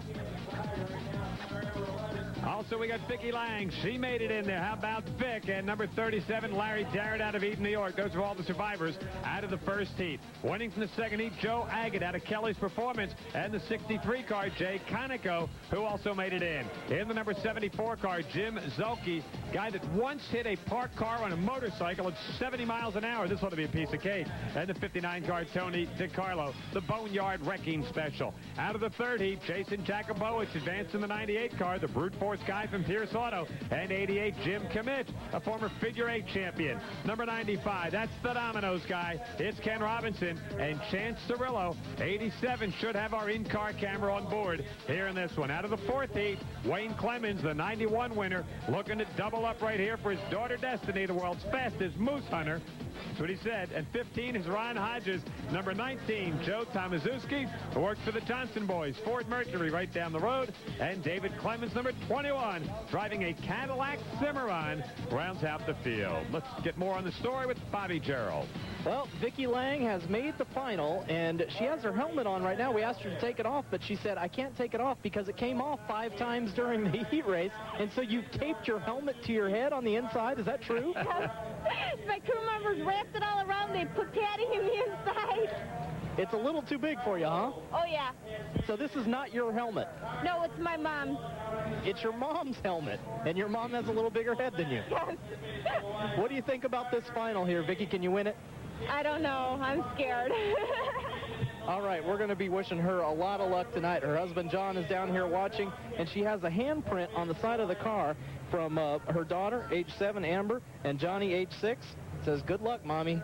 Also, we got Vicky Lang. She made it in there. How about Vic? And number 37, Larry Jarrett out of Eden, New York. Those are all the survivors out of the first heat. Winning from the second heat, Joe Agate out of Kelly's Performance. And the 63 car, Jay Conoco, who also made it in. In the number 74 car, Jim Zolke, guy that once hit a parked car on a motorcycle at 70 miles an hour. This ought to be a piece of cake. And the 59 car, Tony DiCarlo, the Boneyard Wrecking Special. Out of the third heat, Jason Jakubowicz advanced in the 98 car, the Brute Force guy from Pierce Auto, and 88, Jim Kimmich, a former figure 8 champion. Number 95, that's the Domino's guy. It's Ken Robinson and Chance Cirillo. 87 should have our in-car camera on board here in this one. Out of the fourth heat, Wayne Clemens, the 91 winner, looking to double up right here for his daughter Destiny, the world's fastest moose hunter. That's what he said. And 15 is Ron Hodges. Number 19, Joe Tomaszewski, who works for the Johnson boys. Ford Mercury right down the road. And David Clemens, number 21, driving a Cadillac Cimarron, rounds out the field. Let's get more on the story with Bobby Gerald. Well, Vicky Lang has made the final, and she has her helmet on right now. We asked her to take it off, but she said, I can't take it off because it came off 5 times during the heat race. And so you taped your helmet to your head on the inside. Is that true? My crew members wrapped it all around. They put padding in the inside. It's a little too big for you, huh? Oh, yeah. So this is not your helmet. No, it's my mom's. It's your mom's helmet, and your mom has a little bigger head than you. Yes. What do you think about this final here? Vicky, can you win it? I don't know. I'm scared. All right, we're going to be wishing her a lot of luck tonight. Her husband, John, is down here watching, and she has a handprint on the side of the car from her daughter, age 7, Amber, and Johnny, age 6. It says, good luck, Mommy.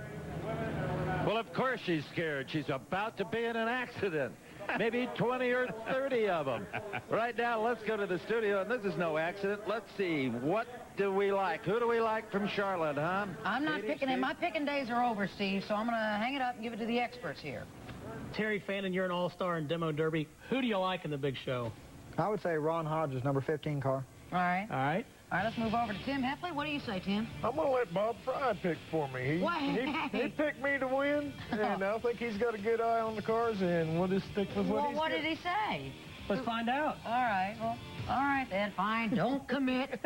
Well, of course she's scared. She's about to be in an accident. Maybe 20 or 30 of them. Right now, let's go to the studio, and this is no accident. Let's see, what do we like? Who do we like from Charlotte, huh? I'm not picking it. My picking days are over, Steve, so I'm going to hang it up and give it to the experts here. Terry Fannin, you're an all-star in Demo Derby. Who do you like in the big show? I would say Ron Hodges, number 15 car. All right. All right. All right, let's move over to Tim Heffley. What do you say, Tim? I'm going to let Bob Fry pick for me. He picked me to win, and I think he's got a good eye on the cars, and we'll just stick with what he's what did he say? Let's find out. All right. Well, all right, then. Fine. Don't commit.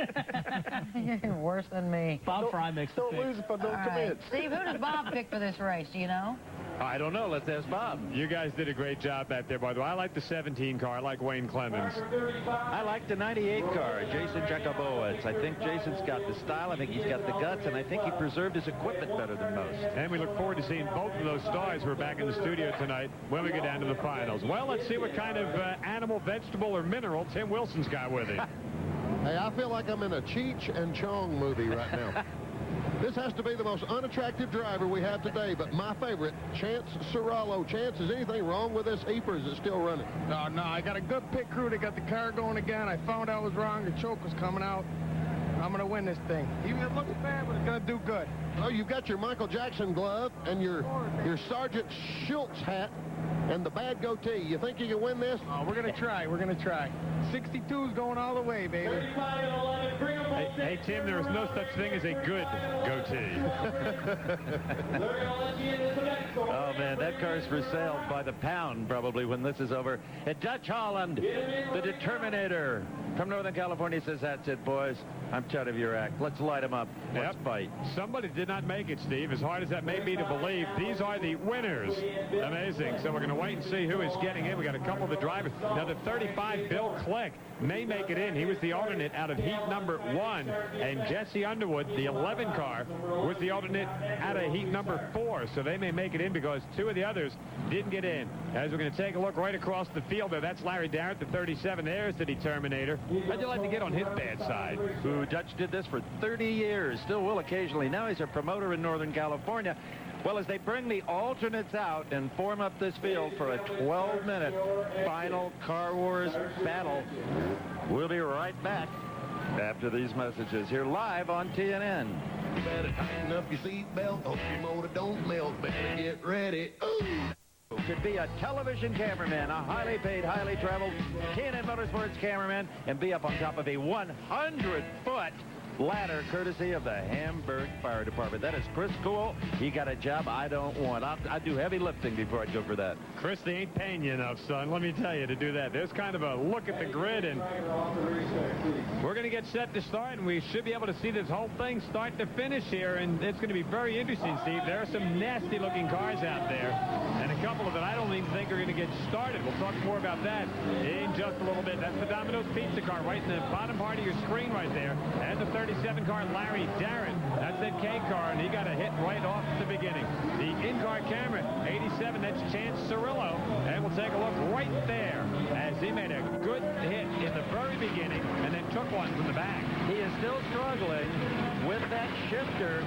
You're worse than me. Bob Fry makes the pick. Don't lose if I don't commit. Steve, who does Bob pick for this race? Do you know? I don't know. Let's ask Bob. You guys did a great job back there, by the way. I like the 17 car. I like Wayne Clemens. I like the 98 car, Jason Jakubowicz. I think Jason's got the style. I think he's got the guts, and I think he preserved his equipment better than most. And we look forward to seeing both of those stars who are back in the studio tonight when we get down to the finals. Well, let's see what kind of animal, vegetable, or mineral Tim Wilson's got with him. Hey, I feel like I'm in a Cheech and Chong movie right now. This has to be the most unattractive driver we have today, but my favorite, Chance Cirillo. Chance, is anything wrong with this heap, or is it still running? No, I got a good pit crew. They got the car going again. I found out I was wrong. The choke was coming out. I'm going to win this thing. Even if it looks bad, but it's going to do good. Oh, you've got your Michael Jackson glove and your Sergeant Schultz hat and the bad goatee. You think you can win this? Oh, we're going to try. We're going to try. 62's going all the way, baby. Hey, Tim, there is no such thing as a good goatee. Oh, man, that car's for sale by the pound probably when this is over. And Dutch Holland, the Determinator from Northern California, says, that's it, boys. I'm tired of your act. Let's light them up. Let's fight. Somebody did not make it, Steve. As hard as that may be to believe, these are the winners. Amazing. So we're going to wait and see who is getting in. We got a couple of the drivers. Now, the 35, Bill Click, may make it in. He was the alternate out of heat number 1. And Jesse Underwood, the 11 car, was the alternate out of heat number 4. So they may make it in because 2 of the others didn't get in. As we're going to take a look right across the field there, that's Larry Darrett, the 37. There's the Determinator. How'd you like to get on his bad side? Who Dutch did this for 30 years, still will occasionally. Now he's a promoter in Northern California. Well, as they bring the alternates out and form up this field for a 12-minute final Car Wars battle, we'll be right back after these messages here live on TNN. You better tighten up your seatbelt. Hope your motor don't melt. Better get ready. Ooh. Could be a television cameraman, a highly paid, highly traveled TNN Motorsports cameraman, and be up on top of a 100-foot ladder courtesy of the Hamburg Fire Department. That is Chris Cool. He got a job I don't want. I'd do heavy lifting before I'd go for that. Chris, they ain't paying you enough, son. Let me tell you, to do that. There's kind of a look at the grid, and we're going to get set to start, and we should be able to see this whole thing start to finish here, and it's going to be very interesting, Steve. There are some nasty-looking cars out there, and a couple of them I don't even think are going to get started. We'll talk more about that in just a little bit. That's the Domino's Pizza car right in the bottom part of your screen right there, and the 37 car, Larry Darrett. That's that K car, and he got a hit right off the beginning. The in-car camera, 87, that's Chance Cirillo, and we'll take a look right there as he made a good hit in the very beginning and then took one from the back. He is still struggling with that shifter.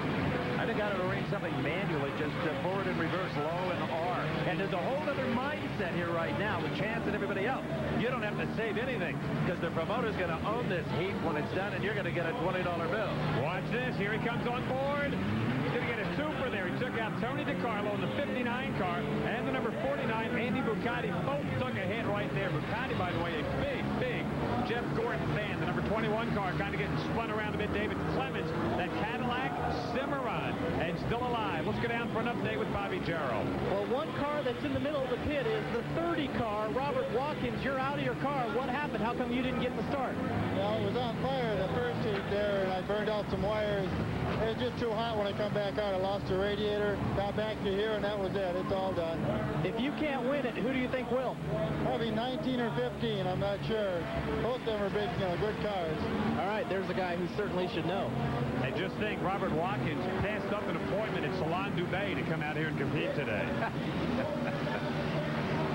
I think got to arrange something manually, just forward and reverse, low and R. And there's a whole other mindset here right now with Chance and everybody else. You don't have to save anything because the promoter's going to own this heat when it's done, and you're going to get a $20 bill. Watch this. Here he comes on board. He's going to get a super there. He took out Tony DiCarlo in the 59 car and the number 49, Andy Bucati. Both took a hit right there. Bucati, by the way, a big Jeff Gordon fan. The number 21 car kind of getting spun around a bit. David Clemens, that Cadillac Cimarron, and still alive. Let's go down for an update with Bobby Jarrell. Well, one car that's in the middle of the pit is the 30 car. Robert Watkins, you're out of your car. What happened? How come you didn't get the start? Well, it was on fire the first heat there, and I burned out some wires. It was just too hot when I come back out. I lost the radiator, got back to here, and that was it. It's all done. If you can't win it, who do you think will? Probably 19 or 15, I'm not sure. Both of them are big, good cars. All right, there's a guy who certainly should know. And just think, Robert Watkins passed up an appointment at Salon Dubai to come out here and compete today.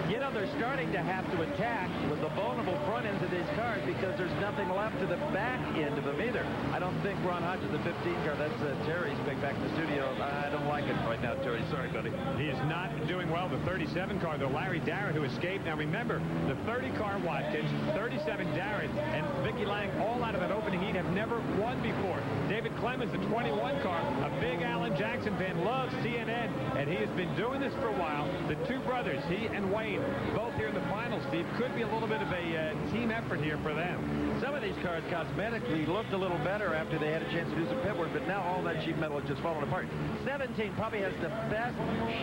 You know, they're starting to have to attack with the vulnerable front ends of these cars because there's nothing left to the back end of them either. I don't think Ron Hodges, the 15 car, that's Terry's pick back in the studio. I don't like it right now, Terry. Sorry, buddy. He is not doing well. The 37 car, though, Larry Darrett, who escaped. Now, remember, the 30 car Watkins, 37 Darrett, and Vicky Lang, all out of that opening heat, have never won before. David Clemens, the 21 car, a big Alan Jackson fan, loves CNN, and he has been doing this for a while. The two brothers, he and Wayne, both here in the finals, Steve, could be a little bit of a team effort here for them. Some of these cars cosmetically looked a little better after they had a chance to do some pit work, but now all that sheet metal is just falling apart. 17 probably has the best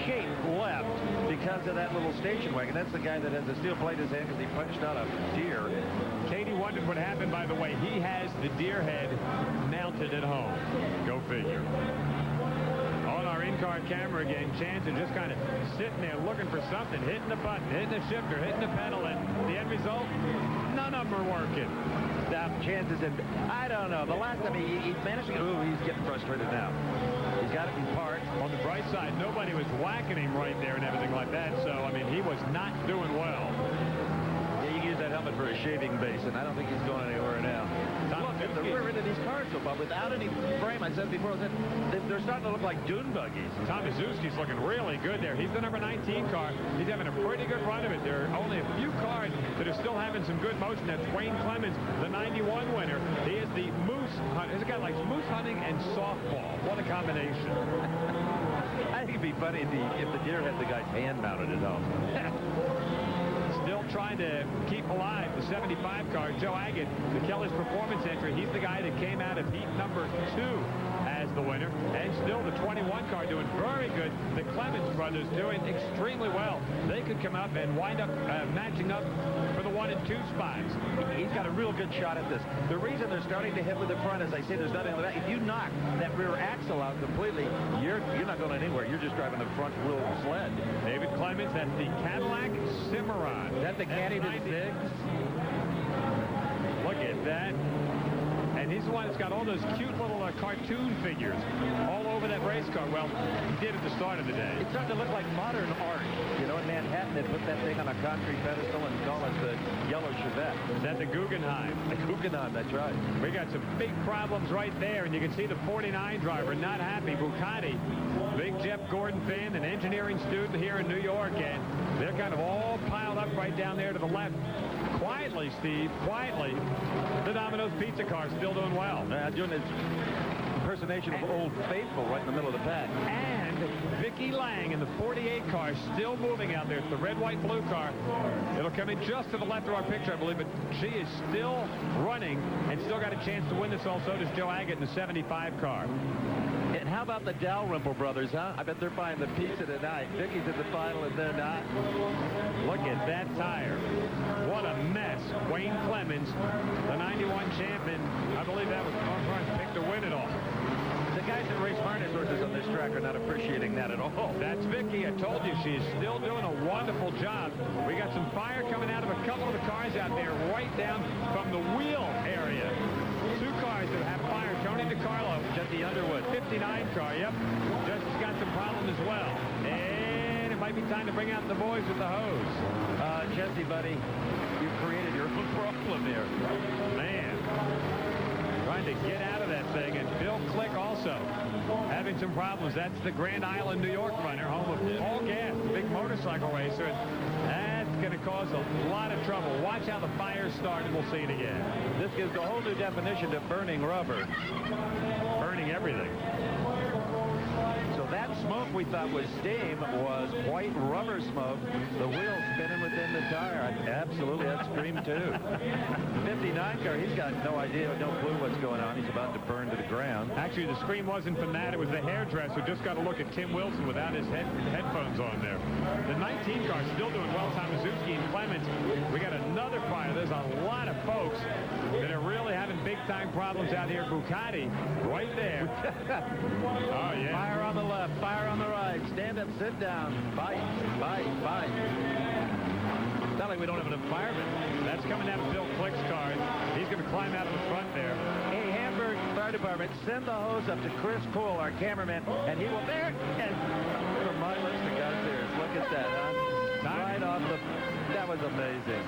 shape left because of that little station wagon. That's the guy that has the steel plate in his hand because he punched out a deer. Katie wondered what happened, by the way. He has the deer head mounted at home. Go figure. On our in-car camera again, Chance is just kind of sitting there looking for something, hitting the button, hitting the shifter, hitting the pedal, and the end result, none of them are working. Stop Chances, and I don't know. The last time he managed to, he's getting frustrated now. He's got to be parked. On the bright side, nobody was whacking him right there and everything like that, so, I mean, he was not doing well. Yeah, you can use that helmet for a shaving basin. I don't think he's going anywhere now. Look at the rear end of these cars, though, Bob. Without any frame, I said before, they're starting to look like dune buggies. Tom Mazurski's looking really good there. He's the number 19 car. He's having a pretty good run of it. There are only a few cars that are still having some good motion. That's Wayne Clemens, the 91 winner. He is the moose hunter. He's a guy like moose hunting and softball. What a combination. I think it'd be funny if the deer had the guy's hand mounted at home. Still trying to keep alive the 75 car, Joe Agate, the Kelly's Performance entry. He's the guy that came out of heat number 2 as the winner. And still the 21 car doing very good. The Clemens brothers doing extremely well. They could come up and wind up matching up for the 1 and 2 spots. He's got a real good shot at this. The reason they're starting to hit with the front, as I say, there's nothing in the back. If you knock that rear axle out completely, you're not going anywhere. You're just driving the front wheel sled. David Clemens, that's the Cadillac Cimarron. Is that the caddy that zigs? Look at that. And he's the one that's got all those cute little cartoon figures all over that race car. Well, he did at the start of the day. It's starting to look like modern art. You know, in Manhattan, they put that thing on a concrete pedestal and call it the yellow Chevette. Is that the Guggenheim? The Guggenheim, that's right. We got some big problems right there, and you can see the 49 driver not happy. Bugatti, big Jeff Gordon fan, an engineering student here in New York, and they're kind of all piled up right down there to the left. Quietly, Steve, quietly, the Domino's Pizza car still doing well. Doing his impersonation of Old Faithful right in the middle of the pack. And Vicki Lang in the 48 car still moving out there. It's the red, white, blue car. It'll come in just to the left of our picture, I believe, but she is still running and still got a chance to win this. Also does Joe Agate in the 75 car. And how about the Dalrymple brothers, huh? I bet they're buying the pizza tonight. Vicky's in the final and they're not. Look at that tire. What a mess. Wayne Clemens, the 91 champion. I believe that was Conrad's pick to win it all. The guys that race harness horses on this track are not appreciating that at all. That's Vicki. I told you, she's still doing a wonderful job. We got some fire coming out of a couple of the cars out there right down from the wheel area. 2 cars that have fire. Tony DiCarlo, Jesse Underwood, 59 car. Yep, Jesse's got some problem as well. And it might be time to bring out the boys with the hose. Jesse, buddy, you created your own problem here. Man, trying to get out of that thing. And Bill Click also having some problems. That's the Grand Island, New York runner, home of Paul Gass, big motorcycle racer. And that's going to cause a lot of trouble. Watch how the fire started. We'll see it again. This gives a whole new definition to burning rubber. Burning everything. So that smoke we thought was steam was white rubber smoke. The wheels spinning within the tire. Absolutely, that's scream too. 59 car, he's got no idea, no clue what's going on. He's about to burn to the ground. Actually, the scream wasn't from that. It was the hairdresser. Just got to look at Tim Wilson without his headphones on there. The 19 car still doing well. Tomazuski and Clements. We got another fire. There's a lot of folks that are really having big-time problems out here. Bugatti, right there. Oh, yeah. Fire on the left, fire on the right. Stand up, sit down. Fight, fight, fight. It's not like we don't have enough firemen. That's coming out of Bill Click's car. He's going to climb out of the front there. Hey, Hamburg Fire Department, send the hose up to Chris Poole, our cameraman, and he will there. And from my list of guys there, look at that, huh? Right off the... That was amazing.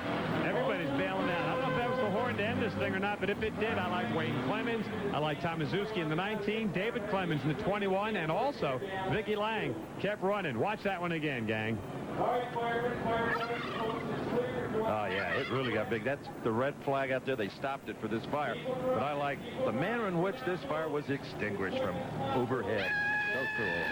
Everybody's bailing out. I don't know if that was the horn to end this thing or not, but if it did, I like Wayne Clemens. I like Tomazuski in the 19, David Clemens in the 21, and also Vicki Lang kept running. Watch that one again, gang. Oh, yeah, it really got big. That's the red flag out there. They stopped it for this fire. But I like the manner in which this fire was extinguished from overhead. So cool.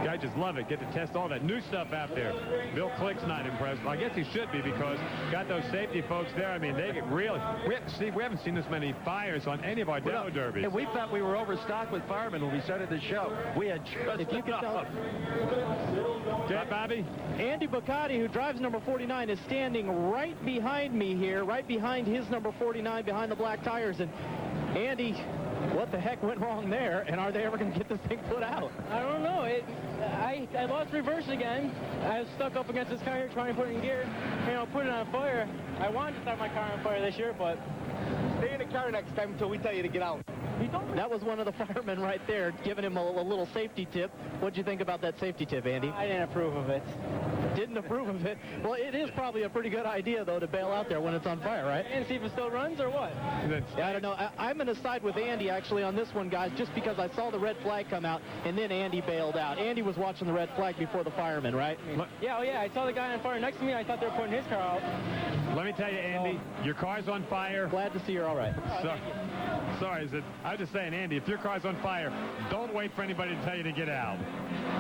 I just love it. Get to test all that new stuff out there. Bill Click's not impressed. Well, I guess he should be because got those safety folks there. I mean, they get really... Steve, we haven't seen this many fires on any of our demo derbies. And we thought we were overstocked with firemen when we started the show. We had just if you could tell... Okay, Bobby? Andy Bugatti, who drives number 49, is standing right behind me here, right behind his number 49, behind the black tires. And Andy, what the heck went wrong there? And are they ever going to get this thing put out? I don't know. I lost reverse again. I was stuck up against this car here trying to put it in gear. You know, put it on fire. I wanted to start my car on fire this year, but... Stay in the car next time until we tell you to get out. That was one of the firemen right there giving him a little safety tip. What'd you think about that safety tip, Andy? I didn't approve of it. Didn't approve of it? Well, it is probably a pretty good idea, though, to bail out there when it's on fire, right? And see if it still runs or what? Yeah, I don't know. I'm going to side with Andy, actually, on this one, guys, just because I saw the red flag come out, and then Andy bailed out. Andy was watching the red flag before the fireman, right? Yeah, I saw the guy on fire next to me. I thought they were putting his car out. Let me tell you, Andy, your car's on fire. Glad to see you're all right. Sorry, I was just saying, Andy, if your car's on fire, don't wait for anybody to tell you to get out.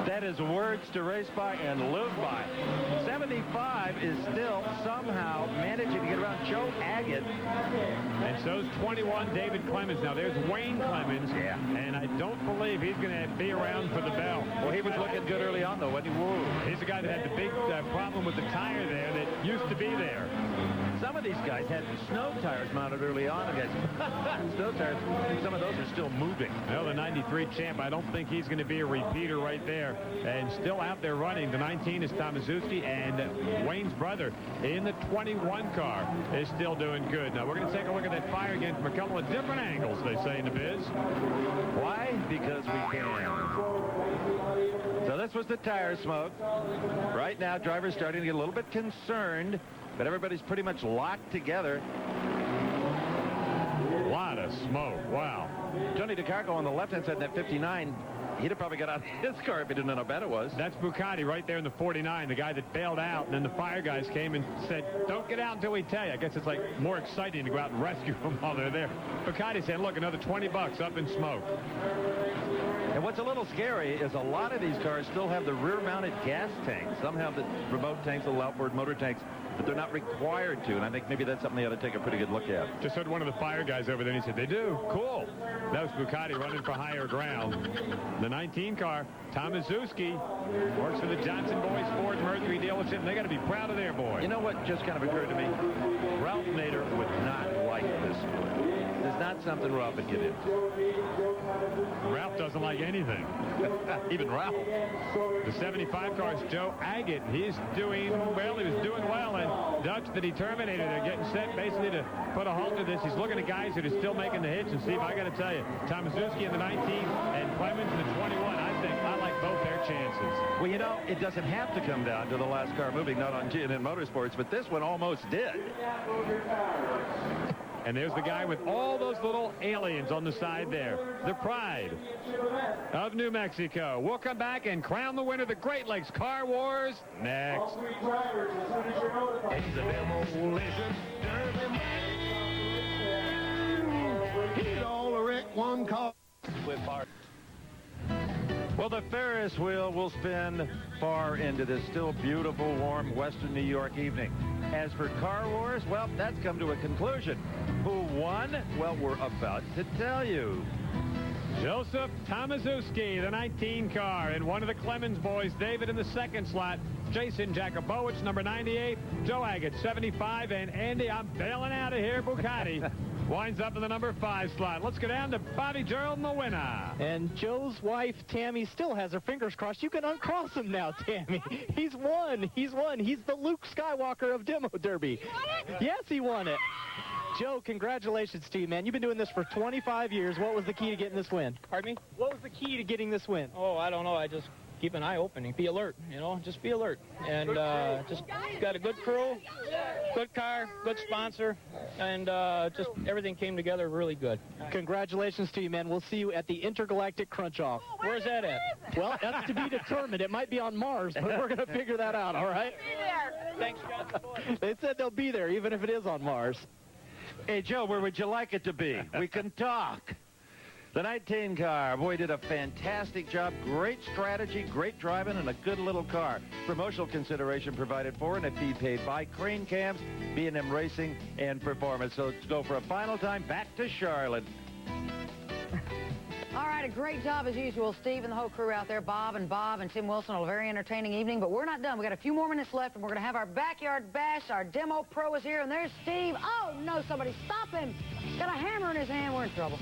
That is words to race by and live by. 75 is still somehow managing to get around Joe Agate. And so's 21, David Clemens. Now, there's Wayne Clemens. Yeah. And I don't believe he's going to be around for the bell. Well, he was looking good early on, though, wasn't he? Whoa. He's the guy that had the big problem with the tire there that used to be there. Some of these guys had snow tires mounted early on. Guys, snow tires, some of those are still moving. Well, the 93 champ, I don't think he's going to be a repeater right there. And still out there running. The 19 is Tomaszewski, and Wayne's brother in the 21 car is still doing good. Now, we're going to take a look at that fire again from a couple of different angles, they say in the biz. Why? Because we can. So this was the tire smoke. Right now, drivers starting to get a little bit concerned, but everybody's pretty much locked together. A lot of smoke. Wow. Tony DeCarco on the left-hand side in that 59, he'd have probably got out of his car if he didn't know how bad it was. That's Bucati right there in the 49, the guy that bailed out, and then the fire guys came and said, don't get out until we tell you. I guess it's like more exciting to go out and rescue them while they're there. Bucati said, look, another 20 bucks up in smoke. And what's a little scary is a lot of these cars still have the rear-mounted gas tanks. Some have the remote tanks, the outboard motor tanks, but they're not required to, and I think maybe that's something they ought to take a pretty good look at. Just heard one of the fire guys over there, and he said, they do. Cool. That was Bucati running for higher ground. The 19 car, Tomaszewski, works for the Johnson Boys Ford Mercury dealership, and they got to be proud of their boy. You know what just kind of occurred to me? Ralph Nader would not like this sport. It's not something Ralph would get into. Ralph doesn't like anything. Even Ralph. The 75 car is Joe Agate. He's doing well. He was doing well. And Dutch, the Determinator, they're getting set basically to put a halt to this. He's looking at guys that are still making the hits. And Steve, I got to tell you, Tomaszewski in the 19 and Clemens in the 21, I like both their chances. Well, you know, it doesn't have to come down to the last car moving, not on TNN Motorsports, but this one almost did. And there's the guy with all those little aliens on the side there. The pride of New Mexico. We'll come back and crown the winner of the Great Lakes Car Wars next. It's the Demolition Derby. He's all a wreck, one car. With Bart. Well, the Ferris wheel will spin far into this still beautiful, warm western New York evening. As for Car Wars, well, that's come to a conclusion. Who won? Well, we're about to tell you. Joseph Tomaszewski, the 19 car, and one of the Clemens boys, David in the second slot, Jason Jakubowicz, number 98, Joe Agate, 75, and Andy, I'm bailing out of here, Bucati. Winds up in the number 5 slot. Let's go down to Bobby Gerald, the winner. And Joe's wife, Tammy, still has her fingers crossed. You can uncross him now, Tammy. He's won. He's won. He's the Luke Skywalker of Demo Derby. Yes, he won it. Joe, congratulations to you, man. You've been doing this for 25 years. What was the key to getting this win? Pardon me? What was the key to getting this win? Oh, I don't know. I just keep an eye open and be alert, you know, just be alert. And just got a good crew, good car, good sponsor, and just everything came together really good. Congratulations to you, man. We'll see you at the Intergalactic Crunch-Off. Where's that at? Well, that's to be determined. It might be on Mars, but we're going to figure that out, all right? Be there. Thanks, John. They said they'll be there, even if it is on Mars. Hey, Joe, where would you like it to be? We can talk. The 19 car, boy, did a fantastic job. Great strategy, great driving, and a good little car. Promotional consideration provided for and a fee paid by Crane Cams, B&M Racing, and Performance. So let's go for a final time back to Charlotte. All right, a great job as usual, Steve and the whole crew out there, Bob and Tim Wilson, a very entertaining evening, but we're not done. We got a few more minutes left, and we're going to have our backyard bash. Our demo pro is here, and there's Steve. Oh, no, somebody stop him. He's got a hammer in his hand. We're in trouble.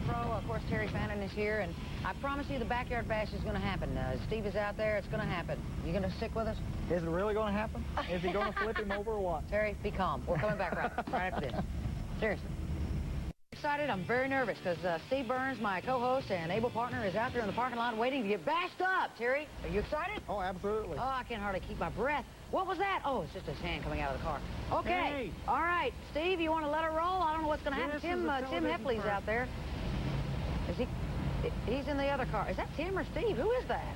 Pro, of course, Terry Fannin is things here, and I promise you the backyard bash is going to happen. Steve is out there. It's going to happen. You going to stick with us? Is it really going to happen? Is he going to flip him over or what? Terry, be calm. We're coming back right after this. Seriously. Excited. I'm very nervous because Steve Burns, my co-host and able partner, is out there in the parking lot waiting to get bashed up. Terry, are you excited? Oh, absolutely. Oh, I can't hardly keep my breath. What was that? Oh, it's just his hand coming out of the car. Okay. Hey. All right. Steve, you want to let her roll? I don't know what's going to happen. Tim Heffley's out there. Is he? He's in the other car. Is that Tim or Steve? Who is that?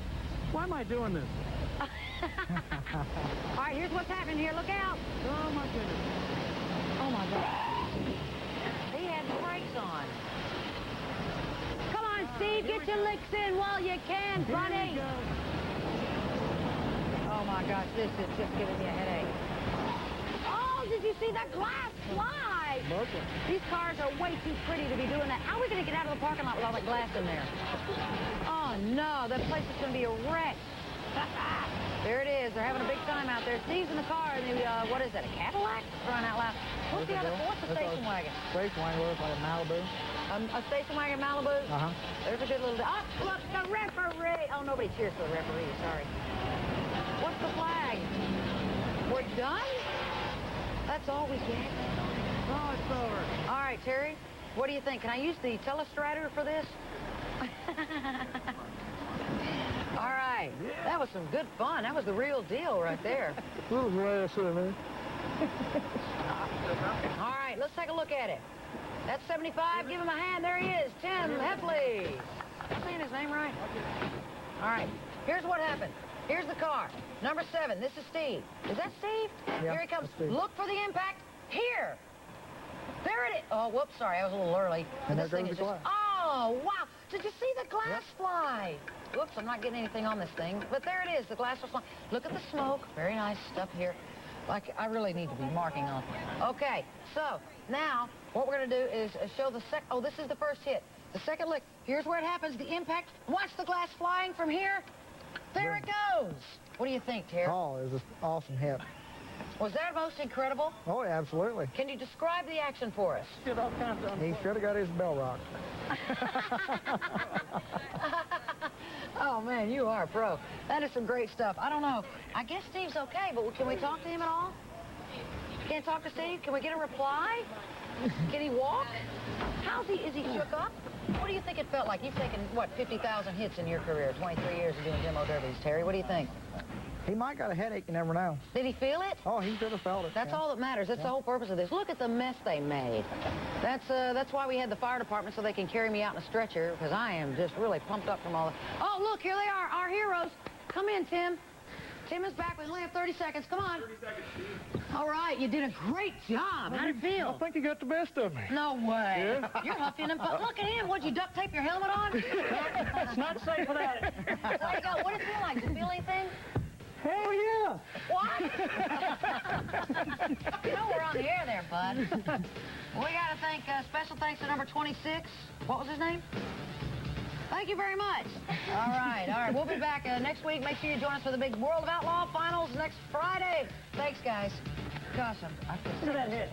Why am I doing this? All right, here's what's happening here. Look out. Oh, my goodness. Oh, my God. He had the brakes on. Come on, Steve. Get your licks in while you can, buddy. Oh, my gosh. This is just giving me a headache. Oh, did you see that glass fly? These cars are way too pretty to be doing that. How are we going to get out of the parking lot with all that glass in there? Oh, no. That place is going to be a wreck. There it is. They're having a big time out there. Steve's in the car, and what is that, a Cadillac? Crying out loud. What's the other? What's the station wagon? Station wagon looks like a Malibu. A station wagon Malibu? Uh-huh. There's a good little... Oh, look, the referee. Oh, nobody cheers for the referee. Sorry. What's the flag? We're done? That's all we get? Oh, it's over. All right, Terry, what do you think? Can I use the telestrator for this? All right. That was some good fun. That was the real deal right there. Little glass in there. All right, let's take a look at it. That's 75. Give him a hand. There he is, Tim Heffley. Am I saying his name right? All right. Here's what happened. Here's the car. Number 7. This is Steve. Is that Steve? Yeah, Here he comes. Steve. Look for the impact. Here. There it is. Oh, whoops. Sorry, I was a little early. And This there thing goes is the just... glass. Oh, wow. Did you see the glass fly? Whoops, I'm not getting anything on this thing. But there it is. The glass was flying. Look at the smoke. Very nice stuff here. Like, I really need to be marking on. Okay, so now what we're going to do is show the second... Oh, this is the first hit. The second lick. Here's where it happens. The impact. Watch the glass flying from here. There it goes. What do you think, Terry? Oh, it was an awesome hit. Was that most incredible? Oh, yeah, absolutely. Can you describe the action for us? He should have got his bell rocked. Oh, man, you are a pro. That is some great stuff. I don't know. I guess Steve's okay, but can we talk to him at all? Can't talk to Steve? Can we get a reply? Can he walk? Is he shook up? What do you think it felt like? You've taken, what, 50,000 hits in your career, 23 years of doing demo derbies. Terry, what do you think? He might got a headache, you never know. Did he feel it? Oh, he should have felt it. That's all that matters. That's the whole purpose of this. Look at the mess they made. That's why we had the fire department, so they can carry me out in a stretcher, because I am just really pumped up from all the... Oh, look, here they are, our heroes. Come in, Tim. Tim is back. We only have 30 seconds. Come on. 30 seconds, Steve. All right, you did a great job. How did it feel? I think you got the best of me. No way. Yeah? You're huffing and puffing. Look at him. What'd you duct tape your helmet on? It's not safe for that. There you go. What did it feel like? Did you feel anything? Hell yeah. What? You know we're on the air there, bud. We got to thank, special thanks to number 26. What was his name? Thank you very much. All right. We'll be back next week. Make sure you join us for the big World of Outlaw finals next Friday. Thanks, guys. Gosh, I feel Look at that hit.